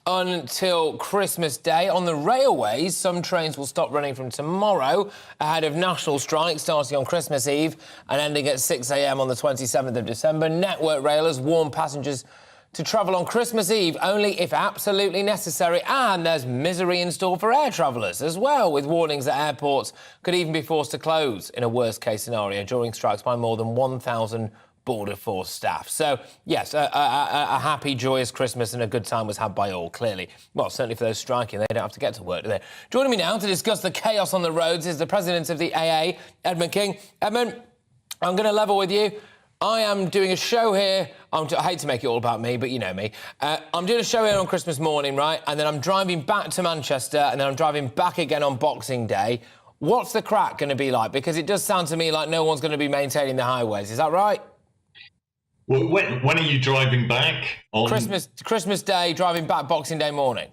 until Christmas Day. On the railways, some trains will stop running from tomorrow ahead of national strike starting on Christmas Eve and ending at 6 a.m. on the 27th of December. Network Railers warn passengers to travel on Christmas Eve only if absolutely necessary, and there's misery in store for air travellers as well, with warnings that airports could even be forced to close in a worst-case scenario during strikes by more than 1,000 Border Force staff. So, yes, a happy, joyous Christmas and a good time was had by all, clearly. Well, certainly for those striking, they don't have to get to work, do they? Joining me now to discuss the chaos on the roads is the president of the AA, Edmund King. Edmund, I'm going to level with you. I am doing a show here. I hate to make it all about me, but you know me. I'm doing a show here on Christmas morning, right? And then I'm driving back to Manchester, and then I'm driving back again on Boxing Day. What's the crack going to be like? Because it does sound to me like no one's going to be maintaining the highways. Is that right? Well, when are you driving back? On Christmas Day, driving back Boxing Day morning.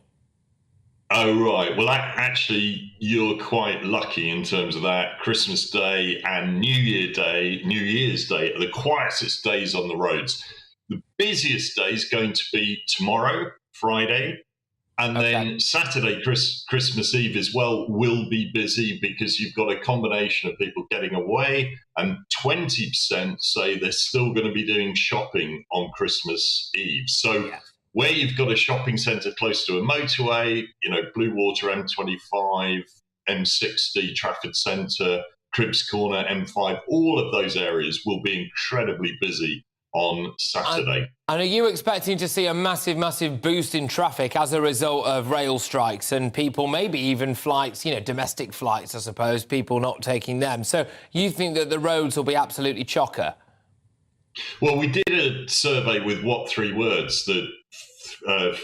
Oh, right. Well, actually, you're quite lucky in terms of that. Christmas Day and New Year's Day are the quietest days on the roads. The busiest day is going to be tomorrow, Friday, and then Saturday, Christmas Eve as well, will be busy because you've got a combination of people getting away, and 20% say they're still going to be doing shopping on Christmas Eve. So where you've got a shopping centre close to a motorway, you know, Blue Water, M25, M60, Trafford Centre, Cribs Corner, M5, all of those areas will be incredibly busy on Saturday. And are you expecting to see a massive, massive boost in traffic as a result of rail strikes and people, maybe even flights, you know, domestic flights, I suppose, people not taking them? So you think that the roads will be absolutely chocker? Well, we did a survey with What Three Words, the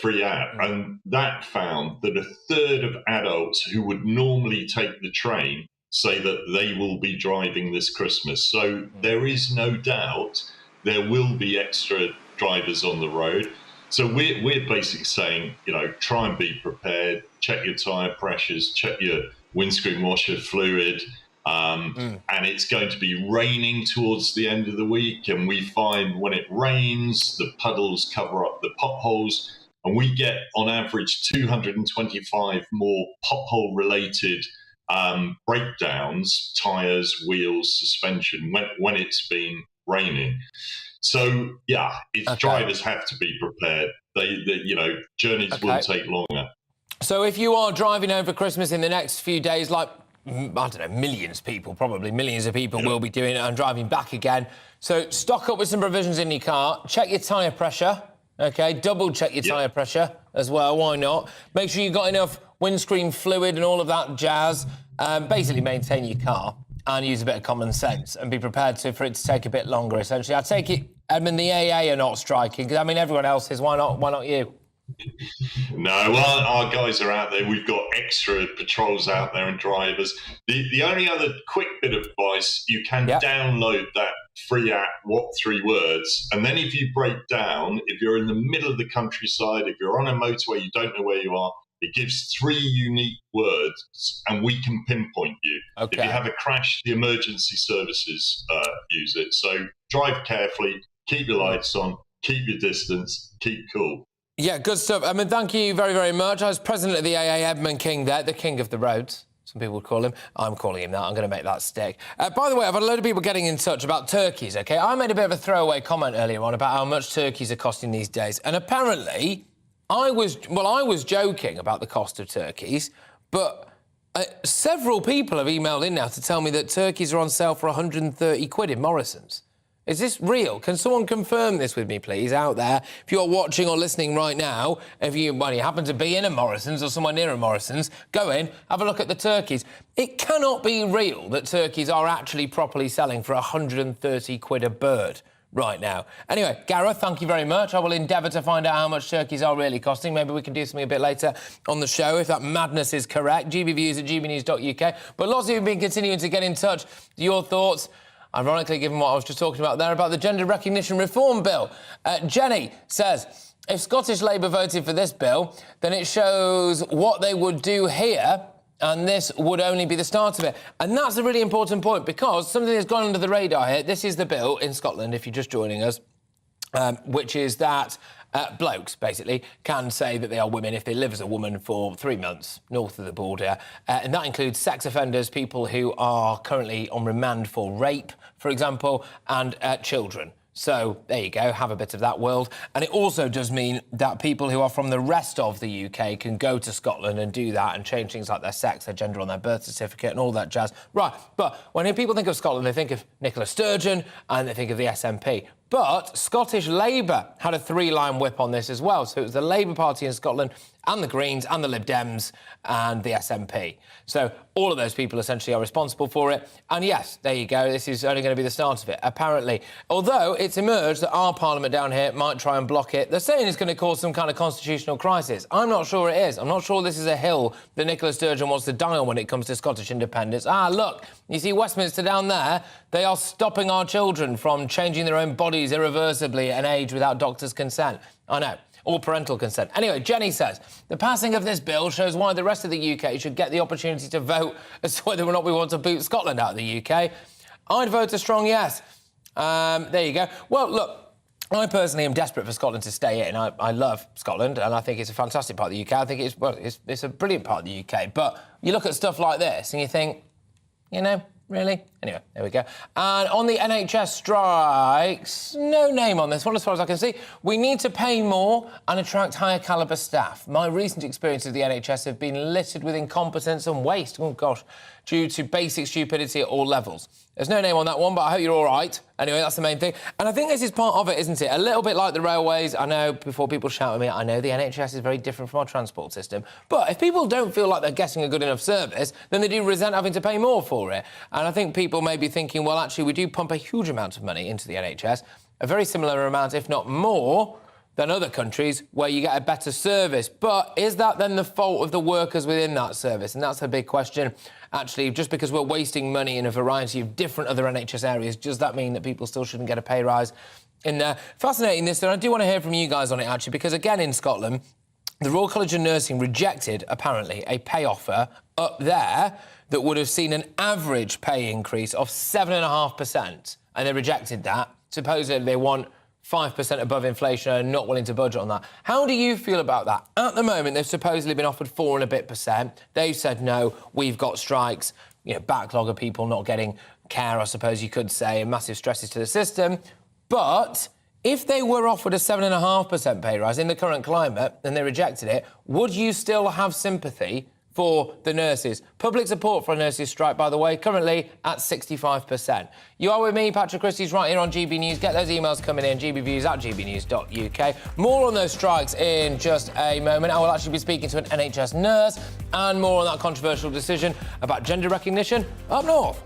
free app, and that found that a third of adults who would normally take the train say that they will be driving this Christmas. So there is no doubt there will be extra drivers on the road. So we're basically saying, you know, try and be prepared, check your tyre pressures, check your windscreen washer fluid. And it's going to be raining towards the end of the week. And we find when it rains, the puddles cover up the potholes. And we get, on average, 225 more pothole-related breakdowns, tyres, wheels, suspension, when it's been raining. So, yeah, drivers have to be prepared. They you know, journeys will take longer. So if you are driving over Christmas in the next few days, like, I don't know, millions of people will be doing it and driving back again. So stock up with some provisions in your car. Check your tyre pressure, OK? Double check your tyre pressure as well, why not? Make sure you've got enough windscreen fluid and all of that jazz. Basically maintain your car and use a bit of common sense and be prepared for it to take a bit longer, essentially. I take it, Edmund, the AA are not striking, because, I mean, everyone else is. Why not you? No, well, our guys are out there. We've got extra patrols out there and drivers. The only other quick bit of advice, you can download that free app, What Three Words, and then if you break down, if you're in the middle of the countryside, if you're on a motorway, you don't know where you are, it gives 3 unique words and we can pinpoint you. If you have a crash, the emergency services use it. So drive carefully, keep your lights on, keep your distance, keep cool. Yeah, good stuff. I mean, thank you very, very much. I was president of the AA, Edmund King there, the king of the roads, some people would call him. I'm calling him that. I'm going to make that stick. By the way, I've had a load of people getting in touch about turkeys, OK? I made a bit of a throwaway comment earlier on about how much turkeys are costing these days. And apparently, I was joking about the cost of turkeys, but several people have emailed in now to tell me that turkeys are on sale for 130 quid in Morrison's. Is this real? Can someone confirm this with me, please, out there? If you're watching or listening right now, if you happen to be in a Morrison's or somewhere near a Morrison's, go in, have a look at the turkeys. It cannot be real that turkeys are actually properly selling for 130 quid a bird right now. Anyway, Gareth, thank you very much. I will endeavour to find out how much turkeys are really costing. Maybe we can do something a bit later on the show, if that madness is correct. GBViews at gbnews.uk. But lots of you have been continuing to get in touch. Your thoughts, ironically, given what I was just talking about there, about the Gender Recognition Reform Bill. Jenny says, if Scottish Labour voted for this bill, then it shows what they would do here, and this would only be the start of it. And that's a really important point, because something that's gone under the radar here, this is the bill in Scotland, if you're just joining us, which is that blokes, basically, can say that they are women if they live as a woman for 3 months north of the border. And that includes sex offenders, people who are currently on remand for rape, for example, and children. So there you go, have a bit of that world. And it also does mean that people who are from the rest of the UK can go to Scotland and do that and change things like their sex, their gender on their birth certificate and all that jazz. Right, but when people think of Scotland, they think of Nicola Sturgeon and they think of the SNP. But Scottish Labour had a 3-line whip on this as well. So it was the Labour Party in Scotland and the Greens and the Lib Dems and the SNP. So all of those people essentially are responsible for it. And yes, there you go, this is only going to be the start of it, apparently. Although it's emerged that our Parliament down here might try and block it. They're saying it's going to cause some kind of constitutional crisis. I'm not sure it is. I'm not sure this is a hill that Nicola Sturgeon wants to die on when it comes to Scottish independence. Ah, look, you see Westminster down there? They are stopping our children from changing their own bodies irreversibly at an age without doctor's consent. I know. Or parental consent. Anyway, Jenny says, the passing of this bill shows why the rest of the UK should get the opportunity to vote as to whether or not we want to boot Scotland out of the UK. I'd vote a strong yes. There you go. Well, look, I personally am desperate for Scotland to stay in. I love Scotland, and I think it's a fantastic part of the UK. I think it's a brilliant part of the UK. But you look at stuff like this and you think, you know, really? Anyway, there we go. And on the NHS strikes, no name on this one as far as I can see. We need to pay more and attract higher calibre staff. My recent experiences of the NHS have been littered with incompetence and waste, oh gosh, due to basic stupidity at all levels. There's no name on that one, but I hope you're all right. Anyway, that's the main thing. And I think this is part of it, isn't it? A little bit like the railways. I know, before people shout at me, I know the NHS is very different from our transport system. But if people don't feel like they're getting a good enough service, then they do resent having to pay more for it. And I think people may be thinking, well, actually, we do pump a huge amount of money into the NHS, a very similar amount, if not more, than other countries where you get a better service. But is that then the fault of the workers within that service? And that's a big question. Actually, just because we're wasting money in a variety of different other NHS areas, does that mean that people still shouldn't get a pay rise in there? Fascinating, this, and I do want to hear from you guys on it, actually, because, again, in Scotland, the Royal College of Nursing rejected, apparently, a pay offer up there that would have seen an average pay increase of 7.5%, and they rejected that. Supposedly, they want 5% above inflation and not willing to budget on that. How do you feel about that? At the moment, they've supposedly been offered 4% and a bit. They've said, no, we've got strikes, backlog of people not getting care, I suppose you could say, and massive stresses to the system. But if they were offered a 7.5% pay rise in the current climate and they rejected it, would you still have sympathy for the nurses? Public support for a nurses' strike, by the way, currently at 65%. You are with me, Patrick Christys, right here on GB News. Get those emails coming in, gbviews@gbnews.uk. More on those strikes in just a moment. I will actually be speaking to an NHS nurse and more on that controversial decision about gender recognition up north.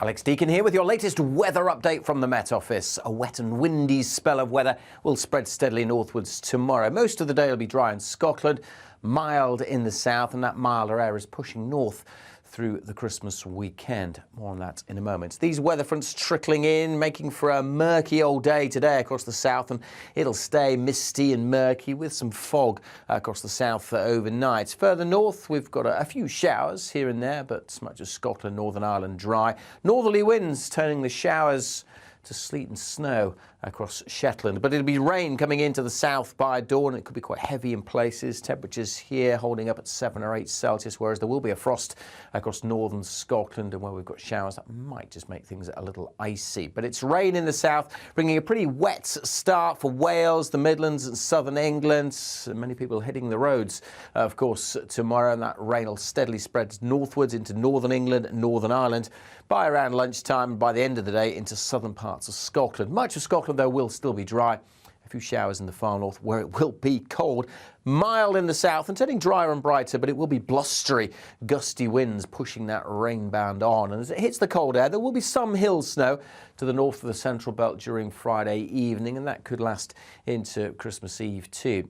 Alex Deakin here with your latest weather update from the Met Office. A wet and windy spell of weather will spread steadily northwards tomorrow. Most of the day will be dry in Scotland, mild in the south, and that milder air is pushing north through the Christmas weekend. More on that in a moment. These weather fronts trickling in, making for a murky old day today across the south, and it'll stay misty and murky with some fog across the south overnight. Further north, we've got a few showers here and there, but much of Scotland, Northern Ireland dry. Northerly winds turning the showers to sleet and snow across Shetland. But it'll be rain coming into the south by dawn. It could be quite heavy in places. Temperatures here holding up at 7 or 8 Celsius, whereas there will be a frost across northern Scotland, and where we've got showers that might just make things a little icy. But it's rain in the south, bringing a pretty wet start for Wales, the Midlands and southern England. Many people hitting the roads, of course, tomorrow, and that rain will steadily spread northwards into northern England and Northern Ireland by around lunchtime, by the end of the day into southern parts of Scotland. Much of Scotland, though, will still be dry. A few showers in the far north where it will be cold. Mild in the south and turning drier and brighter, but it will be blustery, gusty winds pushing that rain band on. And as it hits the cold air, there will be some hill snow to the north of the central belt during Friday evening, and that could last into Christmas Eve too.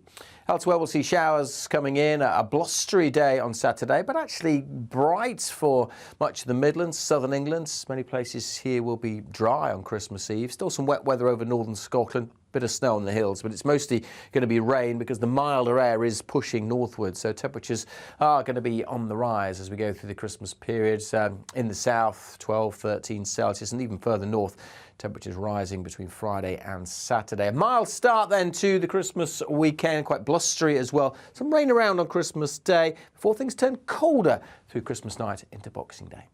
Elsewhere, we'll see showers coming in, a blustery day on Saturday, but actually bright for much of the Midlands, southern England. Many places here will be dry on Christmas Eve. Still some wet weather over northern Scotland. Bit of snow on the hills, but it's mostly going to be rain because the milder air is pushing northwards. So temperatures are going to be on the rise as we go through the Christmas period. In the south, 12, 13 Celsius, and even further north, temperatures rising between Friday and Saturday. A mild start then to the Christmas weekend, quite blustery as well. Some rain around on Christmas Day before things turn colder through Christmas night into Boxing Day.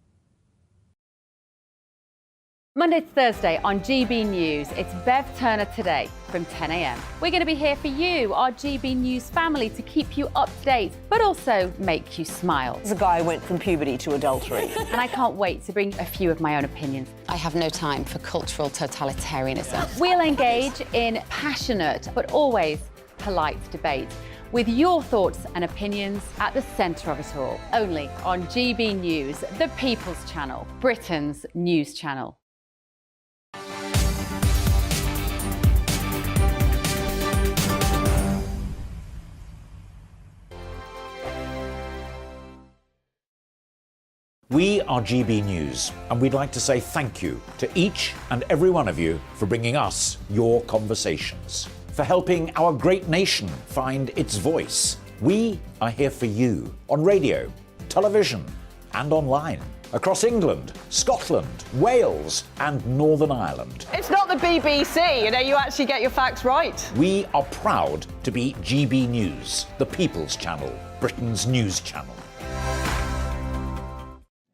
Monday to Thursday on GB News, it's Bev Turner Today from 10 a.m. We're going to be here for you, our GB News family, to keep you up to date, but also make you smile. The guy went from puberty to adultery. And I can't wait to bring a few of my own opinions. I have no time for cultural totalitarianism. We'll engage in passionate, but always polite debate, with your thoughts and opinions at the centre of it all. Only on GB News, the People's Channel, Britain's news channel. We are GB News, and we'd like to say thank you to each and every one of you for bringing us your conversations, for helping our great nation find its voice. We are here for you on radio, television, and online, across England, Scotland, Wales, and Northern Ireland. It's not the BBC, you actually get your facts right. We are proud to be GB News, the People's Channel, Britain's news channel.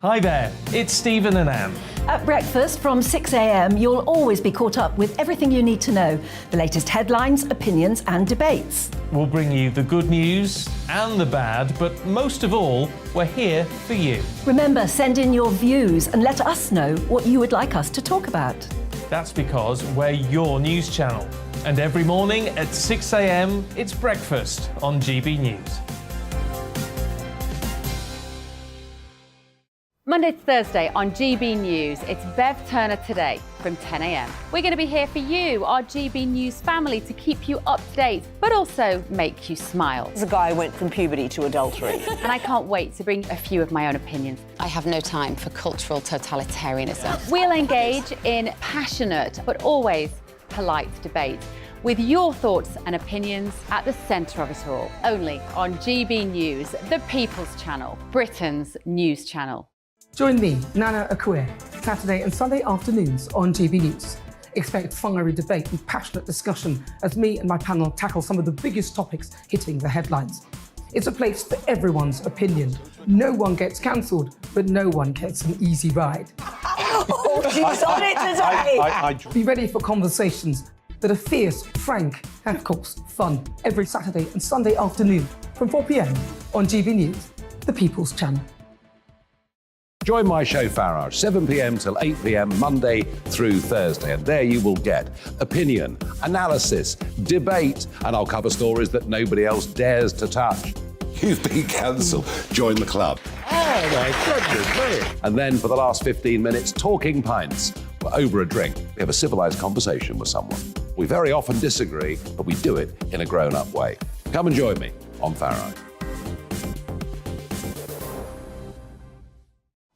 Hi there, it's Stephen and Anne. At breakfast from 6 a.m, you'll always be caught up with everything you need to know, the latest headlines, opinions and debates. We'll bring you the good news and the bad, but most of all, we're here for you. Remember, send in your views and let us know what you would like us to talk about. That's because we're your news channel. And every morning at 6 a.m, it's breakfast on GB News. Monday to Thursday on GB News, it's Bev Turner Today from 10 a.m. We're going to be here for you, our GB News family, to keep you up to date, but also make you smile. There's a guy who went from puberty to adultery. And I can't wait to bring a few of my own opinions. I have no time for cultural totalitarianism. We'll engage in passionate, but always polite debate, with your thoughts and opinions at the centre of it all. Only on GB News, the People's Channel, Britain's news channel. Join me, Nana Akue, Saturday and Sunday afternoons on GB News. Expect fiery debate and passionate discussion as me and my panel tackle some of the biggest topics hitting the headlines. It's a place for everyone's opinion. No one gets cancelled, but no one gets an easy ride. Oh, she's on it today! Be ready for conversations that are fierce, frank, and of course, fun. Every Saturday and Sunday afternoon from 4 p.m. on GB News, the People's Channel. Join my show Farage, 7 p.m. till 8 p.m. Monday through Thursday, and there you will get opinion, analysis, debate, and I'll cover stories that nobody else dares to touch. You've been cancelled. Join the club. Oh my goodness me. And then for the last 15 minutes, talking pints. We're over a drink. We have a civilised conversation with someone. We very often disagree, but we do it in a grown-up way. Come and join me on Farage.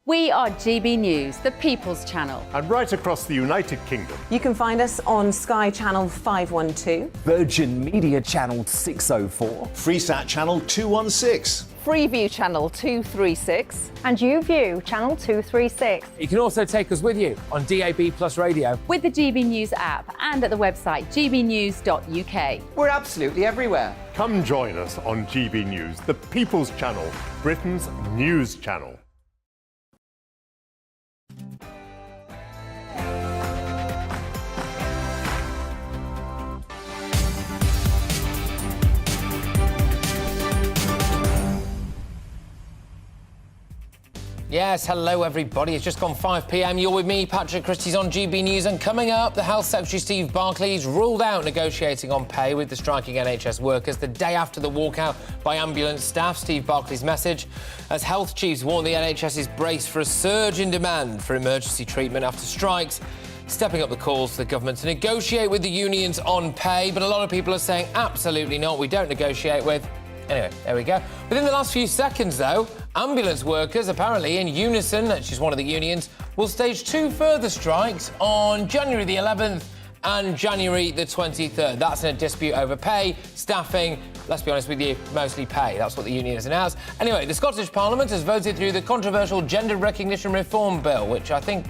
We are GB News, the People's Channel. And right across the United Kingdom. You can find us on Sky Channel 512. Virgin Media Channel 604. Freesat Channel 216. Freeview Channel 236. And YouView Channel 236. You can also take us with you on DAB Plus Radio. With the GB News app and at the website gbnews.uk. We're absolutely everywhere. Come join us on GB News, the People's Channel, Britain's news channel. Yes, hello everybody. It's just gone 5 p.m. You're with me, Patrick Christys, on GB News. And coming up, the Health Secretary Steve Barclay's ruled out negotiating on pay with the striking NHS workers the day after the walkout by ambulance staff. Steve Barclay's message as health chiefs warn the NHS is braced for a surge in demand for emergency treatment after strikes, stepping up the calls to the government to negotiate with the unions on pay. But a lot of people are saying absolutely not, we don't negotiate with. Anyway, there we go. Within the last few seconds, though, ambulance workers, apparently in unison, which is one of the unions, will stage 2 further strikes on January the 11th and January the 23rd. That's in a dispute over pay, staffing, let's be honest with you, mostly pay. That's what the union has announced. Anyway, the Scottish Parliament has voted through the controversial Gender Recognition Reform Bill, which I think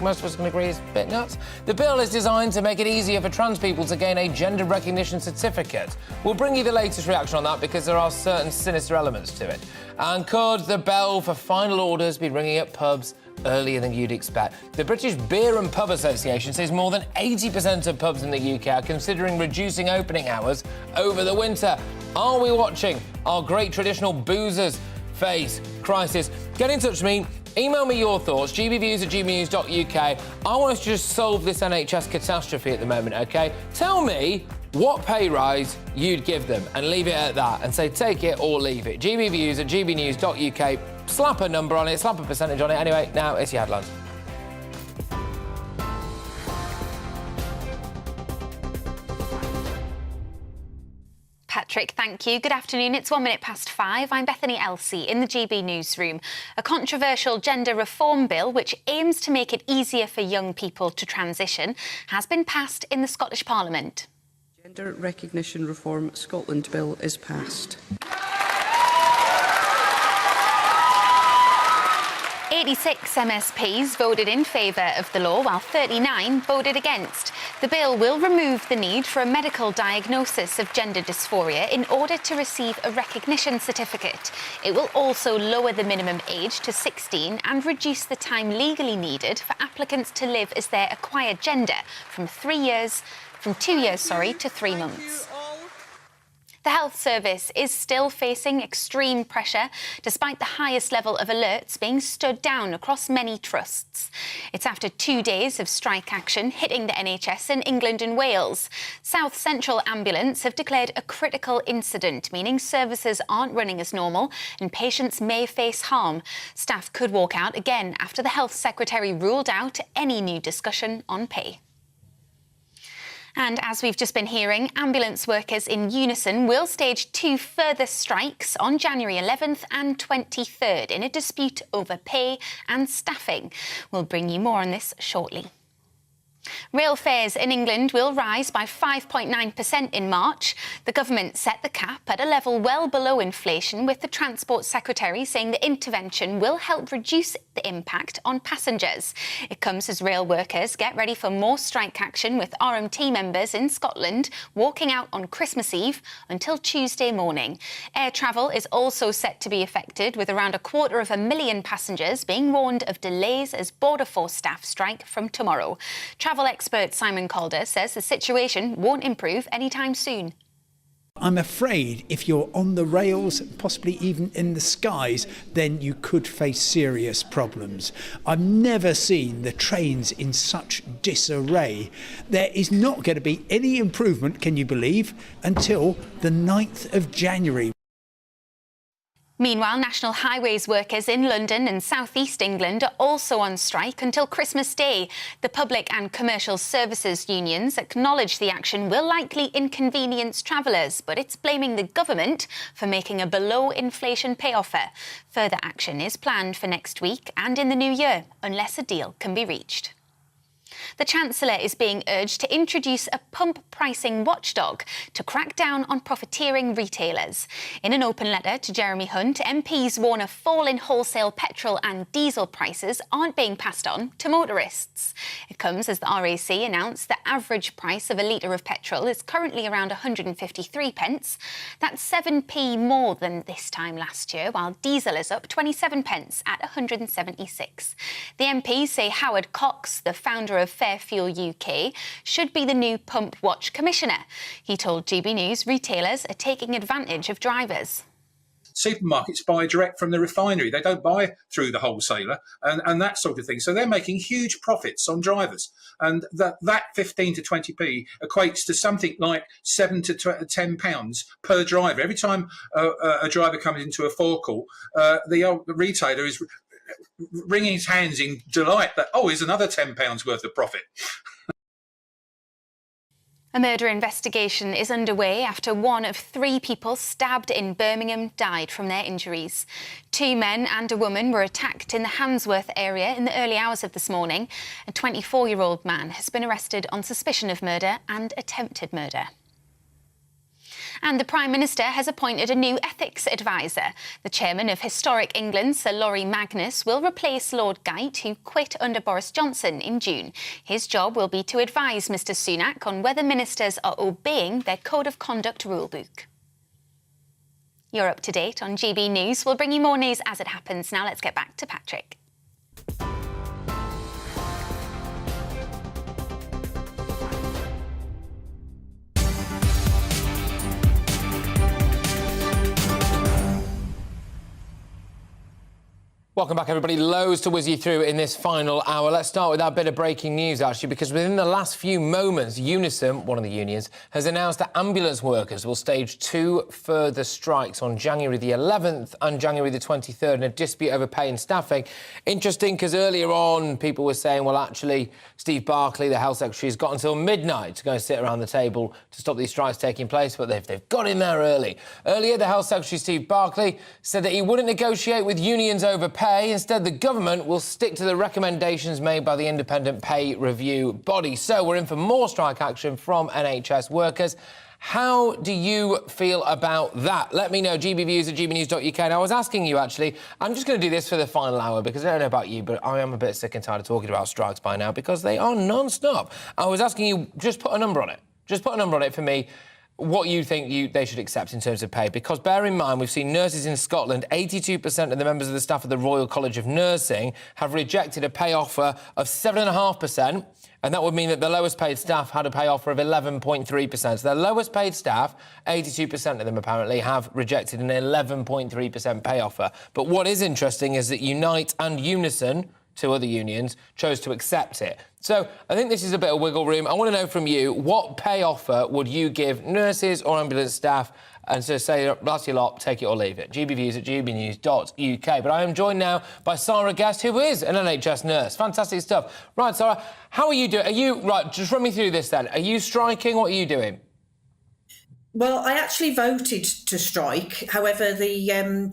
most of us can agree is a bit nuts. The bill is designed to make it easier for trans people to gain a gender recognition certificate. We'll bring you the latest reaction on that because there are certain sinister elements to it. And could the bell for final orders be ringing at pubs earlier than you'd expect? The British Beer and Pub Association says more than 80% of pubs in the UK are considering reducing opening hours over the winter. Are we watching our great traditional boozers face crisis? Get in touch with me. Email me your thoughts, gbviews@gbnews.uk. I want us to just solve this NHS catastrophe at the moment, OK? Tell me what pay rise you'd give them and leave it at that and say take it or leave it. gbviews@gbnews.uk. Slap a number on it, slap a percentage on it. Anyway, now it's your headlines. Patrick, thank you. Good afternoon. It's 1 minute past 5. I'm Bethany Elsey in the GB newsroom. A controversial gender reform bill, which aims to make it easier for young people to transition, has been passed in the Scottish Parliament. Gender Recognition Reform Scotland Bill is passed. 86 MSPs voted in favour of the law, while 39 voted against. The bill will remove the need for a medical diagnosis of gender dysphoria in order to receive a recognition certificate. It will also lower the minimum age to 16 and reduce the time legally needed for applicants to live as their acquired gender from 2 years to 3 months. The health service is still facing extreme pressure, despite the highest level of alerts being stood down across many trusts. It's after 2 days of strike action hitting the NHS in England and Wales. South Central Ambulance have declared a critical incident, meaning services aren't running as normal and patients may face harm. Staff could walk out again after the Health Secretary ruled out any new discussion on pay. And as we've just been hearing, ambulance workers in Unison will stage 2 further strikes on January 11th and 23rd in a dispute over pay and staffing. We'll bring you more on this shortly. Rail fares in England will rise by 5.9% in March. The government set the cap at a level well below inflation, with the Transport Secretary saying the intervention will help reduce the impact on passengers. It comes as rail workers get ready for more strike action, with RMT members in Scotland walking out on Christmas Eve until Tuesday morning. Air travel is also set to be affected, with around 250,000 passengers being warned of delays as Border Force staff strike from tomorrow. Travel expert Simon Calder says the situation won't improve anytime soon. I'm afraid if you're on the rails, possibly even in the skies, then you could face serious problems. I've never seen the trains in such disarray. There is not going to be any improvement, can you believe, until the 9th of January. Meanwhile, National Highways workers in London and South East England are also on strike until Christmas Day. The public and commercial services unions acknowledge the action will likely inconvenience travellers, but it's blaming the government for making a below-inflation pay offer. Further action is planned for next week and in the new year, unless a deal can be reached. The Chancellor is being urged to introduce a pump pricing watchdog to crack down on profiteering retailers. In an open letter to Jeremy Hunt, MPs warn a fall in wholesale petrol and diesel prices aren't being passed on to motorists. It comes as the RAC announced the average price of a litre of petrol is currently around 153 pence. That's 7p more than this time last year, while diesel is up 27 pence at 176. The MPs say Howard Cox, the founder of Fair Fuel UK, should be the new Pump Watch Commissioner. He told GB News retailers are taking advantage of drivers. Supermarkets buy direct from the refinery. They don't buy through the wholesaler and that sort of thing. So they're making huge profits on drivers. And that 15 to 20p equates to something like £7 to £10 per driver. Every time a driver comes into a forecourt, the retailer is wringing his hands in delight that, oh, here's another £10 worth of profit. A murder investigation is underway after 1 of 3 people stabbed in Birmingham died from their injuries. 2 men and a woman were attacked in the Handsworth area in the early hours of this morning. A 24-year-old man has been arrested on suspicion of murder and attempted murder. And the Prime Minister has appointed a new ethics advisor. The chairman of Historic England, Sir Laurie Magnus, will replace Lord Geit, who quit under Boris Johnson in June. His job will be to advise Mr Sunak on whether ministers are obeying their Code of Conduct rulebook. You're up to date on GB News. We'll bring you more news as it happens. Now let's get back to Patrick. Welcome back, everybody. Loads to whiz you through in this final hour. Let's start with that bit of breaking news, actually, because within the last few moments, Unison, one of the unions, has announced that ambulance workers will stage 2 further strikes on January the 11th and January the 23rd in a dispute over pay and staffing. Interesting, because earlier on, people were saying, well, actually, Steve Barclay, the Health Secretary, has got until midnight to go and sit around the table to stop these strikes taking place, but they've got in there early. Earlier, the Health Secretary, Steve Barclay, said that he wouldn't negotiate with unions over pay. Instead, the government will stick to the recommendations made by the independent pay review body. So we're in for more strike action from NHS workers. How do you feel about that? Let me know, gbviews@gbnews.uk. And I was asking you, actually, I'm just going to do this for the final hour because I don't know about you, but I am a bit sick and tired of talking about strikes by now because they are non-stop. I was asking you, just put a number on it. Just put a number on it for me, what you think they should accept in terms of pay. Because bear in mind, we've seen nurses in Scotland, 82% of the members of the staff of the Royal College of Nursing have rejected a pay offer of 7.5%. And that would mean that the lowest paid staff had a pay offer of 11.3%. So their lowest paid staff, 82% of them apparently, have rejected an 11.3% pay offer. But what is interesting is that Unite and Unison, two other unions, chose to accept it. So I think this is a bit of wiggle room. I want to know from you, what pay offer would you give nurses or ambulance staff? And so say, that's your lot, take it or leave it. gbviews@gbnews.uk. But I am joined now by Sarah Guest, who is an NHS nurse. Fantastic stuff. Right, Sarah, how are you doing? Right, just run me through this then. Are you striking? What are you doing? Well, I actually voted to strike. However, the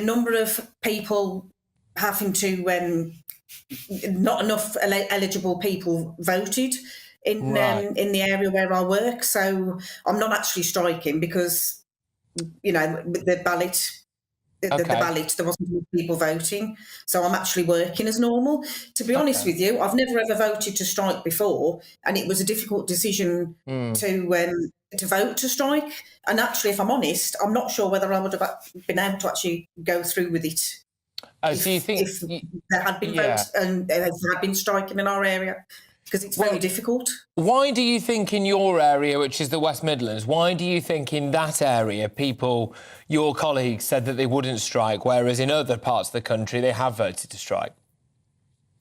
number of people having to... not enough eligible people voted in the area where I work, so I'm not actually striking because, the ballot, the ballot, there wasn't enough people voting, so I'm actually working as normal. To be honest with you, I've never ever voted to strike before, and it was a difficult decision to vote to strike. And actually, if I'm honest, I'm not sure whether I would have been able to actually go through with it. So you think if there had been votes and there had been striking in our area, because it's very difficult. Why do you think in your area, which is the West Midlands, why do you think in that area people, your colleagues, said that they wouldn't strike, whereas in other parts of the country they have voted to strike?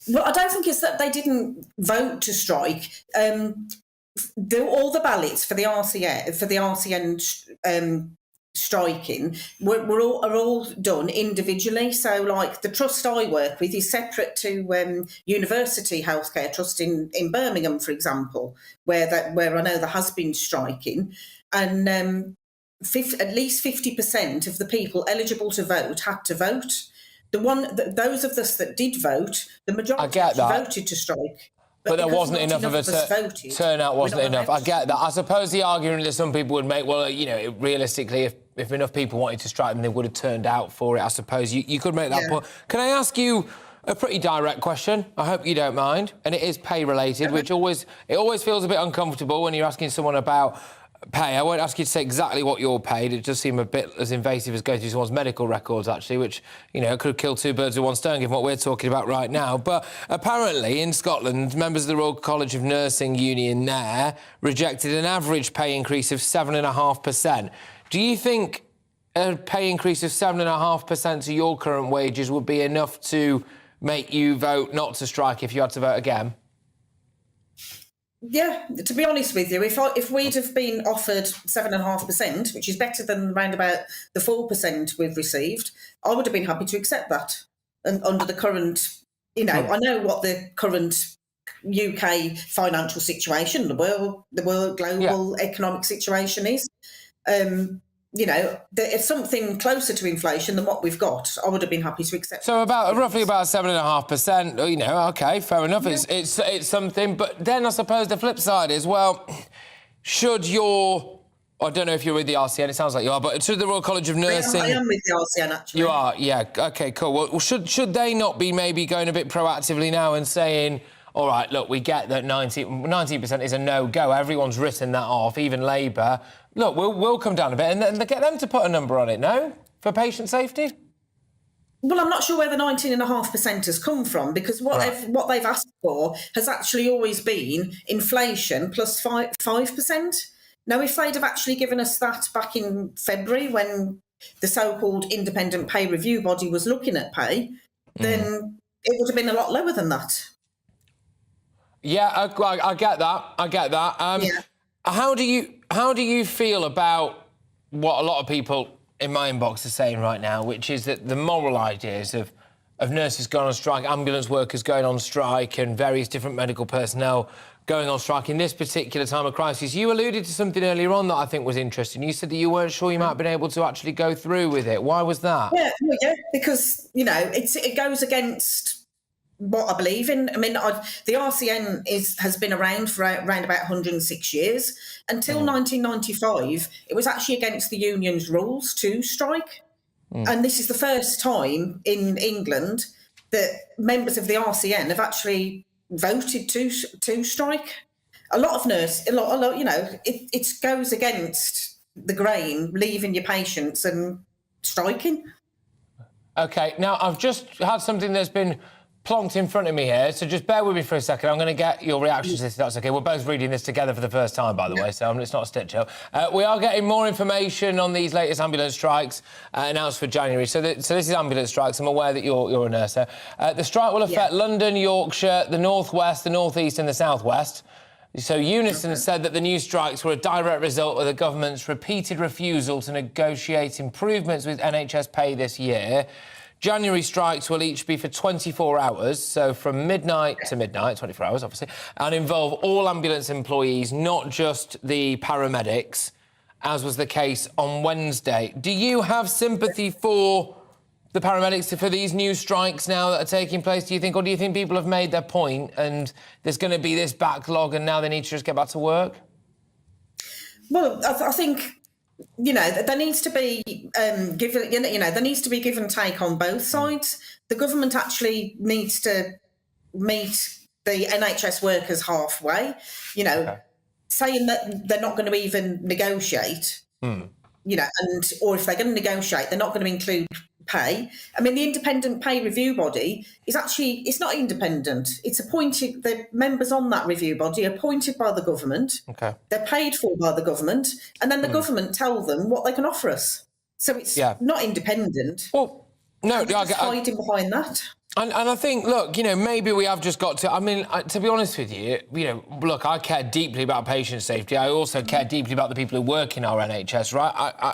Well, I don't think it's that they didn't vote to strike. All the ballots for the RCN striking are all done individually. So, like, the trust I work with is separate to University Healthcare Trust in Birmingham, for example, where I know there has been striking, and at least 50% of the people eligible to vote had to vote. Those of us that did vote, the majority voted to strike. But there wasn't enough of a turnout, wasn't enough. I get that. I suppose the argument that some people would make, well, realistically, if enough people wanted to strike, then they would have turned out for it. I suppose you could make that point. Can I ask you a pretty direct question? I hope you don't mind. And it is pay-related, which always feels a bit uncomfortable when you're asking someone about pay. I won't ask you to say exactly what you're paid. It does seem a bit as invasive as going through someone's medical records, actually, which, could kill two birds with one stone, given what we're talking about right now. But apparently, in Scotland, members of the Royal College of Nursing union there rejected an average pay increase of 7.5%. Do you think a pay increase of 7.5% to your current wages would be enough to make you vote not to strike if you had to vote again? Yeah, to be honest with you, if we'd have been offered 7.5%, which is better than around about the 4% we've received, I would have been happy to accept that. And under the current, I know what the current UK financial situation, the world global economic situation is. It's something closer to inflation than what we've got. I would have been happy to accept. So roughly about 7.5%. OK, fair enough. Yeah. It's something. But then I suppose the flip side is, well, I don't know if you're with the RCN. It sounds like you are, but should the Royal College of Nursing? I am with the RCN, actually. You are, yeah. OK, cool. Well, should they not be maybe going a bit proactively now and saying, all right, look, we get that 19% is a no-go. Everyone's written that off, even Labour. Look, we'll come down a bit and then get them to put a number on it, no? For patient safety? Well, I'm not sure where the 19.5% has come from, because what they've asked for has actually always been inflation plus 5%. Now, if they'd have actually given us that back in February when the so-called independent pay review body was looking at pay, then it would have been a lot lower than that. Yeah, I get that. How do you feel about what a lot of people in my inbox are saying right now, which is that the moral ideas of nurses going on strike, ambulance workers going on strike, and various different medical personnel going on strike in this particular time of crisis? You alluded to something earlier on that I think was interesting. You said that you weren't sure you might have been able to actually go through with it. Why was that? Yeah, because, it goes against what I believe in. I mean, the RCN has been around for around about 106 years. Until 1995, it was actually against the union's rules to strike. And this is the first time in England that members of the RCN have actually voted to strike. A lot of nurses, you know, it goes against the grain, leaving your patients and striking. OK, now I've just had something that's been plonked in front of me here, so just bear with me for a second. I'm going to get your reactions to this, if that's OK. We're both reading this together for the first time, by the way, so it's not a stitch up. We are getting more information on these latest ambulance strikes announced for January. So this is ambulance strikes. I'm aware that you're a nurse. The strike will affect London, Yorkshire, the North West, the North East and the South West. So Unison said that the new strikes were a direct result of the government's repeated refusal to negotiate improvements with NHS pay this year. January strikes will each be for 24 hours, so from midnight to midnight, 24 hours, obviously, and involve all ambulance employees, not just the paramedics, as was the case on Wednesday. Do you have sympathy for the paramedics for these new strikes now that are taking place, do you think, or do you think people have made their point and there's going to be this backlog and now they need to just get back to work? Well, I think, you know, there needs to be given, you know, there needs to be give and take on both sides. The government actually needs to meet the NHS workers halfway, you know, saying that they're not going to even negotiate, you know, or if they're going to negotiate, they're not going to include pay. I mean, the independent pay review body is actually, it's not independent. It's appointed, the members on that review body are appointed by the government. Okay. They're paid for by the government, and then the government tell them what they can offer us. So it's not independent. Well, no, just hiding behind that. And I think, look, you know, maybe we have just got to... I mean, to be honest with you, you know, look, I care deeply about patient safety. I also care deeply about the people who work in our NHS, right?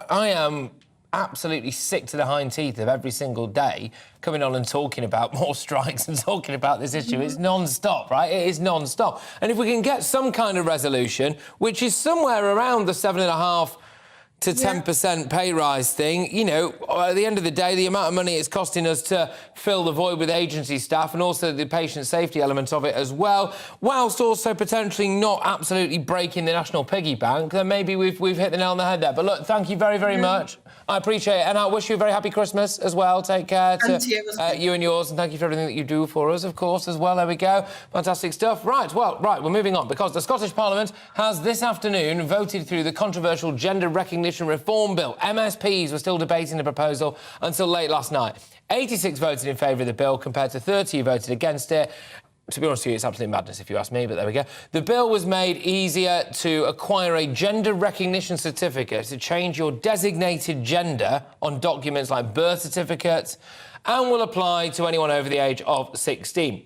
I am absolutely sick to the hind teeth of every single day coming on and talking about more strikes and talking about this issue. It's non-stop, right? It is non-stop. And if we can get some kind of resolution, which is somewhere around the 7.5 to 10% pay rise thing, you know, at the end of the day, the amount of money it's costing us to fill the void with agency staff and also the patient safety element of it as well, whilst also potentially not absolutely breaking the national piggy bank, then maybe we've hit the nail on the head there. But look, thank you very, very much. I appreciate it, and I wish you a very happy Christmas as well. Take care to you and yours, and thank you for everything that you do for us, of course, as well. There we go. Fantastic stuff. Right, we're moving on, because the Scottish Parliament has this afternoon voted through the controversial Gender Recognition Reform Bill. MSPs were still debating the proposal until late last night. 86 voted in favour of the bill, compared to 30 who voted against it. To be honest with you, it's absolute madness if you ask me, but there we go. The bill was made easier to acquire a gender recognition certificate to change your designated gender on documents like birth certificates, and will apply to anyone over the age of 16.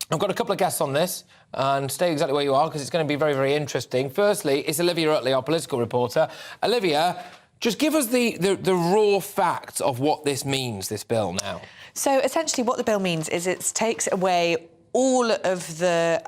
I've got a couple of guests on this, and stay exactly where you are, because it's going to be very, very interesting. Firstly, it's Olivia Utley, our political reporter. Olivia, just give us the raw facts of what this means, this bill now. So, essentially, what the bill means is it takes away all of the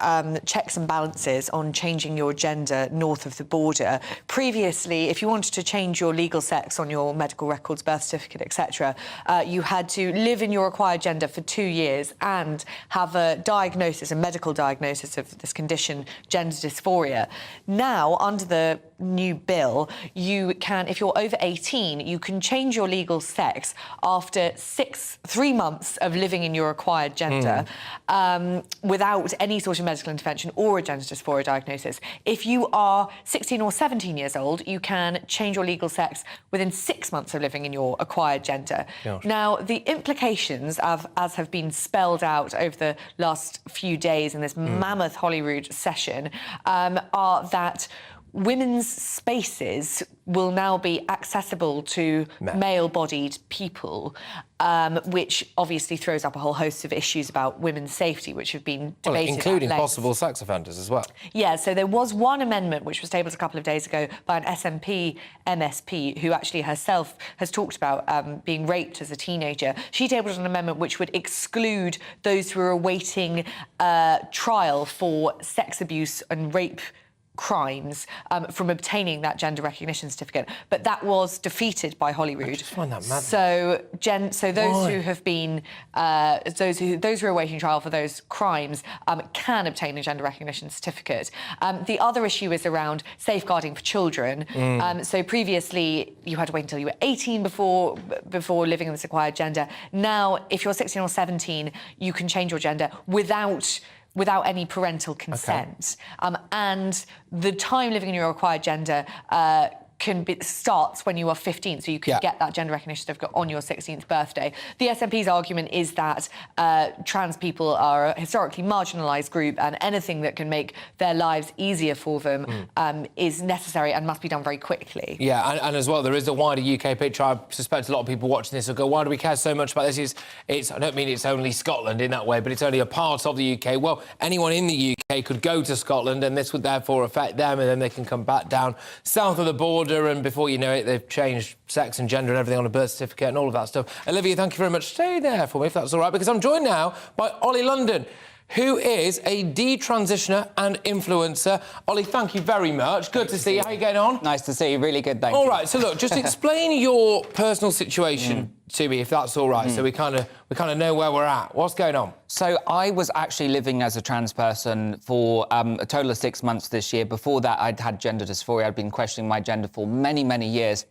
checks and balances on changing your gender north of the border. Previously, if you wanted to change your legal sex on your medical records, birth certificate, etc., you had to live in your acquired gender for 2 years and have a diagnosis, a medical diagnosis of this condition, gender dysphoria. Now, under the new bill, you can, if you're over 18, you can change your legal sex after 3 months of living in your acquired gender. Without any sort of medical intervention or a gender dysphoria diagnosis. If you are 16 or 17 years old, you can change your legal sex within 6 months of living in your acquired gender. Gosh. Now, the implications, as have been spelled out over the last few days in this mammoth Holyrood session, are that women's spaces will now be accessible to male-bodied people, which obviously throws up a whole host of issues about women's safety, which have been debated including at length. possible sex offenders as well. Yeah, so there was one amendment which was tabled a couple of days ago by an SNP MSP who actually herself has talked about being raped as a teenager. She tabled an amendment which would exclude those who are awaiting trial for sex abuse and rape crimes from obtaining that gender recognition certificate, but that was defeated by Holyrood. I just find that mad. So those Why? who have been those who are awaiting trial for those crimes can obtain a gender recognition certificate. The other issue is around safeguarding for children. So previously you had to wait until you were 18 before living in this acquired gender. Now, if you're 16 or 17, you can change your gender without any parental consent. And the time living in your acquired gender starts when you are 15, so you can get that gender recognition certificate on your 16th birthday. The SNP's argument is that trans people are a historically marginalised group, and anything that can make their lives easier for them is necessary and must be done very quickly. Yeah, and as well, there is a wider UK picture. I suspect a lot of people watching this will go, why do we care so much about this? I don't mean it's only Scotland in that way, but it's only a part of the UK. Well, anyone in the UK could go to Scotland, and this would therefore affect them, and then they can come back down south of the border, and before you know it, they've changed sex and gender and everything on a birth certificate and all of that stuff. Olivia, thank you very much. Stay there for me, if that's all right, because I'm joined now by Ollie London, who is a detransitioner and influencer. Ollie, thank you very much. Good to see you. How are you getting on? Nice to see you. Really good, thank you. All right, so look, just explain your personal situation to me, if that's all right, so we kind of know where we're at. What's going on? So I was actually living as a trans person for a total of 6 months this year. Before that, I'd had gender dysphoria. I'd been questioning my gender for many, many years.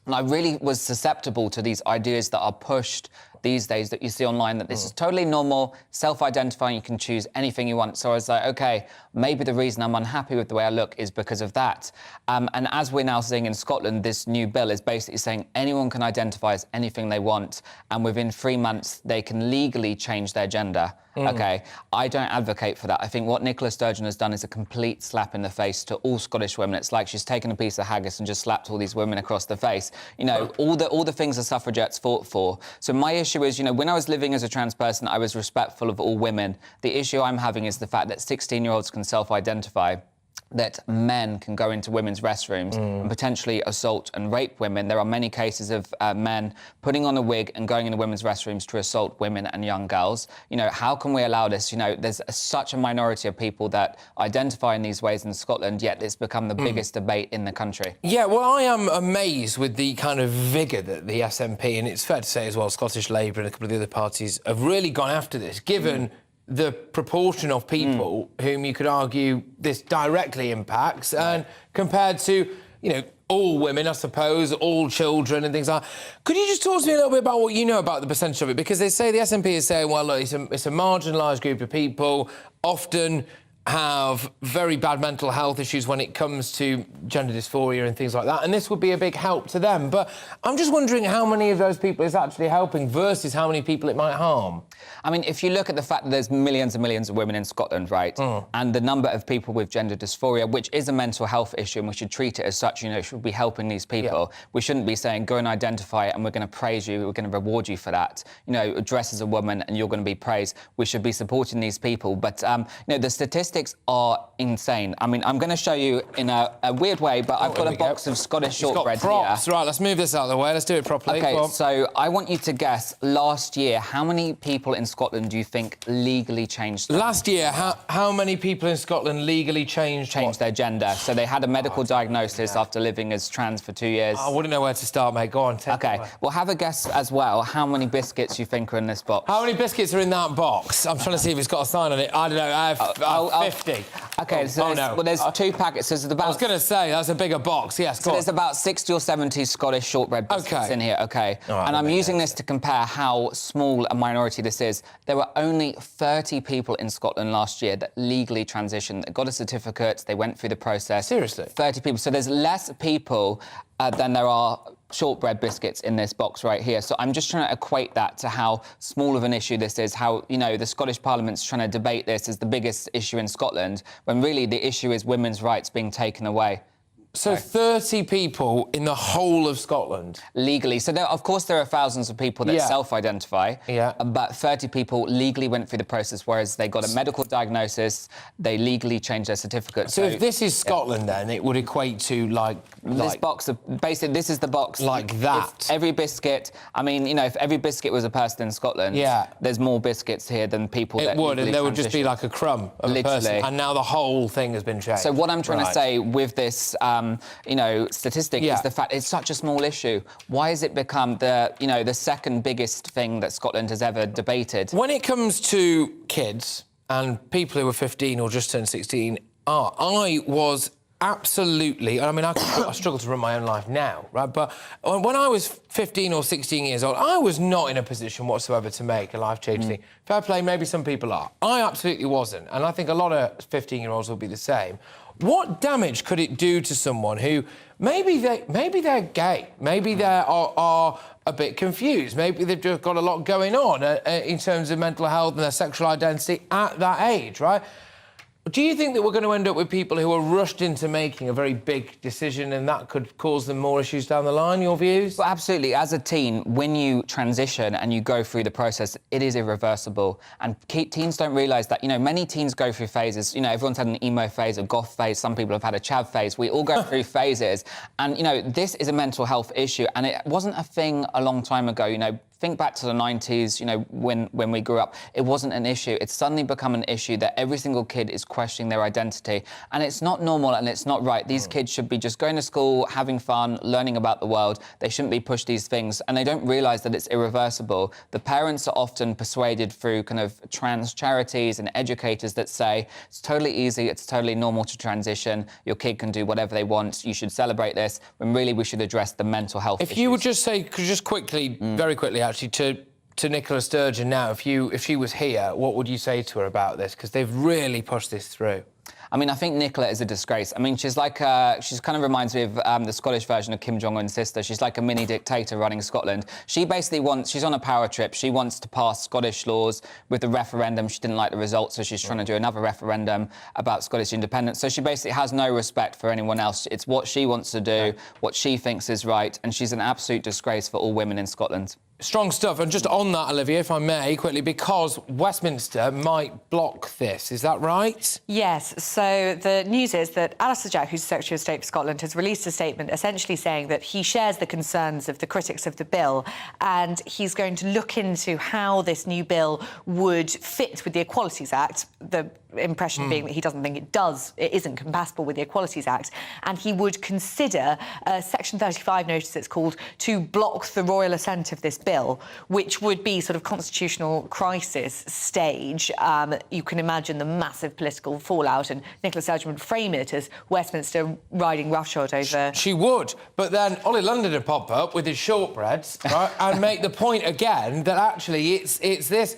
And I really was susceptible to these ideas that are pushed these days that you see online, that this is totally normal, self-identifying, you can choose anything you want. So I was like, OK, maybe the reason I'm unhappy with the way I look is because of that. And as we're now seeing in Scotland, this new bill is basically saying anyone can identify as anything they want, and within 3 months, they can legally change their gender. OK, I don't advocate for that. I think what Nicola Sturgeon has done is a complete slap in the face to all Scottish women. It's like she's taken a piece of haggis and just slapped all these women across the face. You know, all the things the suffragettes fought for. So my issue is, you know, when I was living as a trans person, I was respectful of all women. The issue I'm having is the fact that 16-year-olds can self-identify, that men can go into women's restrooms and potentially assault and rape women. There are many cases of men putting on a wig and going into women's restrooms to assault women and young girls. You know, how can we allow this? You know, there's such a minority of people that identify in these ways in Scotland, yet it's become the biggest debate in the country. Yeah, well, I am amazed with the kind of vigour that the SNP, and it's fair to say as well, Scottish Labour and a couple of the other parties have really gone after this, given the proportion of people whom you could argue this directly impacts, and compared to, you know, all women, I suppose, all children and things like that. Could you just talk to me a little bit about what you know about the percentage of it? Because they say, the SNP is saying, well, look, it's a marginalised group of people, often have very bad mental health issues when it comes to gender dysphoria and things like that, and this would be a big help to them. But I'm just wondering how many of those people it's actually helping versus how many people it might harm. I mean, if you look at the fact that there's millions and millions of women in Scotland, right, and the number of people with gender dysphoria, which is a mental health issue, and we should treat it as such, you know, should be helping these people. We shouldn't be saying, go and identify it and we're going to praise you, we're going to reward you for that. You know, dress as a woman and you're going to be praised. We should be supporting these people. But, you know, the statistics are insane. I mean, I'm going to show you in a weird way, but I've got a box of Scottish shortbread here. Right, let's move this out of the way. Let's do it properly. OK, so I want you to guess, last year, how many people in Scotland do you think legally changed their Last year, how many people in Scotland legally changed their gender? So they had a medical diagnosis after living as trans for 2 years. I wouldn't know where to start, mate. Go on, take it away. Well, have a guess as well how many biscuits you think are in this box. How many biscuits are in that box? I'm trying to see if it's got a sign on it. I don't know, I have 50. OK, so there's 2 packets. There's about... I was going to say, that's a bigger box, yes, So there's about 60 or 70 Scottish shortbread biscuits in here, OK? Right, and I'm using this to compare how small a minority this is. There were only 30 people in Scotland last year that legally transitioned, that got a certificate, they went through the process. Seriously? 30 people. So there's less people than there are shortbread biscuits in this box right here. So I'm just trying to equate that to how small of an issue this is, how, you know, the Scottish Parliament's trying to debate this as the biggest issue in Scotland, when really the issue is women's rights being taken away. So 30 people in the whole of Scotland? Legally. So, of course, there are thousands of people that self-identify, but 30 people legally went through the process, whereas they got a medical diagnosis, they legally changed their certificate. So if this is Scotland, then, it would equate to, this box of... Basically, this is the box... Like that? If every biscuit... I mean, you know, if every biscuit was a person in Scotland, there's more biscuits here than people that... It would, and there would just be like a crumb of a person, and now the whole thing has been changed. So what I'm trying to say with this... you know, statistic is the fact it's such a small issue. Why has it become the, you know, the second biggest thing that Scotland has ever debated? When it comes to kids and people who are 15 or just turned 16, I was absolutely... I mean, I struggle to run my own life now, right? But when I was 15 or 16 years old, I was not in a position whatsoever to make a life-changing thing. Fair play, maybe some people are. I absolutely wasn't, and I think a lot of 15-year-olds will be the same. What damage could it do to someone who maybe they're gay, maybe they are a bit confused, maybe they've just got a lot going on in terms of mental health and their sexual identity at that age, right? Do you think that we're going to end up with people who are rushed into making a very big decision and that could cause them more issues down the line, your views? Well, absolutely. As a teen, when you transition and you go through the process, it is irreversible. And teens don't realise that, you know, many teens go through phases. You know, everyone's had an emo phase, a goth phase, some people have had a chav phase. We all go through phases. And, you know, this is a mental health issue. And it wasn't a thing a long time ago, you know. Think back to the 90s, you know, when we grew up, it wasn't an issue. It's suddenly become an issue that every single kid is questioning their identity. And it's not normal and it's not right. These kids should be just going to school, having fun, learning about the world. They shouldn't be pushed these things. And they don't realise that it's irreversible. The parents are often persuaded through kind of trans charities and educators that say, it's totally easy, it's totally normal to transition. Your kid can do whatever they want. You should celebrate this. When really we should address the mental health issues. If you would just say, just quickly, very quickly, actually, to Nicola Sturgeon now, if she was here, what would you say to her about this? Because they've really pushed this through. I mean, I think Nicola is a disgrace. I mean, she's like, she's kind of reminds me of the Scottish version of Kim Jong-un's sister. She's like a mini dictator running Scotland. She basically she's on a power trip. She wants to pass Scottish laws with the referendum. She didn't like the results, so she's trying to do another referendum about Scottish independence. So she basically has no respect for anyone else. It's what she wants to do, what she thinks is right, and she's an absolute disgrace for all women in Scotland. Strong stuff. And just on that, Olivia, if I may, quickly, because Westminster might block this, is that right? Yes. So the news is that Alistair Jack, who's Secretary of State for Scotland, has released a statement essentially saying that he shares the concerns of the critics of the bill and he's going to look into how this new bill would fit with the Equalities Act, the impression being that he doesn't think it isn't compatible with the Equalities Act, and he would consider Section 35 notice, it's called, to block the royal assent of this bill, which would be sort of constitutional crisis stage. You can imagine the massive political fallout, and Nicola Sturgeon would frame it as Westminster riding roughshod over... She would, but then Ollie London would pop up with his shortbreads, right, and make the point again that actually it's this...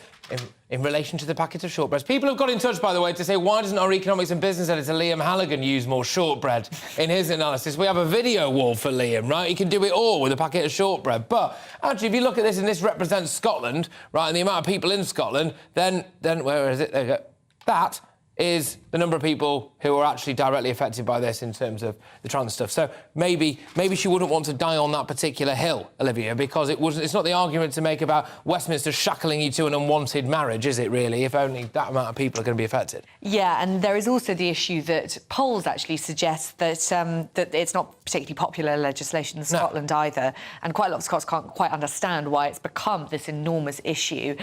In relation to the packet of shortbreads. People have got in touch, by the way, to say, why doesn't our economics and business editor, Liam Halligan, use more shortbread in his analysis? We have a video wall for Liam, right? He can do it all with a packet of shortbread. But actually, if you look at this, and this represents Scotland, right, and the amount of people in Scotland, then where is it? There you go. That is the number of people who are actually directly affected by this in terms of the trans stuff. So maybe she wouldn't want to die on that particular hill, Olivia, because it's not the argument to make about Westminster shackling you to an unwanted marriage, is it really, if only that amount of people are going to be affected? Yeah, and there is also the issue that polls actually suggest that that it's not particularly popular legislation in Scotland either, and quite a lot of Scots can't quite understand why it's become this enormous issue.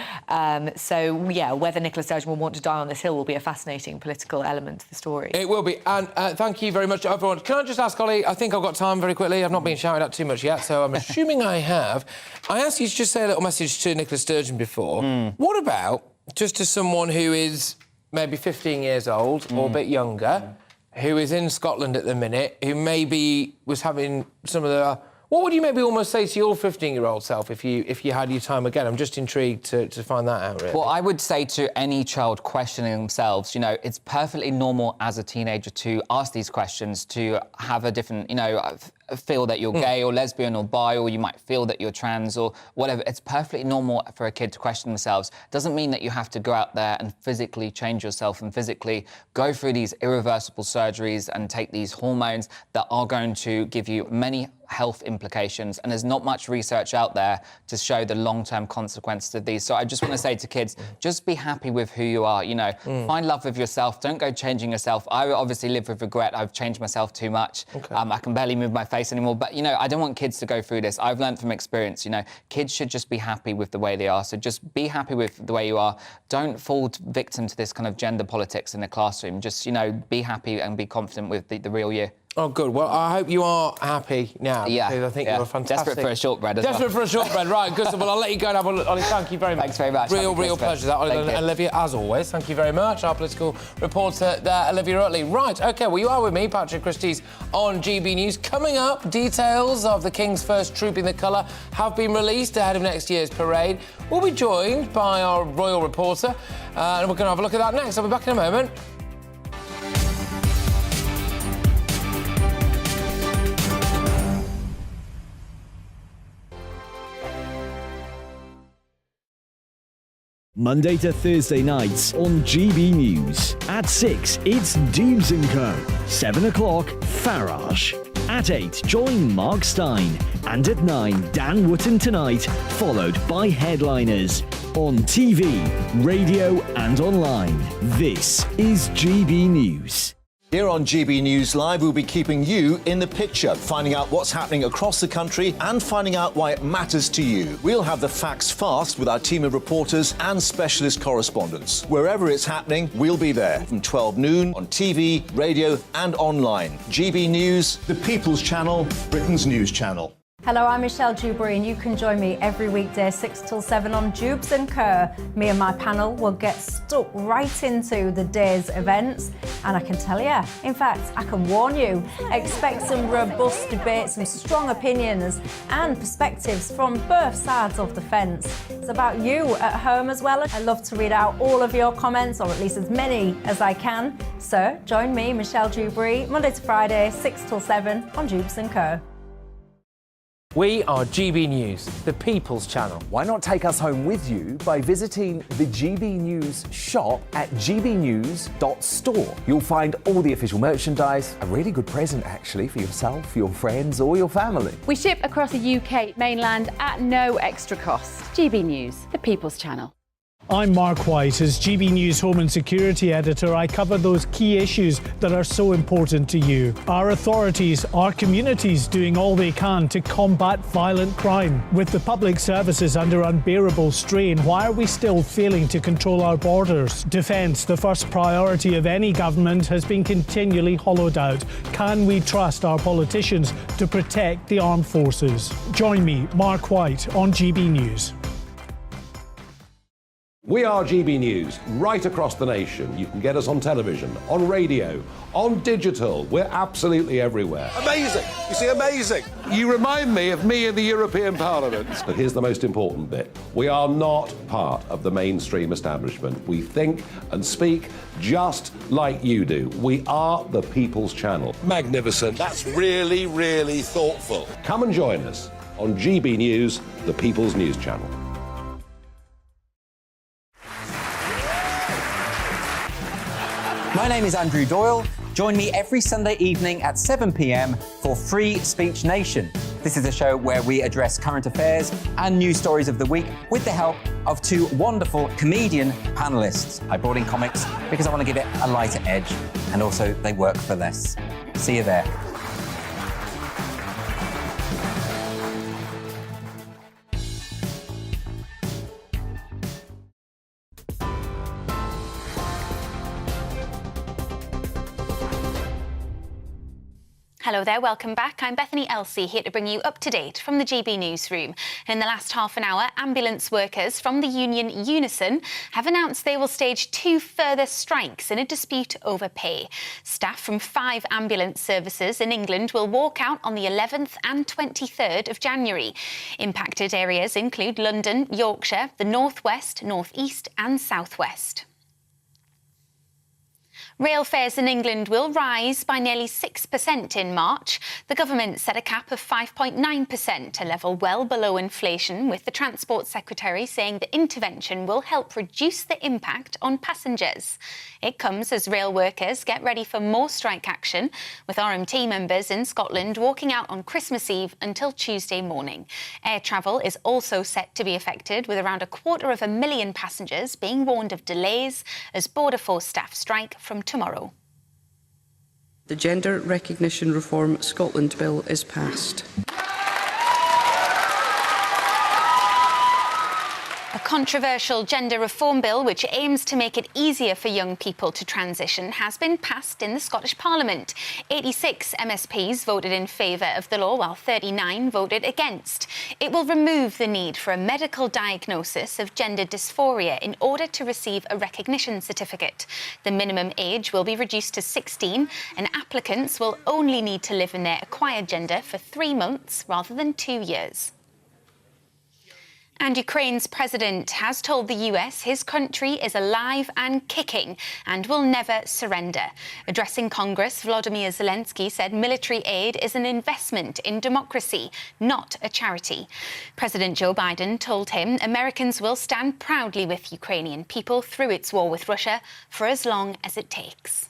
So, yeah, whether Nicola Sturgeon will want to die on this hill will be a fascinating political element to the story. It will be, and thank you very much to everyone. Can I just ask, Ollie, I think I've got time very quickly. I've not been shouted at too much yet, so I'm assuming I have. I asked you to just say a little message to Nicola Sturgeon before. What about just to someone who is maybe 15 years old or a bit younger, who is in Scotland at the minute, who maybe was having some of the... What would you maybe almost say to your 15-year-old self if you had your time again? I'm just intrigued to find that out, really. Well, I would say to any child questioning themselves, you know, it's perfectly normal as a teenager to ask these questions, to have a different, you know, feel that you're gay or lesbian or bi, or you might feel that you're trans or whatever. It's perfectly normal for a kid to question themselves. Doesn't mean that you have to go out there and physically change yourself and physically go through these irreversible surgeries and take these hormones that are going to give you many health implications, and there's not much research out there to show the long-term consequences of these. So I just want to say to kids, just be happy with who you are, you know, find love with yourself, don't go changing yourself. I obviously live with regret, I've changed myself too much. I can barely move my face anymore, but, you know, I don't want kids to go through this. I've learned from experience, you know, kids should just be happy with the way they are, so just be happy with the way you are. Don't fall victim to this kind of gender politics in the classroom. Just, you know, be happy and be confident with the real you. Oh, good. Well, I hope you are happy now. Yeah. Because I think you're fantastic. Desperate for a shortbread as well. Desperate for a shortbread, right. Gustav, well, I'll let you go now. Ollie, thank you very much. Thanks very much. Real pleasure. That, Ollie and Olivia, as always. Thank you very much. Our political reporter there, Olivia Utley. Right, OK, well, you are with me, Patrick Christys, on GB News. Coming up, details of the King's first Trooping the Colour have been released ahead of next year's parade. We'll be joined by our royal reporter, and we're going to have a look at that next. I'll be back in a moment. Monday to Thursday nights on GB News. At 6, it's Dubes & Co. 7 o'clock, Farage. At 8, join Mark Stein. And at 9, Dan Wootton Tonight, followed by Headliners. On TV, radio and online. This is GB News. Here on GB News Live, we'll be keeping you in the picture, finding out what's happening across the country and finding out why it matters to you. We'll have the facts fast with our team of reporters and specialist correspondents. Wherever it's happening, we'll be there from 12 noon on TV, radio and online. GB News, the People's Channel, Britain's news channel. Hello, I'm Michelle Dewberry, and you can join me every weekday 6 till 7 on Dubes & Kerr. Me and my panel will get stuck right into the day's events, and I can tell you, in fact, I can warn you, expect some robust debates, some strong opinions and perspectives from both sides of the fence. It's about you at home as well. I love to read out all of your comments, or at least as many as I can. So join me, Michelle Dewberry, Monday to Friday, 6 till 7 on Dubes & Kerr. We are GB News, the People's Channel. Why not take us home with you by visiting the GB News shop at gbnews.store. You'll find all the official merchandise, a really good present actually for yourself, your friends or your family. We ship across the UK mainland at no extra cost. GB News, the People's Channel. I'm Mark White. As GB News Home and Security Editor, I cover those key issues that are so important to you. Our authorities, our communities doing all they can to combat violent crime. With the public services under unbearable strain, why are we still failing to control our borders? Defence, the first priority of any government, has been continually hollowed out. Can we trust our politicians to protect the armed forces? Join me, Mark White, on GB News. We are GB News, right across the nation. You can get us on television, on radio, on digital. We're absolutely everywhere. Amazing! You see, amazing! You remind me of me in the European Parliament. But here's the most important bit. We are not part of the mainstream establishment. We think and speak just like you do. We are the People's Channel. Magnificent. That's really, really thoughtful. Come and join us on GB News, the People's News Channel. My name is Andrew Doyle. Join me every Sunday evening at 7 p.m. for Free Speech Nation. This is a show where we address current affairs and news stories of the week with the help of two wonderful comedian panellists. I brought in comics because I want to give it a lighter edge, and also they work for less. See you there. Hello there, welcome back. I'm Bethany Elsey, here to bring you up to date from the GB newsroom. And in the last half an hour, ambulance workers from the union Unison have announced they will stage 2 further strikes in a dispute over pay. Staff from 5 ambulance services in England will walk out on the 11th and 23rd of January. Impacted areas include London, Yorkshire, the North West, North East and South West. Rail fares in England will rise by nearly 6% in March. The government set a cap of 5.9%, a level well below inflation, with the Transport Secretary saying the intervention will help reduce the impact on passengers. It comes as rail workers get ready for more strike action, with RMT members in Scotland walking out on Christmas Eve until Tuesday morning. Air travel is also set to be affected, with around 250,000 passengers being warned of delays as Border Force staff strike from tomorrow. The Gender Recognition Reform Scotland Bill is passed. A controversial gender reform bill which aims to make it easier for young people to transition has been passed in the Scottish Parliament. 86 MSPs voted in favour of the law, while 39 voted against. It will remove the need for a medical diagnosis of gender dysphoria in order to receive a recognition certificate. The minimum age will be reduced to 16, and applicants will only need to live in their acquired gender for 3 months rather than 2 years. And Ukraine's president has told the US his country is alive and kicking and will never surrender. Addressing Congress, Volodymyr Zelensky said military aid is an investment in democracy, not a charity. President Joe Biden told him Americans will stand proudly with Ukrainian people through its war with Russia for as long as it takes.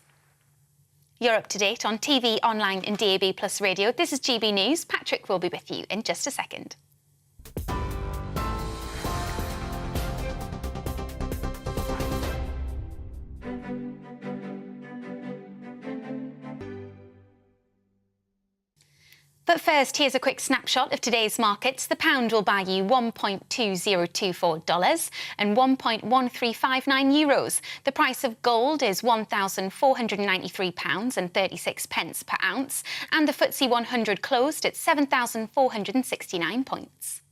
You're up to date on TV, online and DAB+ radio. This is GB News. Patrick will be with you in just a second. But first, here's a quick snapshot of today's markets. The pound will buy you $1.2024 and 1.1359 euros. The price of gold is £1,493 and 36 pence per ounce, and the FTSE 100 closed at 7,469 points.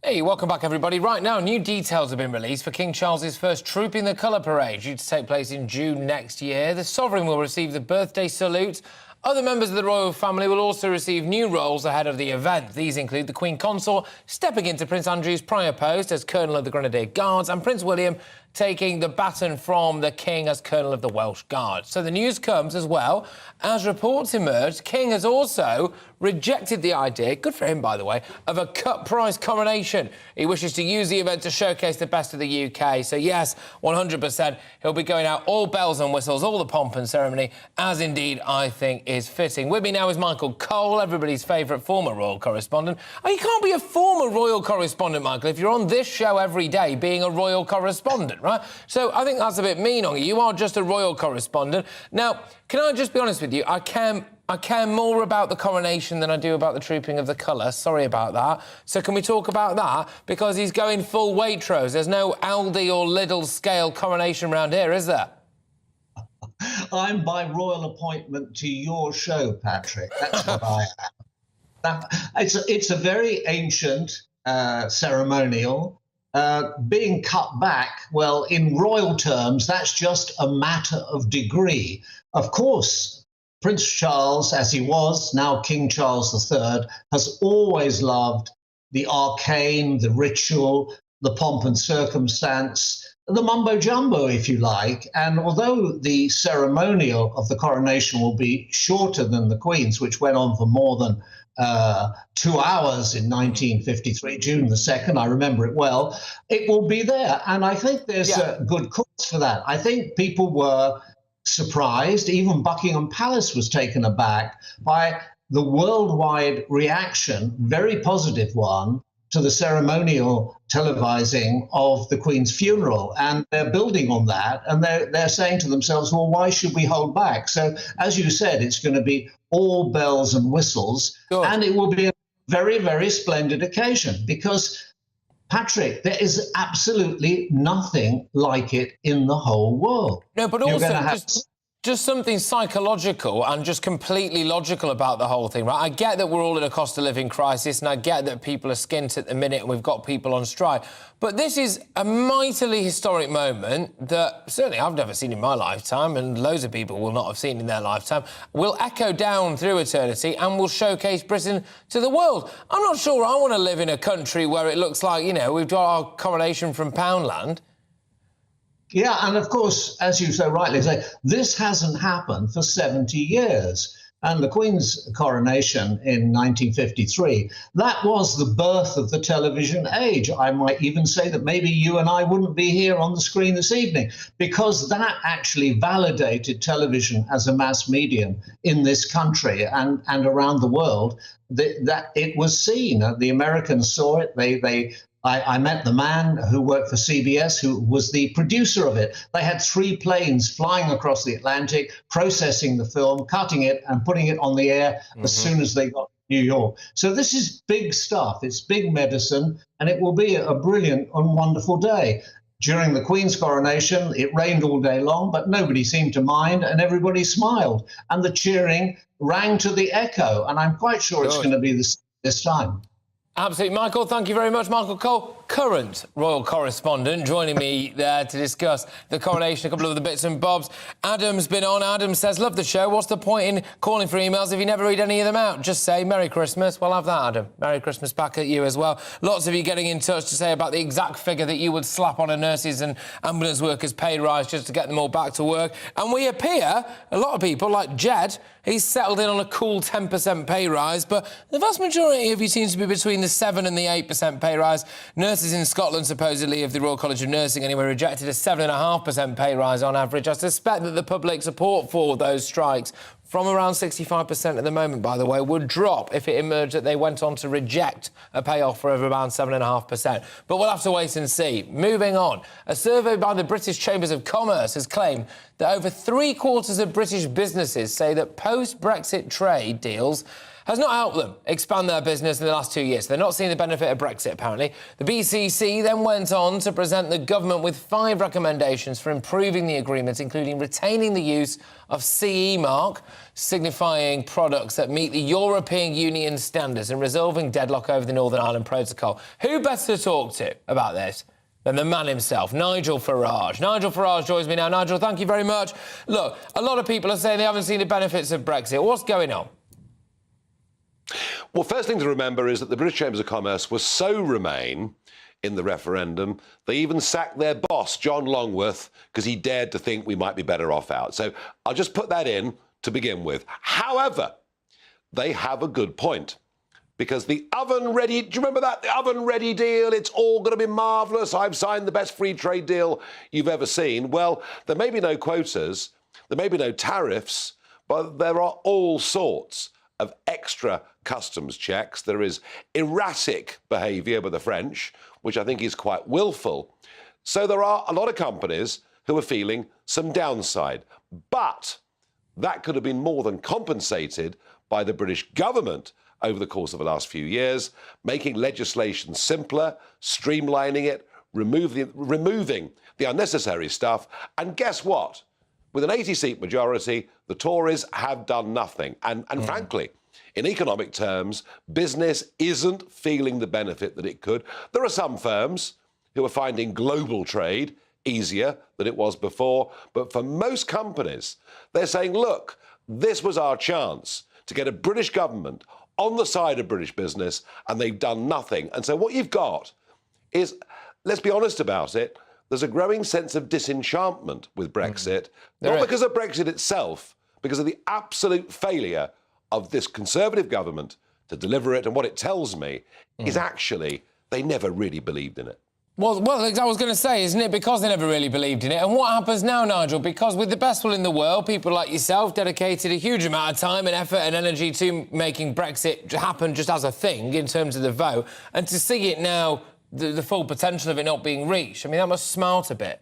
Hey, welcome back, everybody. Right now, new details have been released for King Charles's first Trooping the Colour parade, due to take place in June next year. The Sovereign will receive the birthday salute. Other members of the royal family will also receive new roles ahead of the event. These include the Queen Consort stepping into Prince Andrew's prior post as Colonel of the Grenadier Guards, and Prince William taking the baton from the King as Colonel of the Welsh Guards. So the news comes as well as reports emerged. King has also rejected the idea, good for him by the way, of a cut-price coronation. He wishes to use the event to showcase the best of the UK. So yes, 100%, he'll be going out all bells and whistles, all the pomp and ceremony, as indeed I think is fitting. With me now is Michael Cole, everybody's favourite former royal correspondent. Oh, you can't be a former royal correspondent, Michael, if you're on this show every day being a royal correspondent, right? So I think that's a bit mean on you. You are just a royal correspondent. Now, can I just be honest with you? I care more about the coronation than I do about the Trooping of the Colour. Sorry about that. So can we talk about that? Because he's going full Waitrose. There's no Aldi or Lidl scale coronation round here, is there? I'm by royal appointment to your show, Patrick. That's what I am. It's a very ancient ceremonial. Being cut back, well, in royal terms, that's just a matter of degree. Of course, Prince Charles, as he was, now King Charles III, has always loved the arcane, the ritual, the pomp and circumstance, the mumbo-jumbo, if you like. And although the ceremonial of the coronation will be shorter than the Queen's, which went on for more than 2 hours in 1953, June the 2nd, I remember it well, it will be there. And I think there's a good cause for that. I think people were surprised, even Buckingham Palace was taken aback by the worldwide reaction, very positive one, to the ceremonial televising of the Queen's funeral. And they're building on that, and they're saying to themselves, well, why should we hold back? So, as you said, it's going to be all bells and whistles, and it will be a very, very splendid occasion because, Patrick, there is absolutely nothing like it in the whole world. No, but also, just something psychological and just completely logical about the whole thing, right? I get that we're all in a cost of living crisis, and I get that people are skint at the minute and we've got people on strike. But this is a mightily historic moment that certainly I've never seen in my lifetime, and loads of people will not have seen in their lifetime, will echo down through eternity and will showcase Britain to the world. I'm not sure I want to live in a country where it looks like, you know, we've got our coronation from Poundland. Yeah, and of course, as you so rightly say, this hasn't happened for 70 years. And the Queen's coronation in 1953, that was the birth of the television age. I might even say that maybe you and I wouldn't be here on the screen this evening, because that actually validated television as a mass medium in this country and around the world, that it was seen. The Americans saw it. I met the man who worked for CBS, who was the producer of it. They had 3 planes flying across the Atlantic, processing the film, cutting it and putting it on the air as soon as they got to New York. So this is big stuff. It's big medicine, and it will be a brilliant and wonderful day. During the Queen's coronation, it rained all day long, but nobody seemed to mind, and everybody smiled. And the cheering rang to the echo, and I'm quite sure it's going to be this time. Absolutely. Michael, thank you very much. Michael Cole, current royal correspondent, joining me there to discuss the coronation, a couple of the bits and bobs. Adam's been on. Adam says, love the show. What's the point in calling for emails if you never read any of them out? Just say Merry Christmas. We'll have that, Adam. Merry Christmas back at you as well. Lots of you getting in touch to say about the exact figure that you would slap on a nurses' and ambulance workers' pay rise just to get them all back to work. And we appear, a lot of people, like Jed, he's settled in on a cool 10% pay rise, but the vast majority of you seems to be between the 7 and the 8% pay rise. Nurses in Scotland, supposedly, of the Royal College of Nursing anyway, rejected a 7.5% pay rise on average. I suspect that the public support for those strikes, from around 65% at the moment, by the way, would drop if it emerged that they went on to reject a pay offer of around 7.5%. But we'll have to wait and see. Moving on, a survey by the British Chambers of Commerce has claimed that over 3/4 of British businesses say that post-Brexit trade deals has not helped them expand their business in the last 2 years. They're not seeing the benefit of Brexit, apparently. The BCC then went on to present the government with 5 recommendations for improving the agreement, including retaining the use of CE mark, signifying products that meet the European Union standards, and resolving deadlock over the Northern Ireland Protocol. Who better to talk to about this than the man himself, Nigel Farage. Nigel Farage joins me now. Nigel, thank you very much. Look, a lot of people are saying they haven't seen the benefits of Brexit. What's going on? Well, first thing to remember is that the British Chambers of Commerce were so Remain in the referendum, they even sacked their boss, John Longworth, because he dared to think we might be better off out. So I'll just put that in to begin with. However, they have a good point, because the oven-ready, do you remember that? The oven-ready deal, it's all going to be marvellous. I've signed the best free trade deal you've ever seen. Well, there may be no quotas, there may be no tariffs, but there are all sorts of extra customs checks. There is erratic behaviour by the French, which I think is quite willful. So there are a lot of companies who are feeling some downside. But that could have been more than compensated by the British government over the course of the last few years, making legislation simpler, streamlining it, removing the unnecessary stuff. And guess what? With an 80-seat majority, the Tories have done nothing. And frankly, in economic terms, business isn't feeling the benefit that it could. There are some firms who are finding global trade easier than it was before. But for most companies, they're saying, look, this was our chance to get a British government on the side of British business, and they've done nothing. And so what you've got is, let's be honest about it, there's a growing sense of disenchantment with Brexit, not because of Brexit itself, because of the absolute failure of this Conservative government to deliver it. And what it tells me is actually they never really believed in it. Well, I was going to say, isn't it? Because they never really believed in it. And what happens now, Nigel? Because with the best will in the world, people like yourself dedicated a huge amount of time and effort and energy to making Brexit happen just as a thing in terms of the vote. And to see it now, the full potential of it not being reached, I mean, that must smart a bit.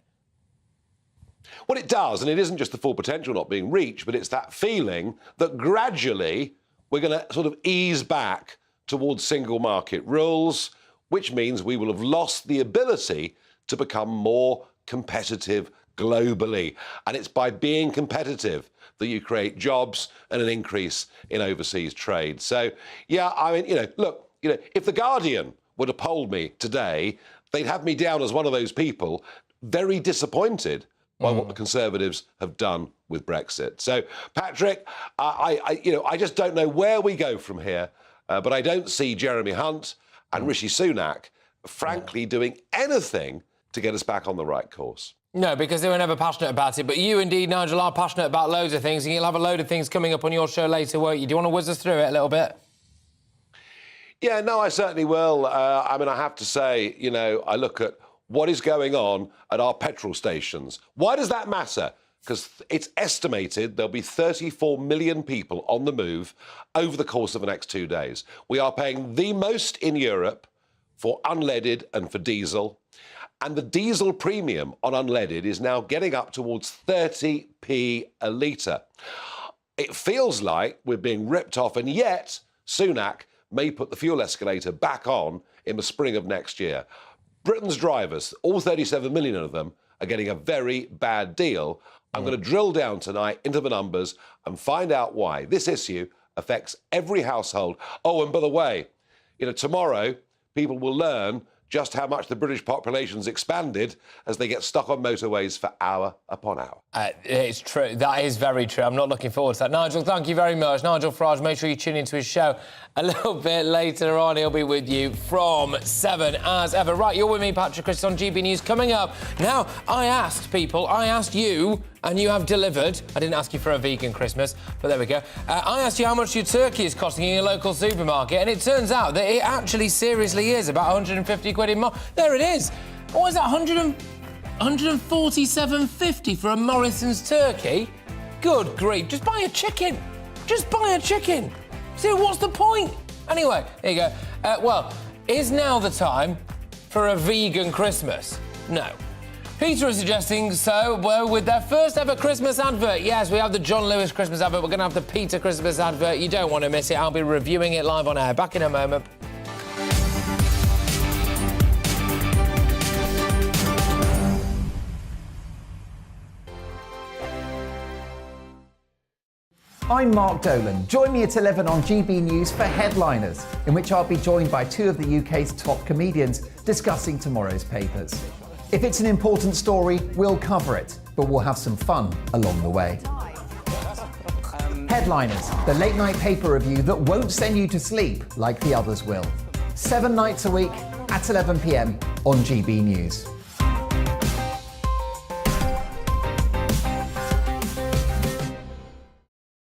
Well, it does, and it isn't just the full potential not being reached, but it's that feeling that gradually we're going to sort of ease back towards single market rules, which means we will have lost the ability to become more competitive globally. And it's by being competitive that you create jobs and an increase in overseas trade. So, yeah, I mean, look, if The Guardian were to poll me today, they'd have me down as one of those people very disappointed by what the Conservatives have done with Brexit. So, Patrick, I just don't know where we go from here, but I don't see Jeremy Hunt and Rishi Sunak, frankly, doing anything to get us back on the right course. No, because they were never passionate about it. But you, indeed, Nigel, are passionate about loads of things, and you'll have a load of things coming up on your show later, won't you? Do you want to whiz us through it a little bit? Yeah, no, I certainly will. I mean, I have to say, I look at what is going on at our petrol stations. Why does that matter? Because it's estimated there'll be 34 million people on the move over the course of the next 2 days. We are paying the most in Europe for unleaded and for diesel. And the diesel premium on unleaded is now getting up towards 30p a litre. It feels like we're being ripped off, and yet Sunak may put the fuel escalator back on in the spring of next year. Britain's drivers, all 37 million of them, are getting a very bad deal. I'm going to drill down tonight into the numbers and find out why this issue affects every household. Oh, and by the way, tomorrow people will learn just how much the British population's expanded as they get stuck on motorways for hour upon hour. It's true. That is very true. I'm not looking forward to that. Nigel, thank you very much. Nigel Farage, make sure you tune into his show a little bit later on. He'll be with you from 7 as ever. Right, you're with me, Patrick Christys, on GB News. Coming up now, I asked you, and you have delivered. I didn't ask you for a vegan Christmas, but there we go. I asked you how much your turkey is costing in your local supermarket, and it turns out that it actually seriously is about 150 quid in more. There it is. What is that, 147.50 for a Morrison's turkey? Good grief. Just buy a chicken. Just buy a chicken. See, what's the point? Anyway, there you go. Well, is now the time for a vegan Christmas? No. Peter is suggesting so, well, with their first ever Christmas advert. Yes, we have the John Lewis Christmas advert. We're going to have the Peter Christmas advert. You don't want to miss it. I'll be reviewing it live on air. Back in a moment. I'm Mark Dolan. Join me at 11 on GB News for Headliners, in which I'll be joined by two of the UK's top comedians discussing tomorrow's papers. If it's an important story, we'll cover it, but we'll have some fun along the way. Headliners, the late-night paper review that won't send you to sleep like the others will. 7 nights a week at 11 p.m. on GB News.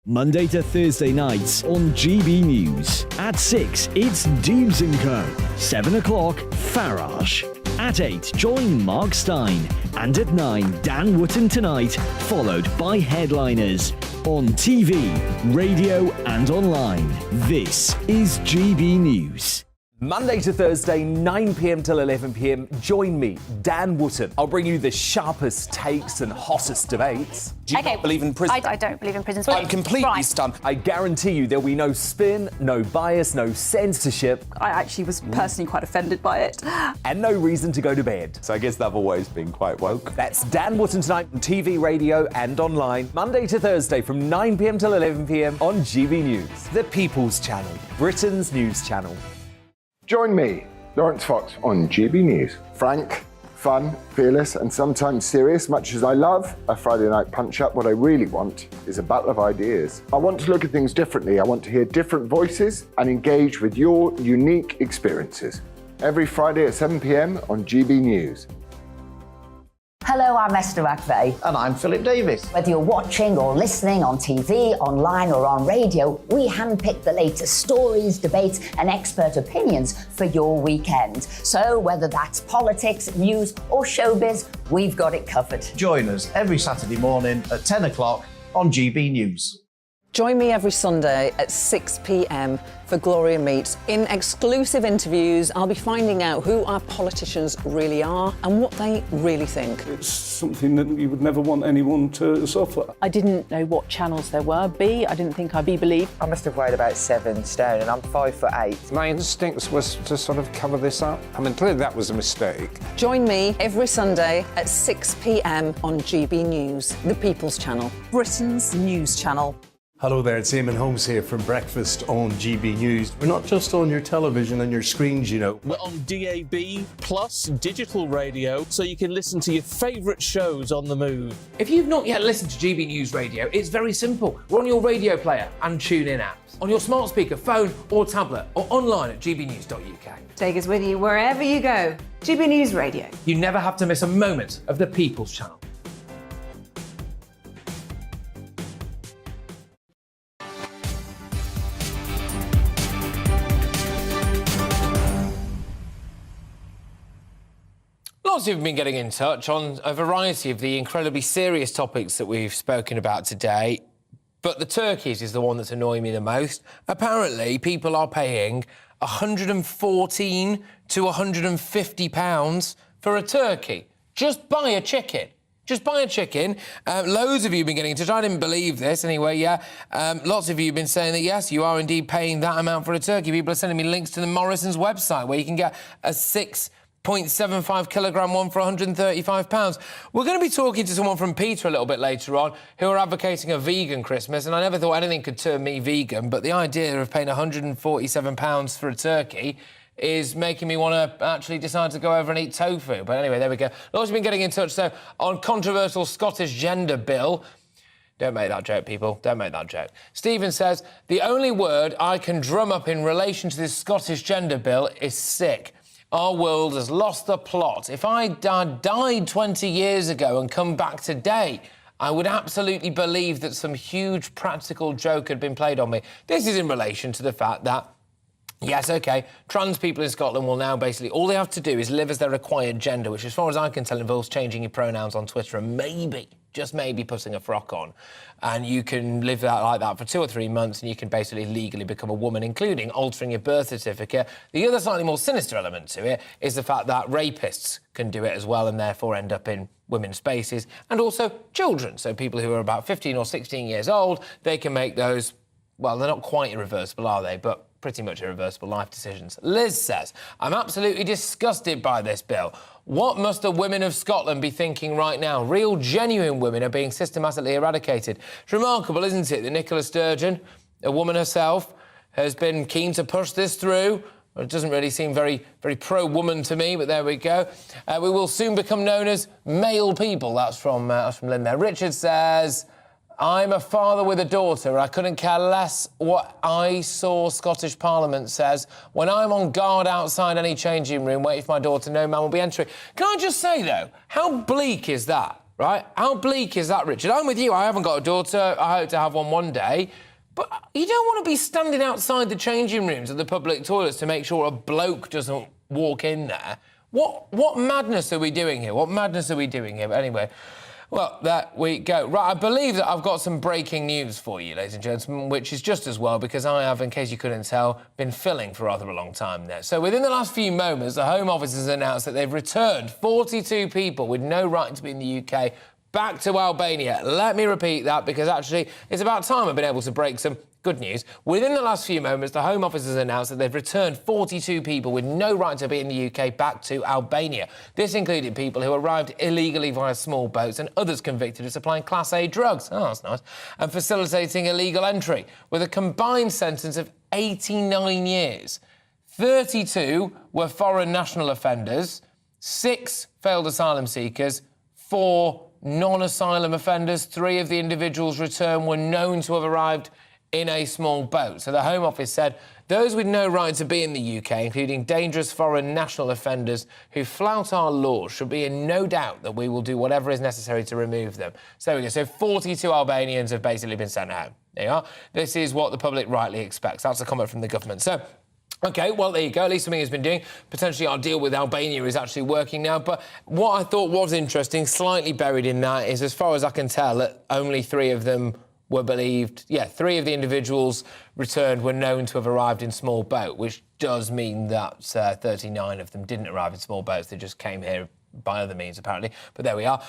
Monday to Thursday nights on GB News. At 6, it's Dubes & Co. 7 o'clock, Farage. At 8, join Mark Stein. And at 9, Dan Wootton Tonight, followed by Headliners. On TV, radio and online. This is GB News. Monday to Thursday, 9 p.m. till 11 p.m. Join me, Dan Wootton. I'll bring you the sharpest takes and hottest debates. Do you not believe in prison? I don't believe in prison. I'm completely stunned. I guarantee you there'll be no spin, no bias, no censorship. I actually was personally quite offended by it. And no reason to go to bed. So I guess they've always been quite woke. That's Dan Wootton Tonight on TV, radio and online. Monday to Thursday from 9 p.m. till 11 p.m. on GB News. The People's Channel, Britain's news channel. Join me, Lawrence Fox, on GB News. Frank, fun, fearless, and sometimes serious. Much as I love a Friday night punch-up, what I really want is a battle of ideas. I want to look at things differently. I want to hear different voices and engage with your unique experiences. Every Friday at 7 p.m. on GB News. Hello, I'm Esther McVeigh. And I'm Philip Davis. Whether you're watching or listening on TV, online or on radio, we handpick the latest stories, debates and expert opinions for your weekend. So whether that's politics, news or showbiz, we've got it covered. Join us every Saturday morning at 10 o'clock on GB News. Join me every Sunday at 6 p.m. for Gloria Meets. In exclusive interviews, I'll be finding out who our politicians really are and what they really think. It's something that you would never want anyone to suffer. I didn't know what channels there were. I didn't think I'd be believed. I must have weighed about 7 stone and I'm 5'8". My instincts was to sort of cover this up. I mean, clearly that was a mistake. Join me every Sunday at 6 p.m. on GB News, the People's Channel, Britain's news channel. Hello there, it's Eamon Holmes here from Breakfast on GB News. We're not just on your television and your screens, you know. We're on DAB plus digital radio, so you can listen to your favourite shows on the move. If you've not yet listened to GB News Radio, it's very simple. We're on your radio player and tune-in apps, on your smart speaker, phone or tablet, or online at gbnews.uk. Take us with you wherever you go. GB News Radio. You never have to miss a moment of the People's Channel. Lots of you have been getting in touch on a variety of the incredibly serious topics that we've spoken about today, but the turkeys is the one that's annoying me the most. Apparently, people are paying £114 to £150 for a turkey. Just buy a chicken. Just buy a chicken. Loads of you have been getting in touch. I didn't believe this anyway, yeah. Lots of you have been saying that, yes, you are indeed paying that amount for a turkey. People are sending me links to the Morrison's website where you can get a 6.75 kilogram one for £135. We're going to be talking to someone from Peter a little bit later on who are advocating a vegan Christmas, and I never thought anything could turn me vegan, but the idea of paying £147 for a turkey is making me want to actually decide to go over and eat tofu. But anyway, there we go. Lots of been getting in touch, so on controversial Scottish gender bill. Don't make that joke, people. Don't make that joke. Stephen says, the only word I can drum up in relation to this Scottish gender bill is sick. Our world has lost the plot. If I died 20 years ago and come back today, I would absolutely believe that some huge practical joke had been played on me. This is in relation to the fact that, yes, OK, trans people in Scotland will now basically, all they have to do is live as their required gender, which as far as I can tell involves changing your pronouns on Twitter and maybe, just maybe, putting a frock on. And you can live that like that for 2 or 3 months and you can basically legally become a woman, including altering your birth certificate. The other slightly more sinister element to it is the fact that rapists can do it as well and therefore end up in women's spaces, and also children. So people who are about 15 or 16 years old, they can make those, well, they're not quite irreversible, are they? But pretty much irreversible life decisions. Liz says, I'm absolutely disgusted by this bill. What must the women of Scotland be thinking right now? Real, genuine women are being systematically eradicated. It's remarkable, isn't it, that Nicola Sturgeon, a woman herself, has been keen to push this through. Well, it doesn't really seem very pro-woman to me, but there we go. We will soon become known as male people. That's from Lynn there. Richard says, I'm a father with a daughter. I couldn't care less what I saw Scottish Parliament says. When I'm on guard outside any changing room, waiting for my daughter, no man will be entering. Can I just say, though, how bleak is that, right? How bleak is that, Richard? I'm with you. I haven't got a daughter. I hope to have one day. But you don't want to be standing outside the changing rooms of the public toilets to make sure a bloke doesn't walk in there. What madness are we doing here? What madness are we doing here? But anyway, well, there we go. Right, I believe that I've got some breaking news for you, ladies and gentlemen, which is just as well because I have, in case you couldn't tell, been filling for rather a long time now. So within the last few moments, the Home Office has announced that they've returned 42 people with no right to be in the UK back to Albania. Let me repeat that because actually it's about time I've been able to break some good news. Within the last few moments, the Home Office has announced that they've returned 42 people with no right to be in the UK back to Albania. This included people who arrived illegally via small boats and others convicted of supplying Class A drugs, oh, that's nice, and facilitating illegal entry, with a combined sentence of 89 years. 32 were foreign national offenders, 6 failed asylum seekers, 4 non-asylum offenders. 3 of the individuals returned were known to have arrived in a small boat. So the Home Office said those with no right to be in the UK, including dangerous foreign national offenders who flout our laws, should be in no doubt that we will do whatever is necessary to remove them. So there we go. So 42 Albanians have basically been sent home. There you are. This is what the public rightly expects. That's a comment from the government. So, OK, well, there you go. At least something has been doing. Potentially our deal with Albania is actually working now. But what I thought was interesting, slightly buried in that, is as far as I can tell, that only 3 of them were believed, 3 of the individuals returned were known to have arrived in small boat, which does mean that 39 of them didn't arrive in small boats. They just came here by other means, apparently. But there we are.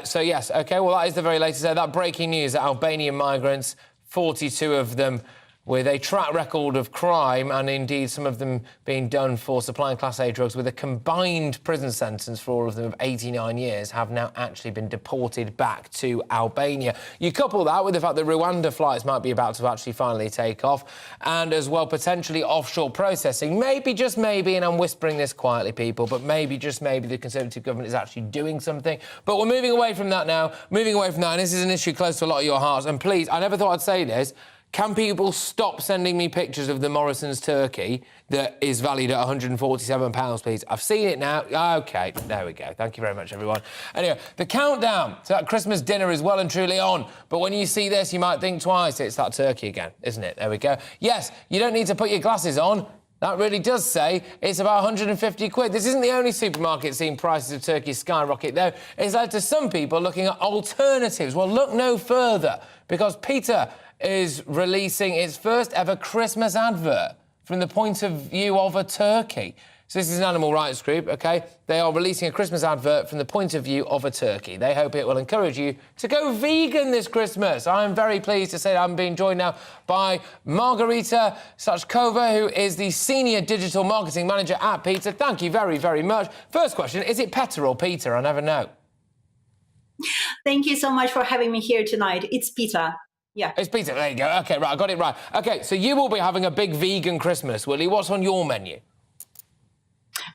So, yes, OK, well, that is the very latest there. That breaking news that Albanian migrants, 42 of them, with a track record of crime and indeed some of them being done for supplying Class A drugs with a combined prison sentence for all of them of 89 years, have now actually been deported back to Albania. You couple that with the fact that Rwanda flights might be about to actually finally take off, and as well potentially offshore processing. Maybe, just maybe, and I'm whispering this quietly, people, but maybe, just maybe, the Conservative government is actually doing something. But we're moving away from that now, and this is an issue close to a lot of your hearts. And please, I never thought I'd say this, can people stop sending me pictures of the Morrison's turkey that is valued at £147, please? I've seen it now. OK, there we go. Thank you very much, everyone. Anyway, the countdown to that Christmas dinner is well and truly on. But when you see this, you might think twice. It's that turkey again, isn't it? There we go. Yes, you don't need to put your glasses on. That really does say it's about 150 quid. This isn't the only supermarket seeing prices of turkey skyrocket, though. It's led to some people looking at alternatives. Well, look no further, because Peter is releasing its first ever Christmas advert from the point of view of a turkey. So this is an animal rights group, OK? They are releasing a Christmas advert from the point of view of a turkey. They hope it will encourage you to go vegan this Christmas. I'm very pleased to say that I'm being joined now by Margarita Sachkova, who is the Senior Digital Marketing Manager at Peter. Thank you very, very much. First question, is it Peter or Peter? I never know. Thank you so much for having me here tonight. It's Peter. Yeah. It's Peter. There you go. OK, right, I got it right. OK, so you will be having a big vegan Christmas, will you? What's on your menu?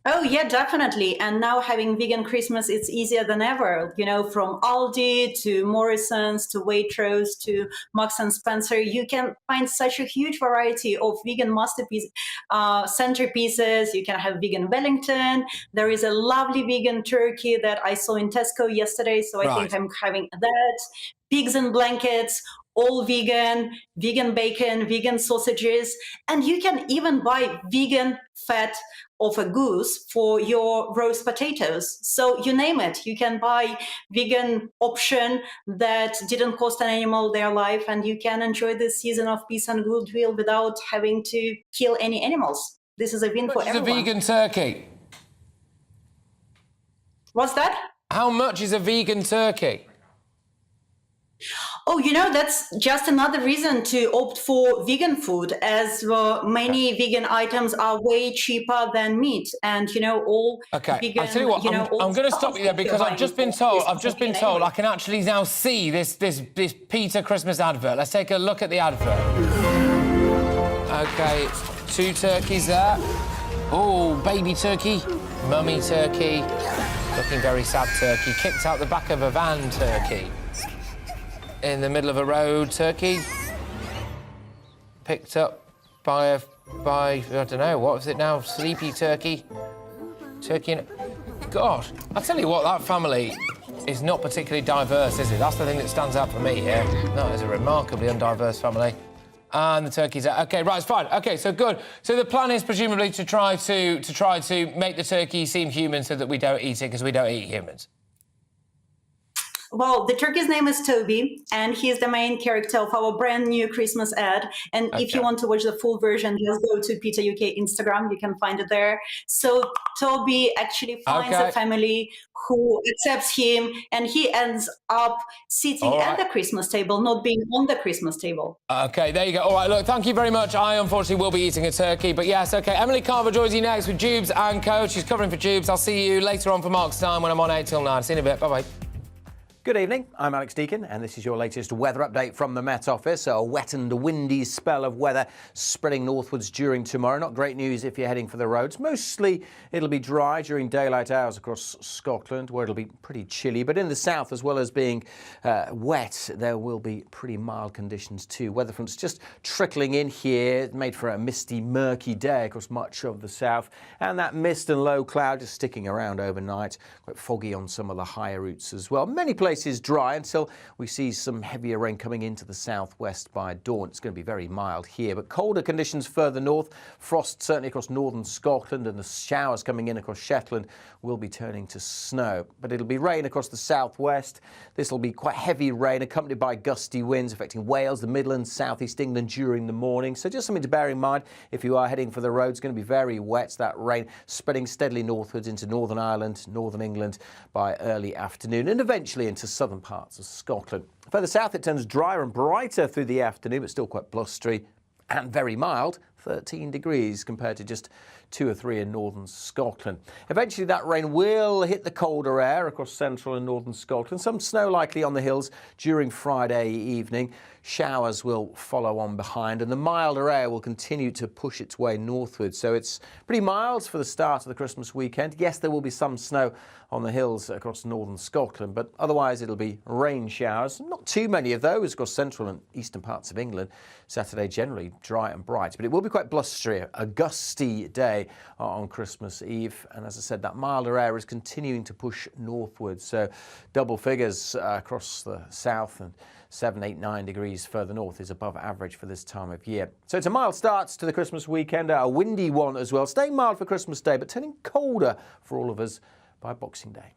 Oh, yeah, definitely. And now having vegan Christmas, it's easier than ever. You know, from Aldi to Morrison's to Waitrose to Marks and Spencer, you can find such a huge variety of vegan masterpiece centerpieces. You can have vegan Wellington. There is a lovely vegan turkey that I saw in Tesco yesterday, so I think I'm having that. Pigs in blankets, all vegan, vegan bacon, vegan sausages, and you can even buy vegan fat of a goose for your roast potatoes. So you name it, you can buy vegan option that didn't cost an animal their life, and you can enjoy this season of peace and goodwill without having to kill any animals. This is a win for everyone. How much is a vegan turkey? What's that? How much is a vegan turkey? Oh, you know, that's just another reason to opt for vegan food, as many vegan items are way cheaper than meat, and you know all. Okay, vegan, I'll tell you what. I'm going to stop you there because I've just been told. I can actually now see this Peter Christmas advert. Let's take a look at the advert. Okay, 2 turkeys there. Oh, baby turkey, mummy turkey, looking very sad turkey, kicked out the back of a van turkey. In the middle of a road, turkey picked up by I don't know, what was it now? Sleepy turkey. Gosh, I tell you what, that family is not particularly diverse, is it? That's the thing that stands out for me here. That is a remarkably undiverse family. And the turkey's out. OK, right, it's fine. OK, so good. So the plan is presumably to try to make the turkey seem human so that we don't eat it because we don't eat humans. Well, the turkey's name is Toby, and he's the main character of our brand new Christmas ad. And if you want to watch the full version, just go to Peter UK Instagram. You can find it there. So Toby actually finds a family who accepts him, and he ends up sitting at the Christmas table, not being on the Christmas table. OK, there you go. All right, look, thank you very much. I, unfortunately, will be eating a turkey. But yes, OK, Emily Carver joins you next with Jubes and Co. She's covering for Jubes. I'll see you later on for Mark's Time when I'm on 8 till 9. See you in a bit. Bye-bye. Good evening, I'm Alex Deakin, and this is your latest weather update from the Met Office. A wet and windy spell of weather spreading northwards during tomorrow. Not great news if you're heading for the roads. Mostly it'll be dry during daylight hours across Scotland, where it'll be pretty chilly. But in the south, as well as being wet, there will be pretty mild conditions too. Weather fronts just trickling in here, made for a misty, murky day across much of the south. And that mist and low cloud just sticking around overnight. Quite foggy on some of the higher routes as well. Many places places dry until we see some heavier rain coming into the southwest by dawn. It's going to be very mild here, but colder conditions further north. Frost certainly across northern Scotland, and the showers coming in across Shetland will be turning to snow. But it'll be rain across the southwest. This will be quite heavy rain accompanied by gusty winds affecting Wales, the Midlands, southeast England during the morning. So just something to bear in mind if you are heading for the road. It's going to be very wet. That rain spreading steadily northwards into Northern Ireland, Northern England by early afternoon, and eventually into southern parts of Scotland. Further south, it turns drier and brighter through the afternoon, but still quite blustery and very mild, 13 degrees compared to just 2 or 3 in northern Scotland. Eventually that rain will hit the colder air across central and northern Scotland. Some snow likely on the hills during Friday evening. Showers will follow on behind, and the milder air will continue to push its way northward. So it's pretty mild for the start of the Christmas weekend. Yes, there will be some snow on the hills across northern Scotland, but otherwise it'll be rain showers. Not too many of those across central and eastern parts of England. Saturday generally dry and bright, but it will be quite blustery, a gusty day on Christmas Eve. And as I said, that milder air is continuing to push northwards. So double figures across the south, and 7, 8, 9 degrees further north is above average for this time of year. So it's a mild start to the Christmas weekend, a windy one as well. Staying mild for Christmas Day, but turning colder for all of us by Boxing Day.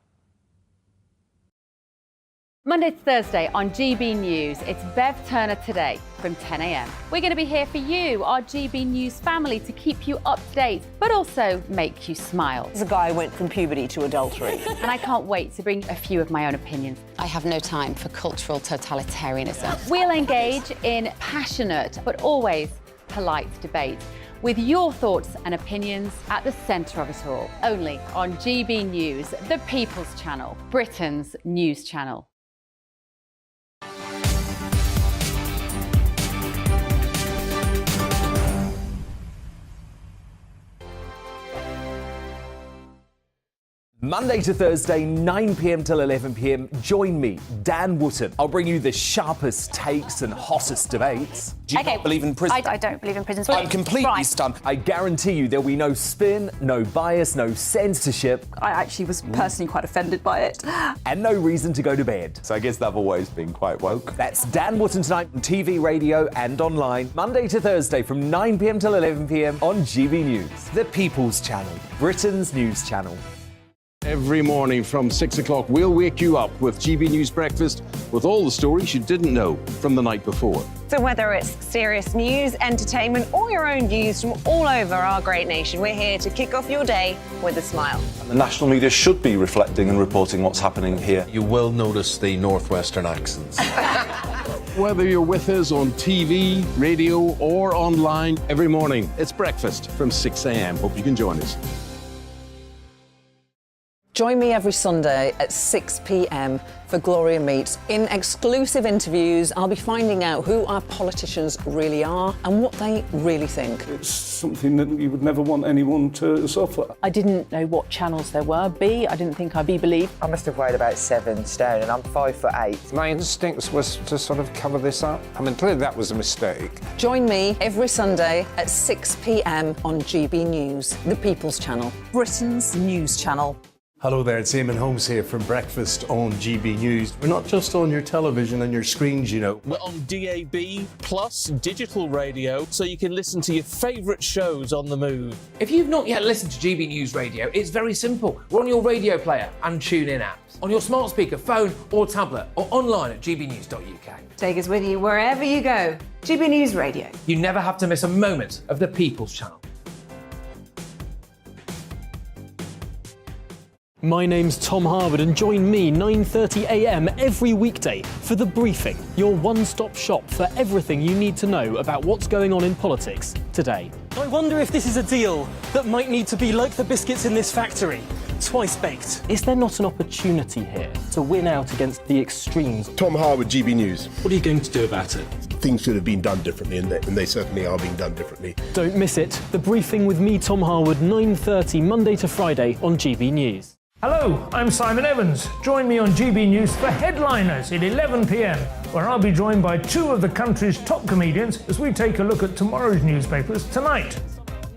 Monday to Thursday on GB News, it's Bev Turner Today from 10 a.m. We're going to be here for you, our GB News family, to keep you up to date, but also make you smile. The guy went from puberty to adultery. And I can't wait to bring a few of my own opinions. I have no time for cultural totalitarianism. We'll engage in passionate, but always polite debate, with your thoughts and opinions at the centre of it all. Only on GB News, the People's Channel, Britain's news channel. Monday to Thursday, 9 p.m. till 11 p.m. Join me, Dan Wootton. I'll bring you the sharpest takes and hottest debates. Do you not believe in prison? I don't believe in prison. I'm completely stunned. I guarantee you there'll be no spin, no bias, no censorship. I actually was personally quite offended by it. And no reason to go to bed. So I guess they've always been quite woke. That's Dan Wootton tonight on TV, radio and online. Monday to Thursday from 9 p.m. till 11 p.m. on GB News. The People's Channel, Britain's news channel. Every morning from 6 o'clock, we'll wake you up with GB News Breakfast with all the stories you didn't know from the night before. So whether it's serious news, entertainment, or your own views from all over our great nation, we're here to kick off your day with a smile. The national media should be reflecting and reporting what's happening here. You will notice the northwestern accents. Whether you're with us on TV, radio, or online, every morning it's breakfast from 6 a.m. Hope you can join us. Join me every Sunday at 6 p.m. for Gloria Meets. In exclusive interviews, I'll be finding out who our politicians really are and what they really think. It's something that you would never want anyone to suffer. I didn't know what channels there were. B, I didn't think I'd be believed. I must have weighed about 7 stone and I'm 5'8". My instincts was to sort of cover this up. I mean, clearly that was a mistake. Join me every Sunday at 6 p.m. on GB News, the People's Channel, Britain's news channel. Hello there, it's Eamon Holmes here from Breakfast on GB News. We're not just on your television and your screens, you know. We're on DAB plus digital radio, so you can listen to your favourite shows on the move. If you've not yet listened to GB News Radio, it's very simple. We're on your radio player and tune-in apps, on your smart speaker, phone or tablet, or online at gbnews.uk. Take us with you wherever you go. GB News Radio. You never have to miss a moment of the People's Channel. My name's Tom Harwood and join me 9:30 a.m. every weekday for The Briefing, your one-stop shop for everything you need to know about what's going on in politics today. I wonder if this is a deal that might need to be like the biscuits in this factory, twice baked. Is there not an opportunity here to win out against the extremes? Tom Harwood, GB News. What are you going to do about it? Things should have been done differently, and they certainly are being done differently. Don't miss it. The Briefing with me, Tom Harwood, 9:30 Monday to Friday on GB News. Hello, I'm Simon Evans. Join me on GB News for Headliners at 11 p.m, where I'll be joined by 2 of the country's top comedians as we take a look at tomorrow's newspapers tonight.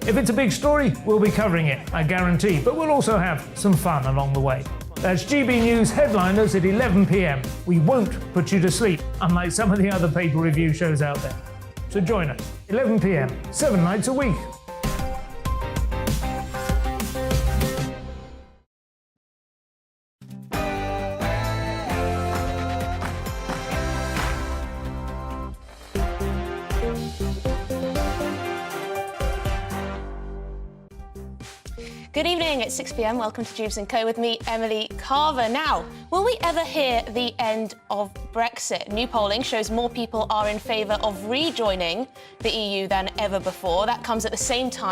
If it's a big story, we'll be covering it, I guarantee, but we'll also have some fun along the way. That's GB News headliners at 11 p.m. We won't put you to sleep, unlike some of the other paper review shows out there. So join us, 11 p.m, 7 nights a week. Good evening, it's 6 p.m. Welcome to Tubes & Co with me, Emily Carver. Now, will we ever hear the end of Brexit? New polling shows more people are in favour of rejoining the EU than ever before. That comes at the same time